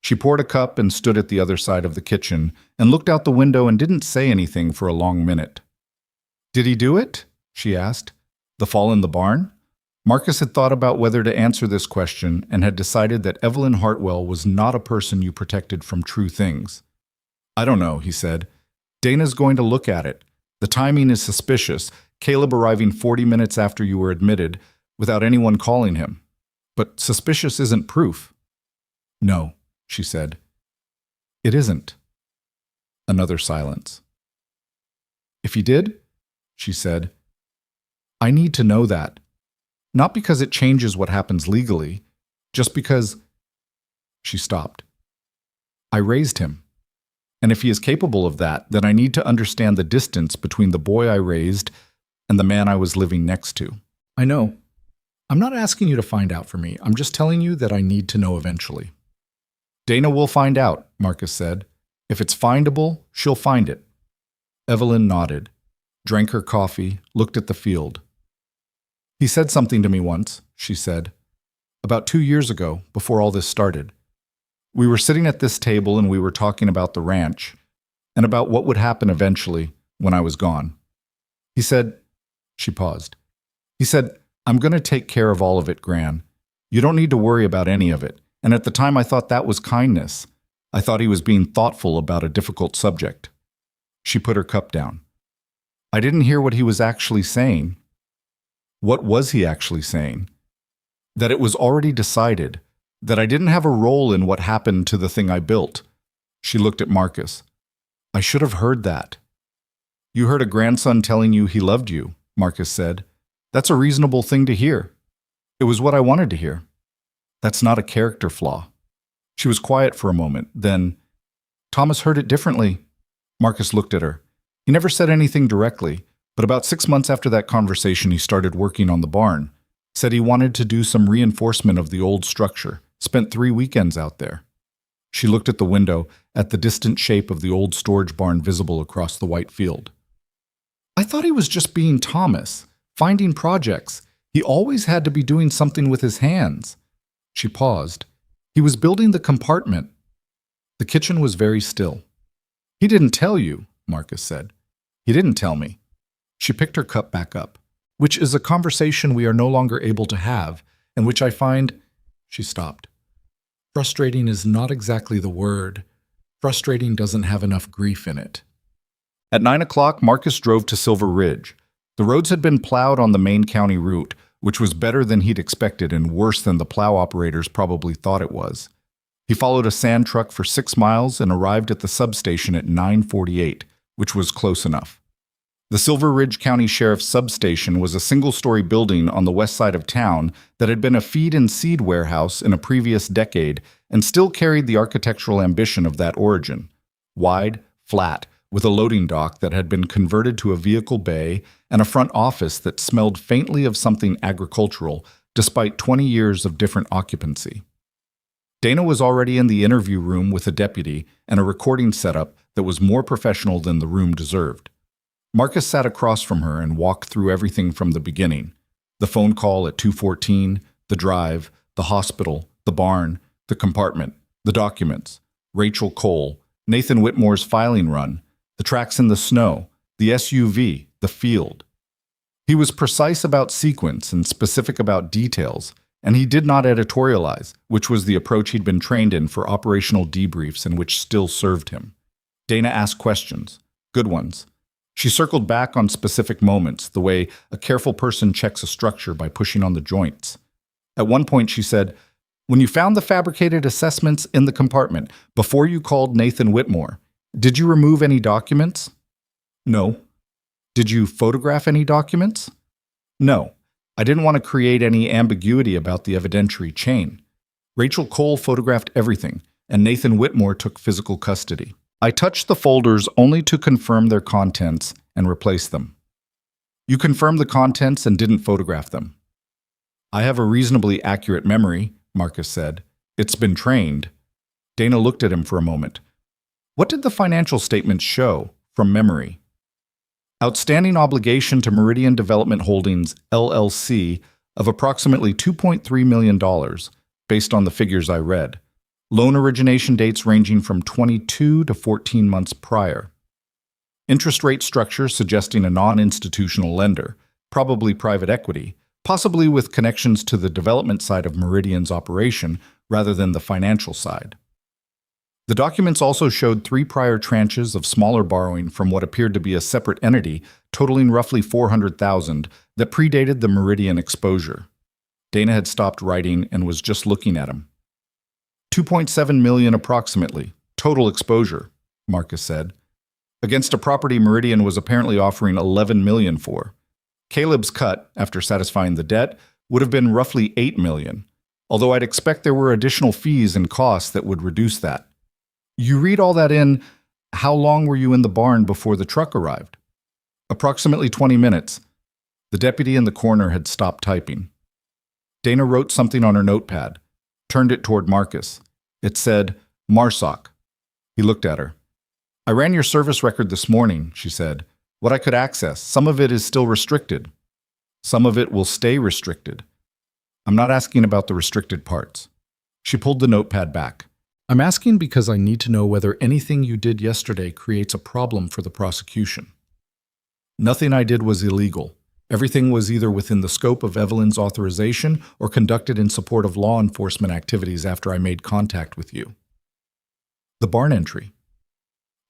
She poured a cup and stood at the other side of the kitchen and looked out the window and didn't say anything for a long minute. "Did he do it?" she asked. "The fall in the barn?" Marcus had thought about whether to answer this question and had decided that Evelyn Hartwell was not a person you protected from true things. "I don't know," he said. "Dana's going to look at it. The timing is suspicious, Caleb arriving 40 minutes after you were admitted without anyone calling him. But suspicious isn't proof." "No," she said. "It isn't." Another silence. "If he did," she said, "I need to know that. Not because it changes what happens legally, just because—" She stopped. "I raised him. And if he is capable of that, then I need to understand the distance between the boy I raised and the man I was living next to." "I know. I'm not asking you to find out for me. I'm just telling you that I need to know eventually." "Dana will find out," Marcus said. "If it's findable, she'll find it." Evelyn nodded, drank her coffee, looked at the field. "He said something to me once," she said. "About 2 years ago, before all this started. We were sitting at this table and we were talking about the ranch and about what would happen eventually when I was gone. He said," she paused, "he said, 'I'm going to take care of all of it, Gran. You don't need to worry about any of it. And at the time I thought that was kindness. I thought he was being thoughtful about a difficult subject. She put her cup down. I didn't hear what he was actually saying. What was he actually saying? That it was already decided, that I didn't have a role in what happened to the thing I built. She looked at Marcus. I should have heard that. You heard a grandson telling you he loved you, Marcus said. That's a reasonable thing to hear. It was what I wanted to hear. That's not a character flaw. She was quiet for a moment, then, Thomas heard it differently. Marcus looked at her. He never said anything directly, but about 6 months after that conversation he started working on the barn. Said he wanted to do some reinforcement of the old structure. Spent 3 weekends out there. She looked at the window, at the distant shape of the old storage barn visible across the white field. I thought he was just being Thomas, finding projects. He always had to be doing something with his hands. She paused. He was building the compartment. The kitchen was very still. He didn't tell you, Marcus said. He didn't tell me. She picked her cup back up, which is a conversation we are no longer able to have, and which I find... She stopped. Frustrating is not exactly the word. Frustrating doesn't have enough grief in it. At 9 o'clock, Marcus drove to Silver Ridge. The roads had been plowed on the main county route, which was better than he'd expected and worse than the plow operators probably thought it was. He followed a sand truck for 6 miles and arrived at the substation at 9:48, which was close enough. The Silver Ridge County Sheriff's substation was a single-story building on the west side of town that had been a feed and seed warehouse in a previous decade and still carried the architectural ambition of that origin. Wide, flat, with a loading dock that had been converted to a vehicle bay and a front office that smelled faintly of something agricultural, despite 20 years of different occupancy. Dana was already in the interview room with a deputy and a recording setup that was more professional than the room deserved. Marcus sat across from her and walked through everything from the beginning. The phone call at 2:14, the drive, the hospital, the barn, the compartment, the documents, Rachel Cole, Nathan Whitmore's filing run, the tracks in the snow, the SUV, the field. He was precise about sequence and specific about details, and he did not editorialize, which was the approach he'd been trained in for operational debriefs and which still served him. Dana asked questions, good ones. She circled back on specific moments, the way a careful person checks a structure by pushing on the joints. At one point she said, when you found the fabricated assessments in the compartment before you called Nathan Whitmore, did you remove any documents? No. Did you photograph any documents? No. I didn't want to create any ambiguity about the evidentiary chain. Rachel Cole photographed everything, and Nathan Whitmore took physical custody. I touched the folders only to confirm their contents and replace them. You confirmed the contents and didn't photograph them. I have a reasonably accurate memory, Marcus said. It's been trained. Dana looked at him for a moment. What did the financial statements show from memory? Outstanding obligation to Meridian Development Holdings, LLC, of approximately $2.3 million, based on the figures I read. Loan origination dates ranging from 22 to 14 months prior. Interest rate structure suggesting a non-institutional lender, probably private equity, possibly with connections to the development side of Meridian's operation rather than the financial side. The documents also showed 3 prior tranches of smaller borrowing from what appeared to be a separate entity totaling roughly $400,000 that predated the Meridian exposure. Dana had stopped writing and was just looking at him. $2.7 million approximately, total exposure, Marcus said, against a property Meridian was apparently offering $11 million for. Caleb's cut, after satisfying the debt, would have been roughly $8 million, although I'd expect there were additional fees and costs that would reduce that. You read all that in, how long were you in the barn before the truck arrived? Approximately 20 minutes. The deputy in the corner had stopped typing. Dana wrote something on her notepad, turned it toward Marcus. It said, Marsoc. He looked at her. I ran your service record this morning, she said. What I could access, some of it is still restricted. Some of it will stay restricted. I'm not asking about the restricted parts. She pulled the notepad back. I'm asking because I need to know whether anything you did yesterday creates a problem for the prosecution. Nothing I did was illegal. Everything was either within the scope of Evelyn's authorization or conducted in support of law enforcement activities after I made contact with you. The barn entry.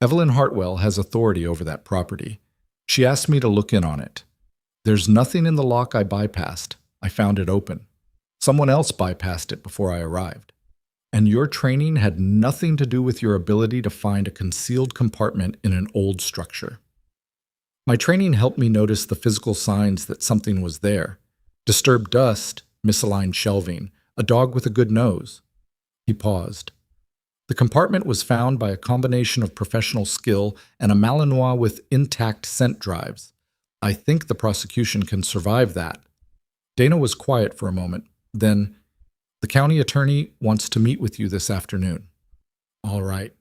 Evelyn Hartwell has authority over that property. She asked me to look in on it. There's nothing in the lock I bypassed. I found it open. Someone else bypassed it before I arrived. And your training had nothing to do with your ability to find a concealed compartment in an old structure. My training helped me notice the physical signs that something was there. Disturbed dust, misaligned shelving, a dog with a good nose. He paused. The compartment was found by a combination of professional skill and a Malinois with intact scent drives. I think the prosecution can survive that. Dana was quiet for a moment. Then, the county attorney wants to meet with you this afternoon. All right.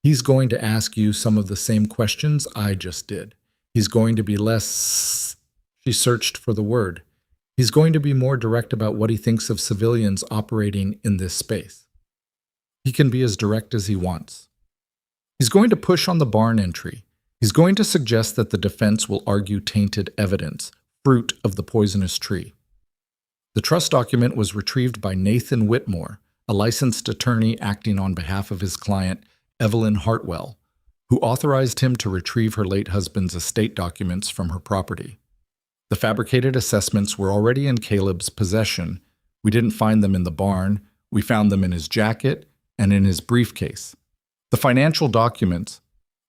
He's going to ask you some of the same questions I just did. He's going to be less... She searched for the word. He's going to be more direct about what he thinks of civilians operating in this space. He can be as direct as he wants. He's going to push on the barn entry. He's going to suggest that the defense will argue tainted evidence, fruit of the poisonous tree. The trust document was retrieved by Nathan Whitmore, a licensed attorney acting on behalf of his client, Evelyn Hartwell, who authorized him to retrieve her late husband's estate documents from her property. The fabricated assessments were already in Caleb's possession. We didn't find them in the barn. We found them in his jacket and in his briefcase. The financial documents...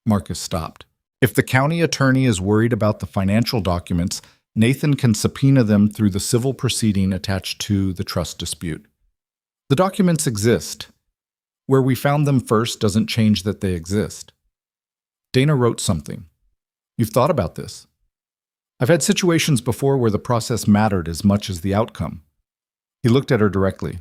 Marcus stopped. If the county attorney is worried about the financial documents, Nathan can subpoena them through the civil proceeding attached to the trust dispute. The documents exist. Where we found them first doesn't change that they exist. Dana wrote something. You've thought about this. I've had situations before where the process mattered as much as the outcome. He looked at her directly.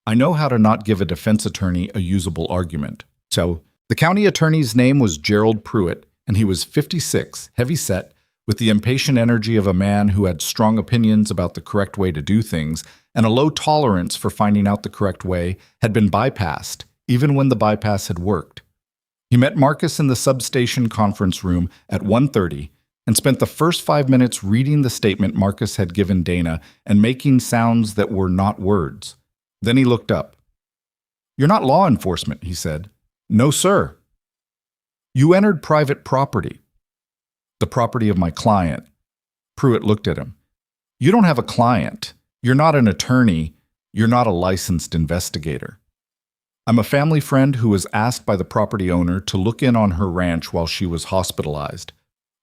I know how to not give a defense attorney a usable argument. So, the county attorney's name was Gerald Pruitt, and he was 56, heavy-set, with the impatient energy of a man who had strong opinions about the correct way to do things, and a low tolerance for finding out the correct way, had been bypassed, even when the bypass had worked. He met Marcus in the substation conference room at 1:30 and spent the first 5 minutes reading the statement Marcus had given Dana and making sounds that were not words. Then he looked up. You're not law enforcement, he said. No, sir. You entered private property. The property of my client. Pruitt looked at him. You don't have a client. You're not an attorney. You're not a licensed investigator. I'm a family friend who was asked by the property owner to look in on her ranch while she was hospitalized.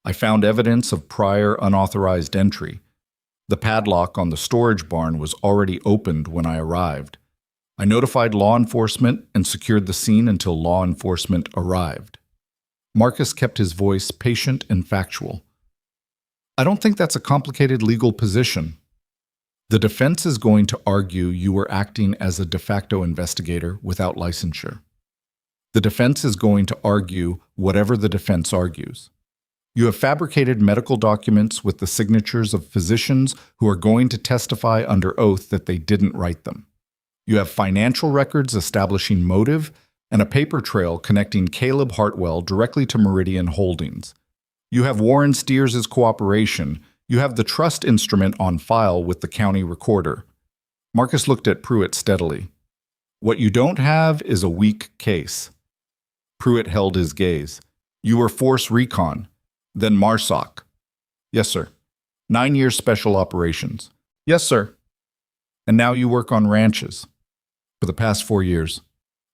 I found evidence of prior unauthorized entry. The padlock on the storage barn was already opened when I arrived. I notified law enforcement and secured the scene until law enforcement arrived. Marcus kept his voice patient and factual. I don't think that's a complicated legal position. The defense is going to argue you were acting as a de facto investigator without licensure. The defense is going to argue whatever the defense argues. You have fabricated medical documents with the signatures of physicians who are going to testify under oath that they didn't write them. You have financial records establishing motive and a paper trail connecting Caleb Hartwell directly to Meridian Holdings. You have Warren Steers' cooperation. You have the trust instrument on file with the county recorder. Marcus looked at Pruitt steadily. What you don't have is a weak case. Pruitt held his gaze. You were Force Recon, then MARSOC. Yes, sir. 9 years special operations. Yes, sir. And now you work on ranches. For the past 4 years.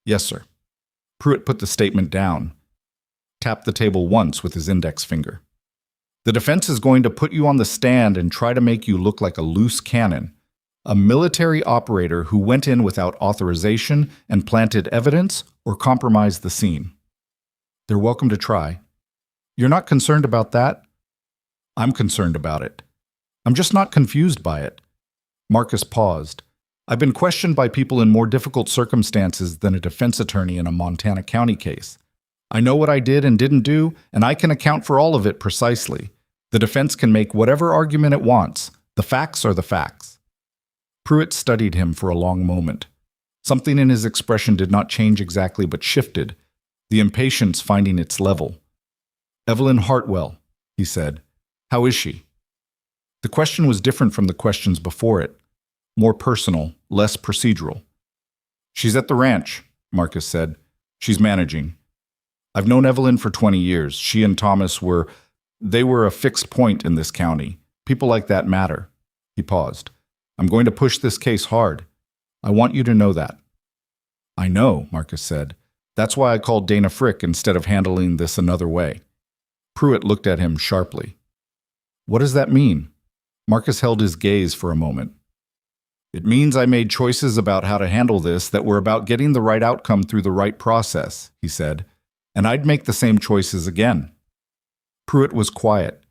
Yes, sir. Pruitt put the statement down, tapped the table once with his index finger. The defense is going to put you on the stand and try to make you look like a loose cannon, a military operator who went in without authorization and planted evidence or compromised the scene. They're welcome to try. You're not concerned about that? I'm concerned about it. I'm just not confused by it. Marcus paused. I've been questioned by people in more difficult circumstances than a defense attorney in a Montana County case. I know what I did and didn't do, and I can account for all of it precisely. The defense can make whatever argument it wants. The facts are the facts. Pruitt studied him for a long moment. Something in his expression did not change exactly but shifted, the impatience finding its level. Evelyn Hartwell, he said. How is she? The question was different from the questions before it, more personal, less procedural. "She's at the ranch," Marcus said. "She's managing. I've known Evelyn for 20 years. She and Thomas were a fixed point in this county. People like that matter." He paused. "I'm going to push this case hard. I want you to know that." "I know," Marcus said. "That's why I called Dana Frick instead of handling this another way." Pruitt looked at him sharply. "What does that mean?" Marcus held his gaze for a moment. "It means I made choices about how to handle this that were about getting the right outcome through the right process," he said, "and I'd make the same choices again." Pruitt was quiet.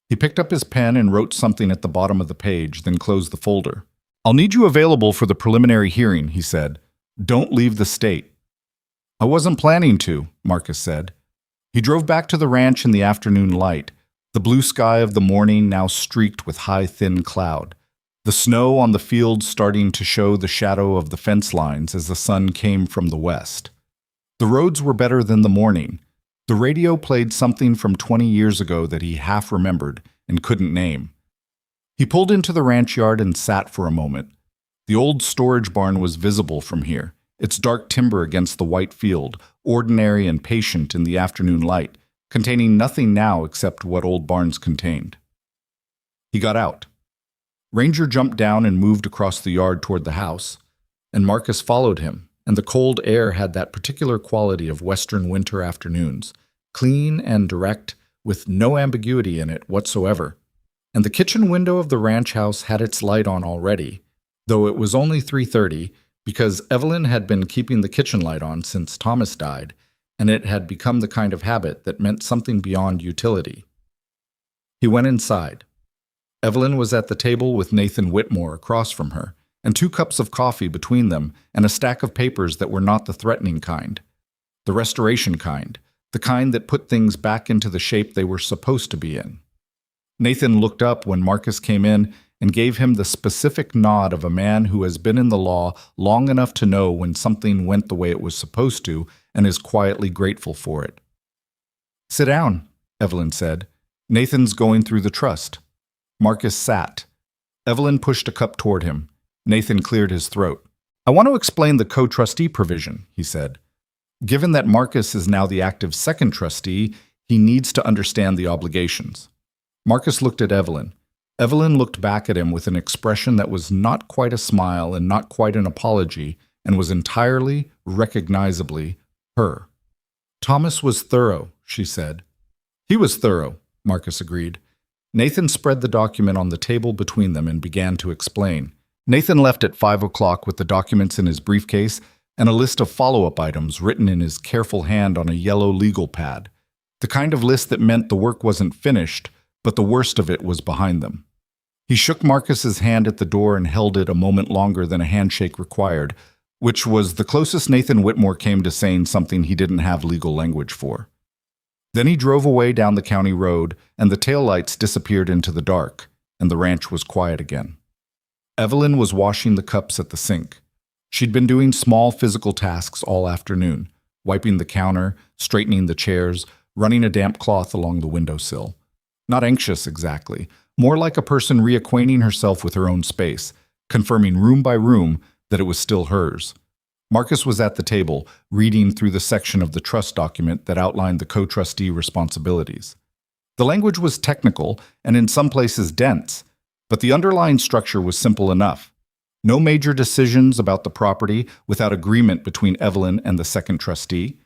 He picked up his pen and wrote something at the bottom of the page, then closed the folder. "I'll need you available for the preliminary hearing," he said. "Don't leave the state." "I wasn't planning to," Marcus said. He drove back to the ranch in the afternoon light, the blue sky of the morning now streaked with high, thin cloud, the snow on the fields starting to show the shadow of the fence lines as the sun came from the west. The roads were better than the morning. The radio played something from 20 years ago that he half remembered and couldn't name. He pulled into the ranch yard and sat for a moment. The old storage barn was visible from here, its dark timber against the white field, ordinary and patient in the afternoon light, containing nothing now except what old barns contained. He got out. Ranger jumped down and moved across the yard toward the house, and Marcus followed him, and the cold air had that particular quality of western winter afternoons, clean and direct, with no ambiguity in it whatsoever. And the kitchen window of the ranch house had its light on already, though it was only 3:30, because Evelyn had been keeping the kitchen light on since Thomas died, and it had become the kind of habit that meant something beyond utility. He went inside. Evelyn was at the table with Nathan Whitmore across from her, and 2 cups of coffee between them and a stack of papers that were not the threatening kind, the restoration kind, the kind that put things back into the shape they were supposed to be in. Nathan looked up when Marcus came in and gave him the specific nod of a man who has been in the law long enough to know when something went the way it was supposed to and is quietly grateful for it. "Sit down," Evelyn said. "Nathan's going through the trust." Marcus sat. Evelyn pushed a cup toward him. Nathan cleared his throat. "I want to explain the co-trustee provision," he said. "Given that Marcus is now the active second trustee, he needs to understand the obligations." Marcus looked at Evelyn. Evelyn looked back at him with an expression that was not quite a smile and not quite an apology, and was entirely, recognizably, her. "Thomas was thorough," she said. "He was thorough," Marcus agreed. Nathan spread the document on the table between them and began to explain. Nathan left at 5 o'clock with the documents in his briefcase and a list of follow-up items written in his careful hand on a yellow legal pad, the kind of list that meant the work wasn't finished, but the worst of it was behind them. He shook Marcus's hand at the door and held it a moment longer than a handshake required, which was the closest Nathan Whitmore came to saying something he didn't have legal language for. Then he drove away down the county road, and the taillights disappeared into the dark, and the ranch was quiet again. Evelyn was washing the cups at the sink. She'd been doing small physical tasks all afternoon, wiping the counter, straightening the chairs, running a damp cloth along the windowsill. Not anxious exactly, more like a person reacquainting herself with her own space, confirming room by room that it was still hers. Marcus was at the table, reading through the section of the trust document that outlined the co-trustee responsibilities. The language was technical and in some places dense, but the underlying structure was simple enough. No major decisions about the property without agreement between Evelyn and the second trustee.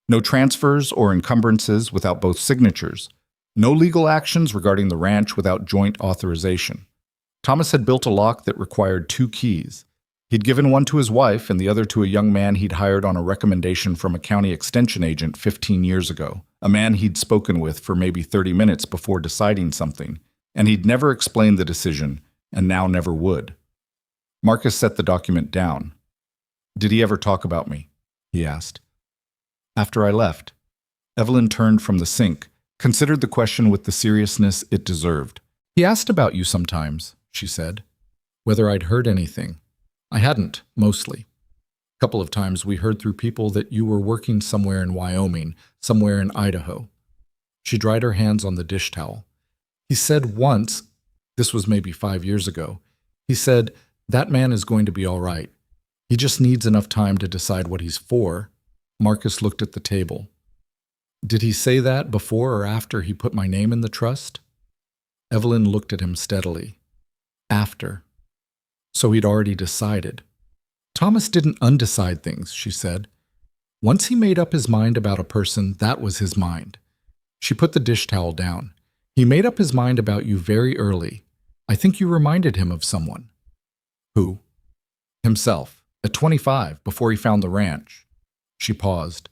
No transfers or encumbrances without both signatures. No legal actions regarding the ranch without joint authorization. Thomas had built a lock that required 2 keys. He'd given one to his wife and the other to a young man he'd hired on a recommendation from a county extension agent 15 years ago, a man he'd spoken with for maybe 30 minutes before deciding something, and he'd never explained the decision, and now never would. Marcus set the document down. "Did he ever talk about me?" he asked. "After I left." Evelyn turned from the sink, considered the question with the seriousness it deserved. "He asked about you sometimes," she said. "Whether I'd heard anything. I hadn't, mostly. A couple of times we heard through people that you were working somewhere in Wyoming, somewhere in Idaho." She dried her hands on the dish towel. "He said once, This was maybe 5 years ago. He said, "That man is going to be all right. He just needs enough time to decide what he's for." Marcus looked at the table. "Did he say that before or after he put my name in the trust?" Evelyn looked at him steadily. "After." So he'd already decided. "Thomas didn't undecide things," she said. "Once he made up his mind about a person, that was his mind." She put the dish towel down. "He made up his mind about you very early. I think you reminded him of someone." "Who?" "Himself, at 25, before he found the ranch." She paused.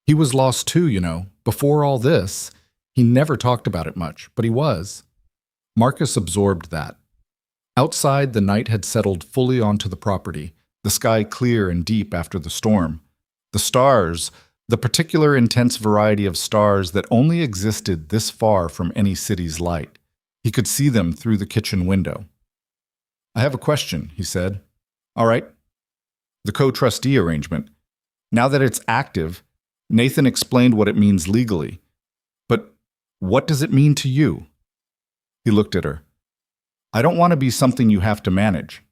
"He was lost too, you know. Before all this, he never talked about it much, but he was." Marcus absorbed that. Outside, the night had settled fully onto the property, the sky clear and deep after the storm. The stars, the particular intense variety of stars that only existed this far from any city's light. He could see them through the kitchen window. "I have a question," he said. "All right. The co-trustee arrangement. Now that it's active, Nathan explained what it means legally. But what does it mean to you?" He looked at her. "I don't want to be something you have to manage,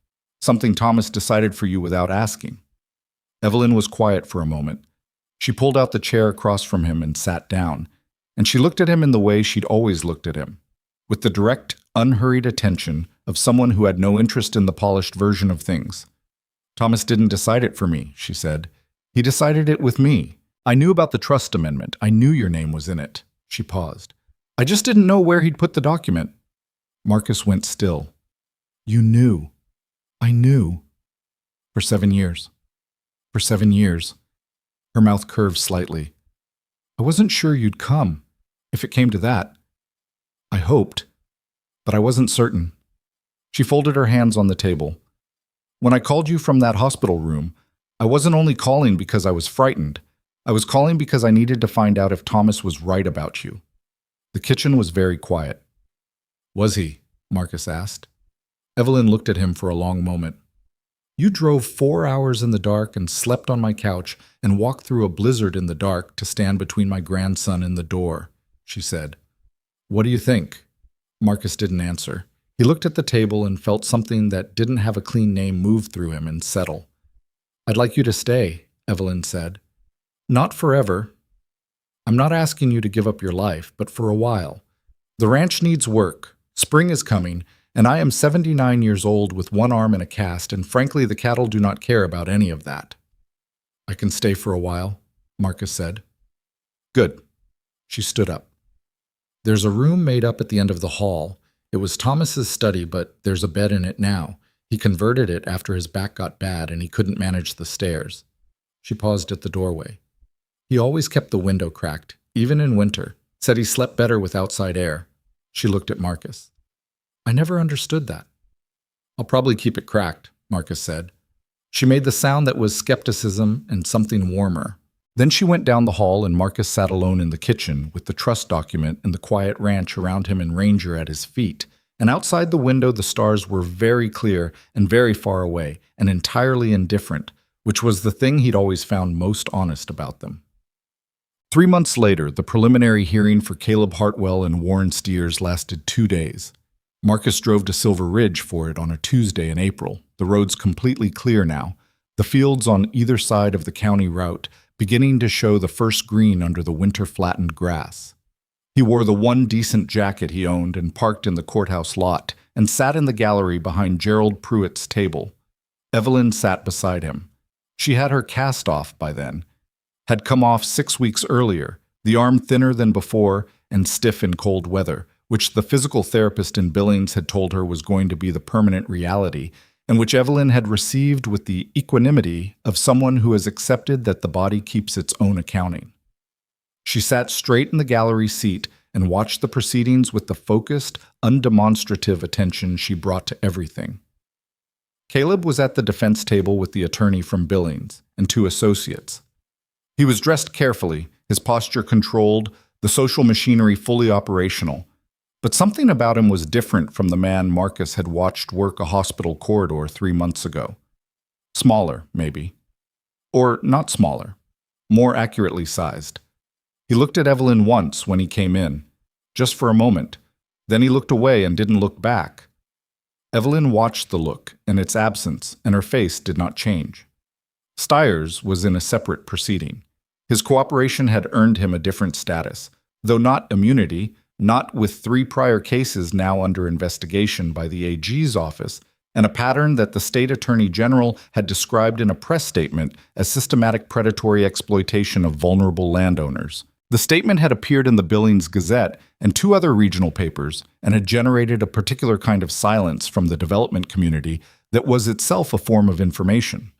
something Thomas decided for you without asking." Evelyn was quiet for a moment. She pulled out the chair across from him and sat down, and she looked at him in the way she'd always looked at him, with the direct, unhurried attention of someone who had no interest in the polished version of things. "Thomas didn't decide it for me," she said. "He decided it with me. I knew about the trust amendment. I knew your name was in it." She paused. "I just didn't know where he'd put the document." Marcus went still. "You knew." "I knew." "For 7 years." "For 7 years." Her mouth curved slightly. "I wasn't sure you'd come, if it came to that. I hoped, but I wasn't certain." She folded her hands on the table. "When I called you from that hospital room, I wasn't only calling because I was frightened. I was calling because I needed to find out if Thomas was right about you." The kitchen was very quiet. "Was he?" Marcus asked. Evelyn looked at him for a long moment. "You drove 4 hours in the dark and slept on my couch and walked through a blizzard in the dark to stand between my grandson and the door," she said. "What do you think?" Marcus didn't answer. He looked at the table and felt something that didn't have a clean name move through him and settle. "I'd like you to stay," Evelyn said. "Not forever. I'm not asking you to give up your life, but for a while. The ranch needs work. Spring is coming, and I am 79 years old with one arm in a cast, and frankly the cattle do not care about any of that." "I can stay for a while," Marcus said. "Good." She stood up. "There's a room made up at the end of the hall. It was Thomas's study, but there's a bed in it now. He converted it after his back got bad and he couldn't manage the stairs." She paused at the doorway. "He always kept the window cracked, even in winter. Said he slept better with outside air." She looked at Marcus. "I never understood that." "I'll probably keep it cracked," Marcus said. She made the sound that was skepticism and something warmer. Then she went down the hall and Marcus sat alone in the kitchen with the trust document and the quiet ranch around him and Ranger at his feet. And outside the window the stars were very clear and very far away and entirely indifferent, which was the thing he'd always found most honest about them. 3 months later, the preliminary hearing for Caleb Hartwell and Warren Steers lasted 2 days. Marcus drove to Silver Ridge for it on a Tuesday in April, the roads completely clear now, the fields on either side of the county route beginning to show the first green under the winter-flattened grass. He wore the one decent jacket he owned and parked in the courthouse lot and sat in the gallery behind Gerald Pruitt's table. Evelyn sat beside him. She had her cast off by then, had come off 6 weeks earlier, the arm thinner than before and stiff in cold weather, which the physical therapist in Billings had told her was going to be the permanent reality, and which Evelyn had received with the equanimity of someone who has accepted that the body keeps its own accounting. She sat straight in the gallery seat and watched the proceedings with the focused, undemonstrative attention she brought to everything. Caleb was at the defense table with the attorney from Billings and 2 associates. He was dressed carefully, his posture controlled, the social machinery fully operational. But something about him was different from the man Marcus had watched work a hospital corridor 3 months ago. Smaller, maybe. Or not smaller. More accurately sized. He looked at Evelyn once when he came in, just for a moment, Then he looked away and didn't look back. Evelyn watched the look and its absence, and her face did not change. Stiers was in a separate proceeding. His cooperation had earned him a different status, though not immunity, not with 3 prior cases now under investigation by the AG's office, and a pattern that the state attorney general had described in a press statement as systematic predatory exploitation of vulnerable landowners. The statement had appeared in the Billings Gazette and 2 other regional papers and had generated a particular kind of silence from the development community that was itself a form of information.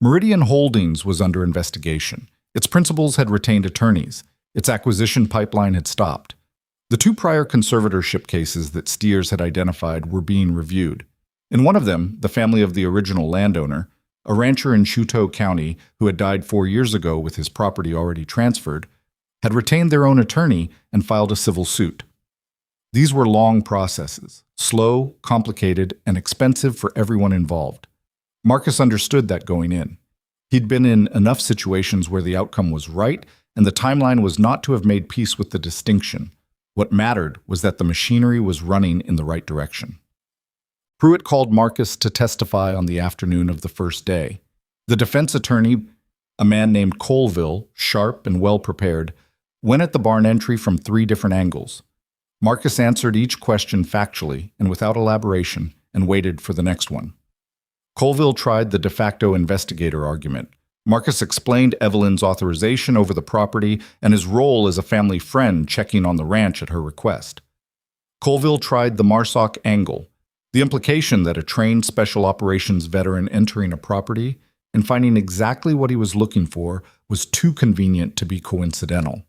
Meridian Holdings was under investigation. Its principals had retained attorneys. Its acquisition pipeline had stopped. The 2 prior conservatorship cases that Stiers had identified were being reviewed. In one of them, the family of the original landowner, a rancher in Chouteau County who had died 4 years ago with his property already transferred, had retained their own attorney and filed a civil suit. These were long processes, slow, complicated, and expensive for everyone involved. Marcus understood that going in. He'd been in enough situations where the outcome was right, and the timeline was not to have made peace with the distinction. What mattered was that the machinery was running in the right direction. Pruitt called Marcus to testify on the afternoon of the first day. The defense attorney, a man named Colville, sharp and well-prepared, went at the barn entry from 3 different angles. Marcus answered each question factually and without elaboration and waited for the next one. Colville tried the de facto investigator argument. Marcus explained Evelyn's authorization over the property and his role as a family friend checking on the ranch at her request. Colville tried the Marsoc angle, the implication that a trained special operations veteran entering a property and finding exactly what he was looking for was too convenient to be coincidental.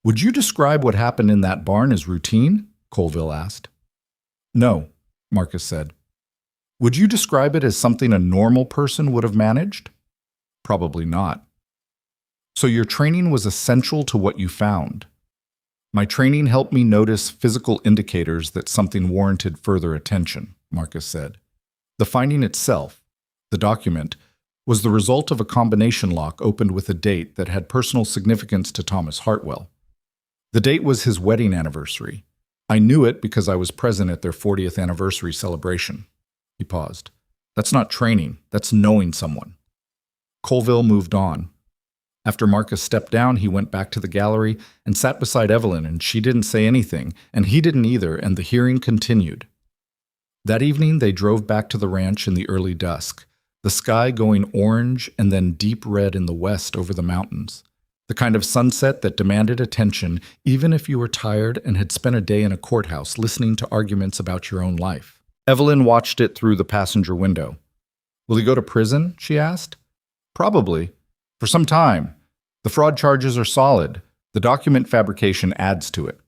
"Would you describe what happened in that barn as routine?" Colville asked. "No," Marcus said. "Would you describe it as something a normal person would have managed?" "Probably not." "So your training was essential to what you found?" "My training helped me notice physical indicators that something warranted further attention," Marcus said. The finding itself, the document, was the result of a combination lock opened with a date that had personal significance to Thomas Hartwell. The date was his wedding anniversary. I knew it because I was present at their 40th anniversary celebration. He paused. "That's not training, that's knowing someone." Colville moved on. After Marcus stepped down, he went back to the gallery and sat beside Evelyn, and she didn't say anything, and he didn't either, and the hearing continued. That evening, they drove back to the ranch in the early dusk, the sky going orange and then deep red in the west over the mountains, the kind of sunset that demanded attention even if you were tired and had spent a day in a courthouse listening to arguments about your own life. Evelyn watched it through the passenger window. "Will he go to prison?" she asked. "Probably. For some time. The fraud charges are solid. The document fabrication adds to it."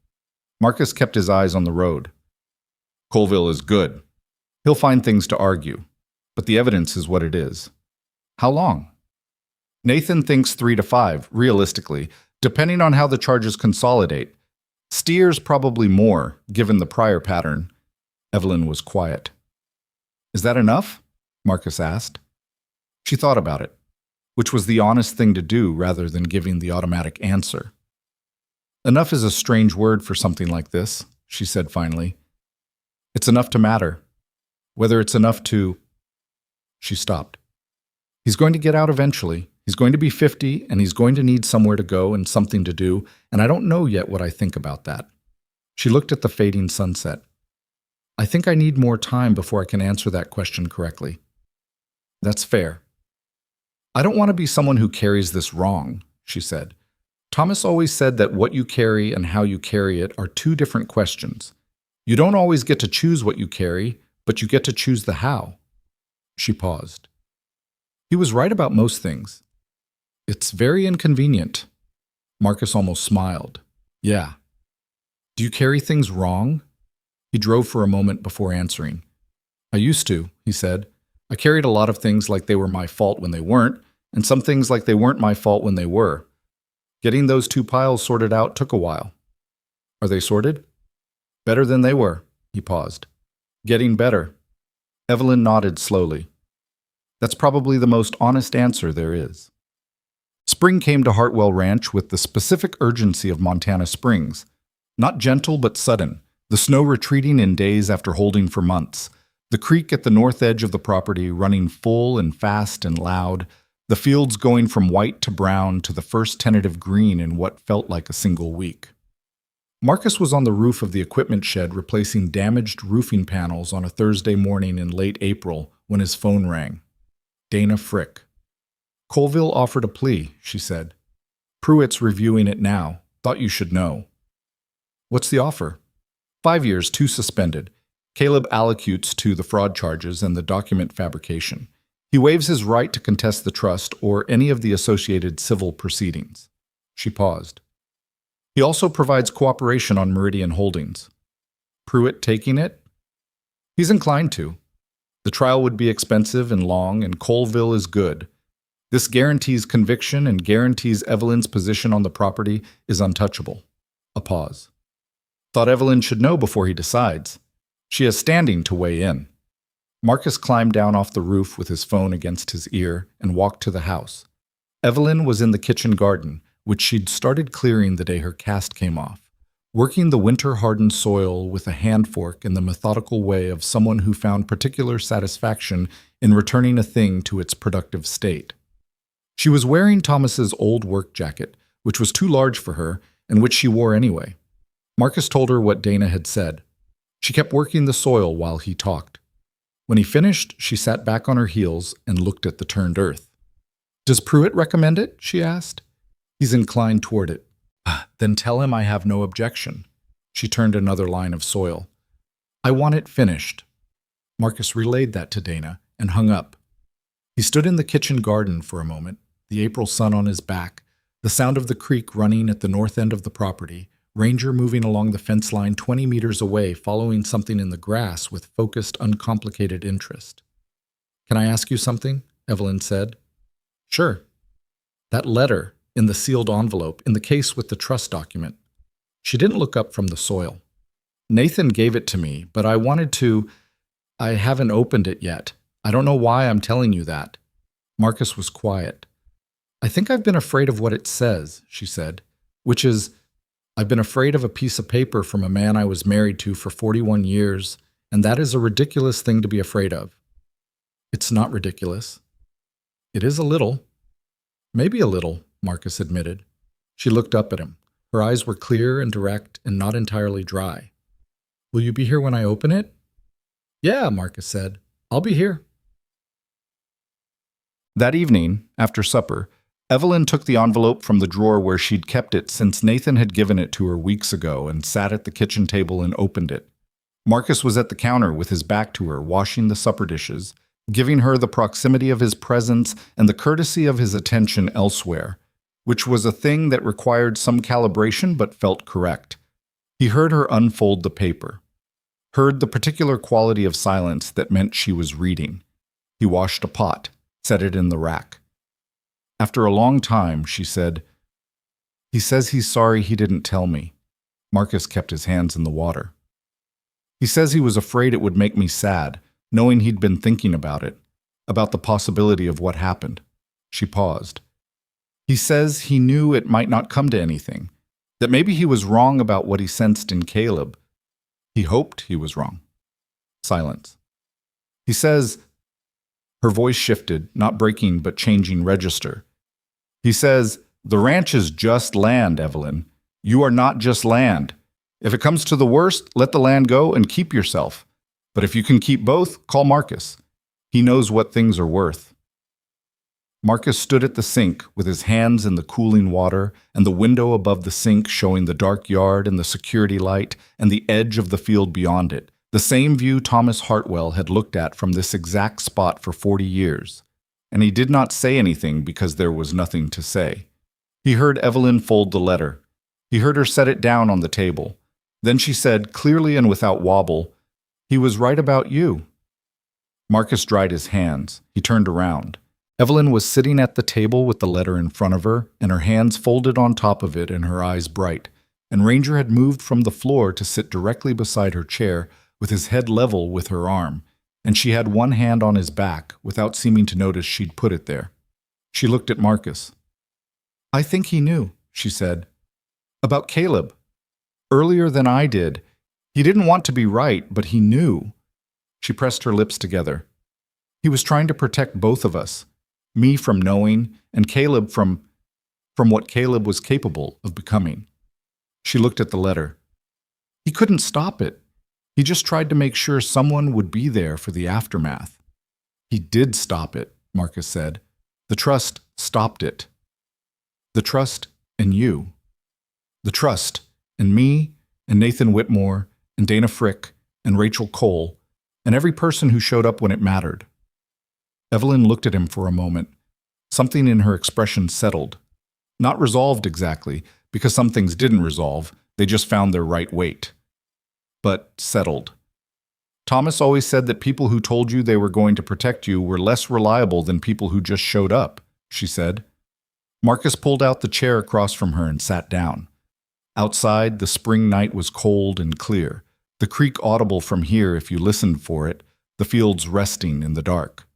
Marcus kept his eyes on the road. "Colville is good. He'll find things to argue. But the evidence is what it is." "How long?" "Nathan thinks 3 to 5, realistically, depending on how the charges consolidate. Stiers probably more, given the prior pattern." Evelyn was quiet. "Is that enough?" Marcus asked. She thought about it, which was the honest thing to do rather than giving the automatic answer. "Enough is a strange word for something like this," she said finally. "It's enough to matter. Whether it's enough to—" She stopped. "He's going to get out eventually. He's going to be 50, and he's going to need somewhere to go and something to do, and I don't know yet what I think about that." She looked at the fading sunset. "I think I need more time before I can answer that question correctly." "That's fair." "I don't want to be someone who carries this wrong," she said. "Thomas always said that what you carry and how you carry it are 2 different questions. You don't always get to choose what you carry, but you get to choose the how." She paused. "He was right about most things. It's very inconvenient." Marcus almost smiled. "Yeah." "Do you carry things wrong?" He drove for a moment before answering. "I used to," he said. "I carried a lot of things like they were my fault when they weren't, and some things like they weren't my fault when they were. Getting those 2 piles sorted out took a while." "Are they sorted?" "Better than they were." He paused. "Getting better." Evelyn nodded slowly. "That's probably the most honest answer there is." Spring came to Hartwell Ranch with the specific urgency of Montana Springs. Not gentle but sudden, The snow retreating in days after holding for months. The creek at the north edge of the property running full and fast and loud. The fields going from white to brown to the first tentative green in what felt like a single week. Marcus was on the roof of the equipment shed replacing damaged roofing panels on a Thursday morning in late April when his phone rang. Dana Frick. Colville offered a plea, she said. Pruitt's reviewing it now. Thought you should know. What's the offer? 5 years, 2 suspended. Caleb allocutes to the fraud charges and the document fabrication. He waives his right to contest the trust or any of the associated civil proceedings. She paused. He also provides cooperation on Meridian Holdings. Pruitt taking it? He's inclined to. The trial would be expensive and long, and Colville is good. This guarantees conviction and guarantees Evelyn's position on the property is untouchable. A pause. Thought Evelyn should know before he decides. She has standing to weigh in. Marcus climbed down off the roof with his phone against his ear and walked to the house. Evelyn was in the kitchen garden, which she'd started clearing the day her cast came off, working the winter-hardened soil with a hand fork in the methodical way of someone who found particular satisfaction in returning a thing to its productive state. She was wearing Thomas's old work jacket, which was too large for her and which she wore anyway. Marcus told her what Dana had said. She kept working the soil while he talked. When he finished, she sat back on her heels and looked at the turned earth. Does Pruitt recommend it? She asked. He's inclined toward it. Then tell him I have no objection. She turned another line of soil. I want it finished. Marcus relayed that to Dana and hung up. He stood in the kitchen garden for a moment, the April sun on his back, the sound of the creek running at the north end of the property, Ranger moving along the fence line 20 meters away, following something in the grass with focused, uncomplicated interest. Can I ask you something? Evelyn said. Sure. That letter in the sealed envelope, in the case with the trust document. She didn't look up from the soil. Nathan gave it to me, but I haven't opened it yet. I don't know why I'm telling you that. Marcus was quiet. I think I've been afraid of what it says, she said, which is, I've been afraid of a piece of paper from a man I was married to for 41 years, and that is a ridiculous thing to be afraid of. It's not ridiculous. It is a little. Maybe a little, Marcus admitted. She looked up at him. Her eyes were clear and direct and not entirely dry. Will you be here when I open it? Yeah, Marcus said. I'll be here. That evening, after supper, Evelyn took the envelope from the drawer where she'd kept it since Nathan had given it to her weeks ago and sat at the kitchen table and opened it. Marcus was at the counter with his back to her, washing the supper dishes, giving her the proximity of his presence and the courtesy of his attention elsewhere, which was a thing that required some calibration but felt correct. He heard her unfold the paper, heard the particular quality of silence that meant she was reading. He washed a pot, set it in the rack. After a long time, she said, He says he's sorry he didn't tell me. Marcus kept his hands in the water. He says he was afraid it would make me sad, knowing he'd been thinking about it, about the possibility of what happened. She paused. He says he knew it might not come to anything, that maybe he was wrong about what he sensed in Caleb. He hoped he was wrong. Silence. He says, her voice shifted, not breaking but changing register. He says, the ranch is just land, Evelyn. You are not just land. If it comes to the worst, let the land go and keep yourself. But if you can keep both, call Marcus. He knows what things are worth. Marcus stood at the sink with his hands in the cooling water and the window above the sink showing the dark yard and the security light and the edge of the field beyond it, the same view Thomas Hartwell had looked at from this exact spot for 40 years. And he did not say anything because there was nothing to say. He heard Evelyn fold the letter. He heard her set it down on the table. Then she said, clearly and without wobble, He was right about you. Marcus dried his hands. He turned around. Evelyn was sitting at the table with the letter in front of her, and her hands folded on top of it and her eyes bright, and Ranger had moved from the floor to sit directly beside her chair with his head level with her arm, and she had one hand on his back without seeming to notice she'd put it there. She looked at Marcus. I think he knew, she said. About Caleb. Earlier than I did, He didn't want to be right, but he knew. She pressed her lips together. He was trying to protect both of us, me from knowing, and Caleb from what Caleb was capable of becoming. She looked at the letter. He couldn't stop it. He just tried to make sure someone would be there for the aftermath. He did stop it, Marcus said. The trust stopped it. The trust in you. The trust in me and Nathan Whitmore and Dana Frick and Rachel Cole and every person who showed up when it mattered. Evelyn looked at him for a moment. Something in her expression settled. Not resolved exactly, because some things didn't resolve, they just found their right weight. But settled. Thomas always said that people who told you they were going to protect you were less reliable than people who just showed up, she said. Marcus pulled out the chair across from her and sat down. Outside, the spring night was cold and clear, the creek audible from here if you listened for it, the fields resting in the dark.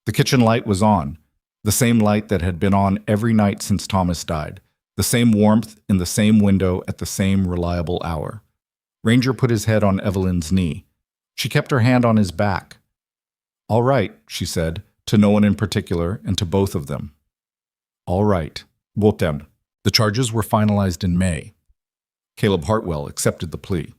The kitchen light was on, the same light that had been on every night since Thomas died, the same warmth in the same window at the same reliable hour. Ranger put his head on Evelyn's knee. She kept her hand on his back. "All right," she said, to no one in particular and to both of them. "All right, votem." The charges were finalized in May. Caleb Hartwell accepted the plea.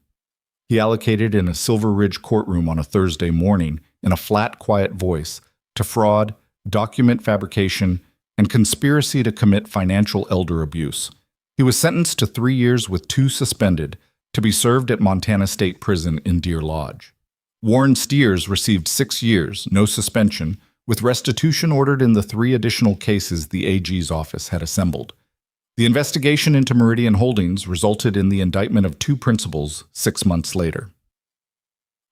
He allocated in a Silver Ridge courtroom on a Thursday morning, in a flat, quiet voice, to fraud, document fabrication, and conspiracy to commit financial elder abuse. He was sentenced to 3 years with 2 suspended, to be served at Montana State Prison in Deer Lodge. Warren Steers received 6 years, no suspension, with restitution ordered in the 3 additional cases the AG's office had assembled. The investigation into Meridian Holdings resulted in the indictment of 2 principals 6 months later.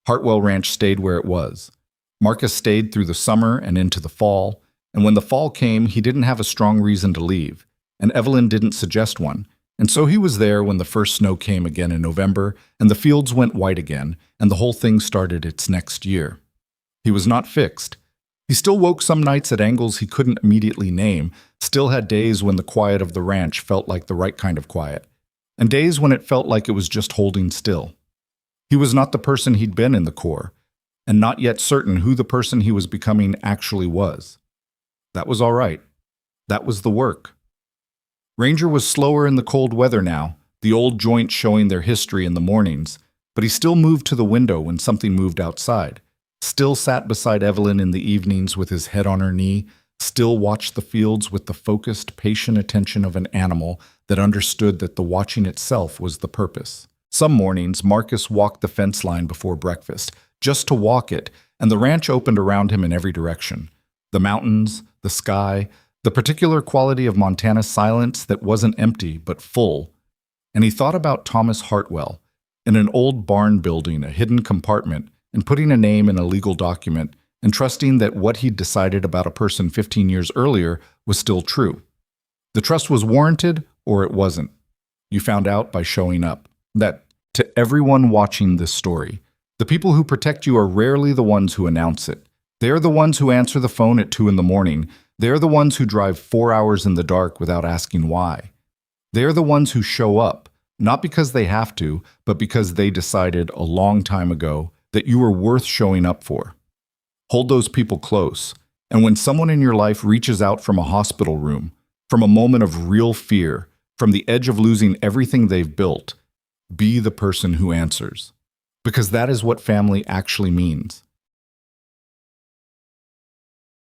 Hartwell Ranch stayed where it was. Marcus stayed through the summer and into the fall, and when the fall came, he didn't have a strong reason to leave, and Evelyn didn't suggest one, and so he was there when the first snow came again in November, and the fields went white again, and the whole thing started its next year. He was not fixed. He still woke some nights at angles he couldn't immediately name, still had days when the quiet of the ranch felt like the right kind of quiet, and days when it felt like it was just holding still. He was not the person he'd been in the Corps, and not yet certain who the person he was becoming actually was. That was all right. That was the work. Ranger was slower in the cold weather now, the old joints showing their history in the mornings, but he still moved to the window when something moved outside, still sat beside Evelyn in the evenings with his head on her knee, still watched the fields with the focused, patient attention of an animal that understood that the watching itself was the purpose. Some mornings, Marcus walked the fence line before breakfast, just to walk it, and the ranch opened around him in every direction. The mountains, the sky, the particular quality of Montana's silence that wasn't empty but full. And he thought about Thomas Hartwell, in an old barn building, a hidden compartment, and putting a name in a legal document, and trusting that what he'd decided about a person 15 years earlier was still true. The trust was warranted, or it wasn't. You found out by showing up. That, to everyone watching this story, the people who protect you are rarely the ones who announce it. They're the ones who answer the phone at 2 a.m. They're the ones who drive 4 hours in the dark without asking why. They're the ones who show up, not because they have to, but because they decided a long time ago that you were worth showing up for. Hold those people close, and when someone in your life reaches out from a hospital room, from a moment of real fear, from the edge of losing everything they've built, be the person who answers. Because that is what family actually means.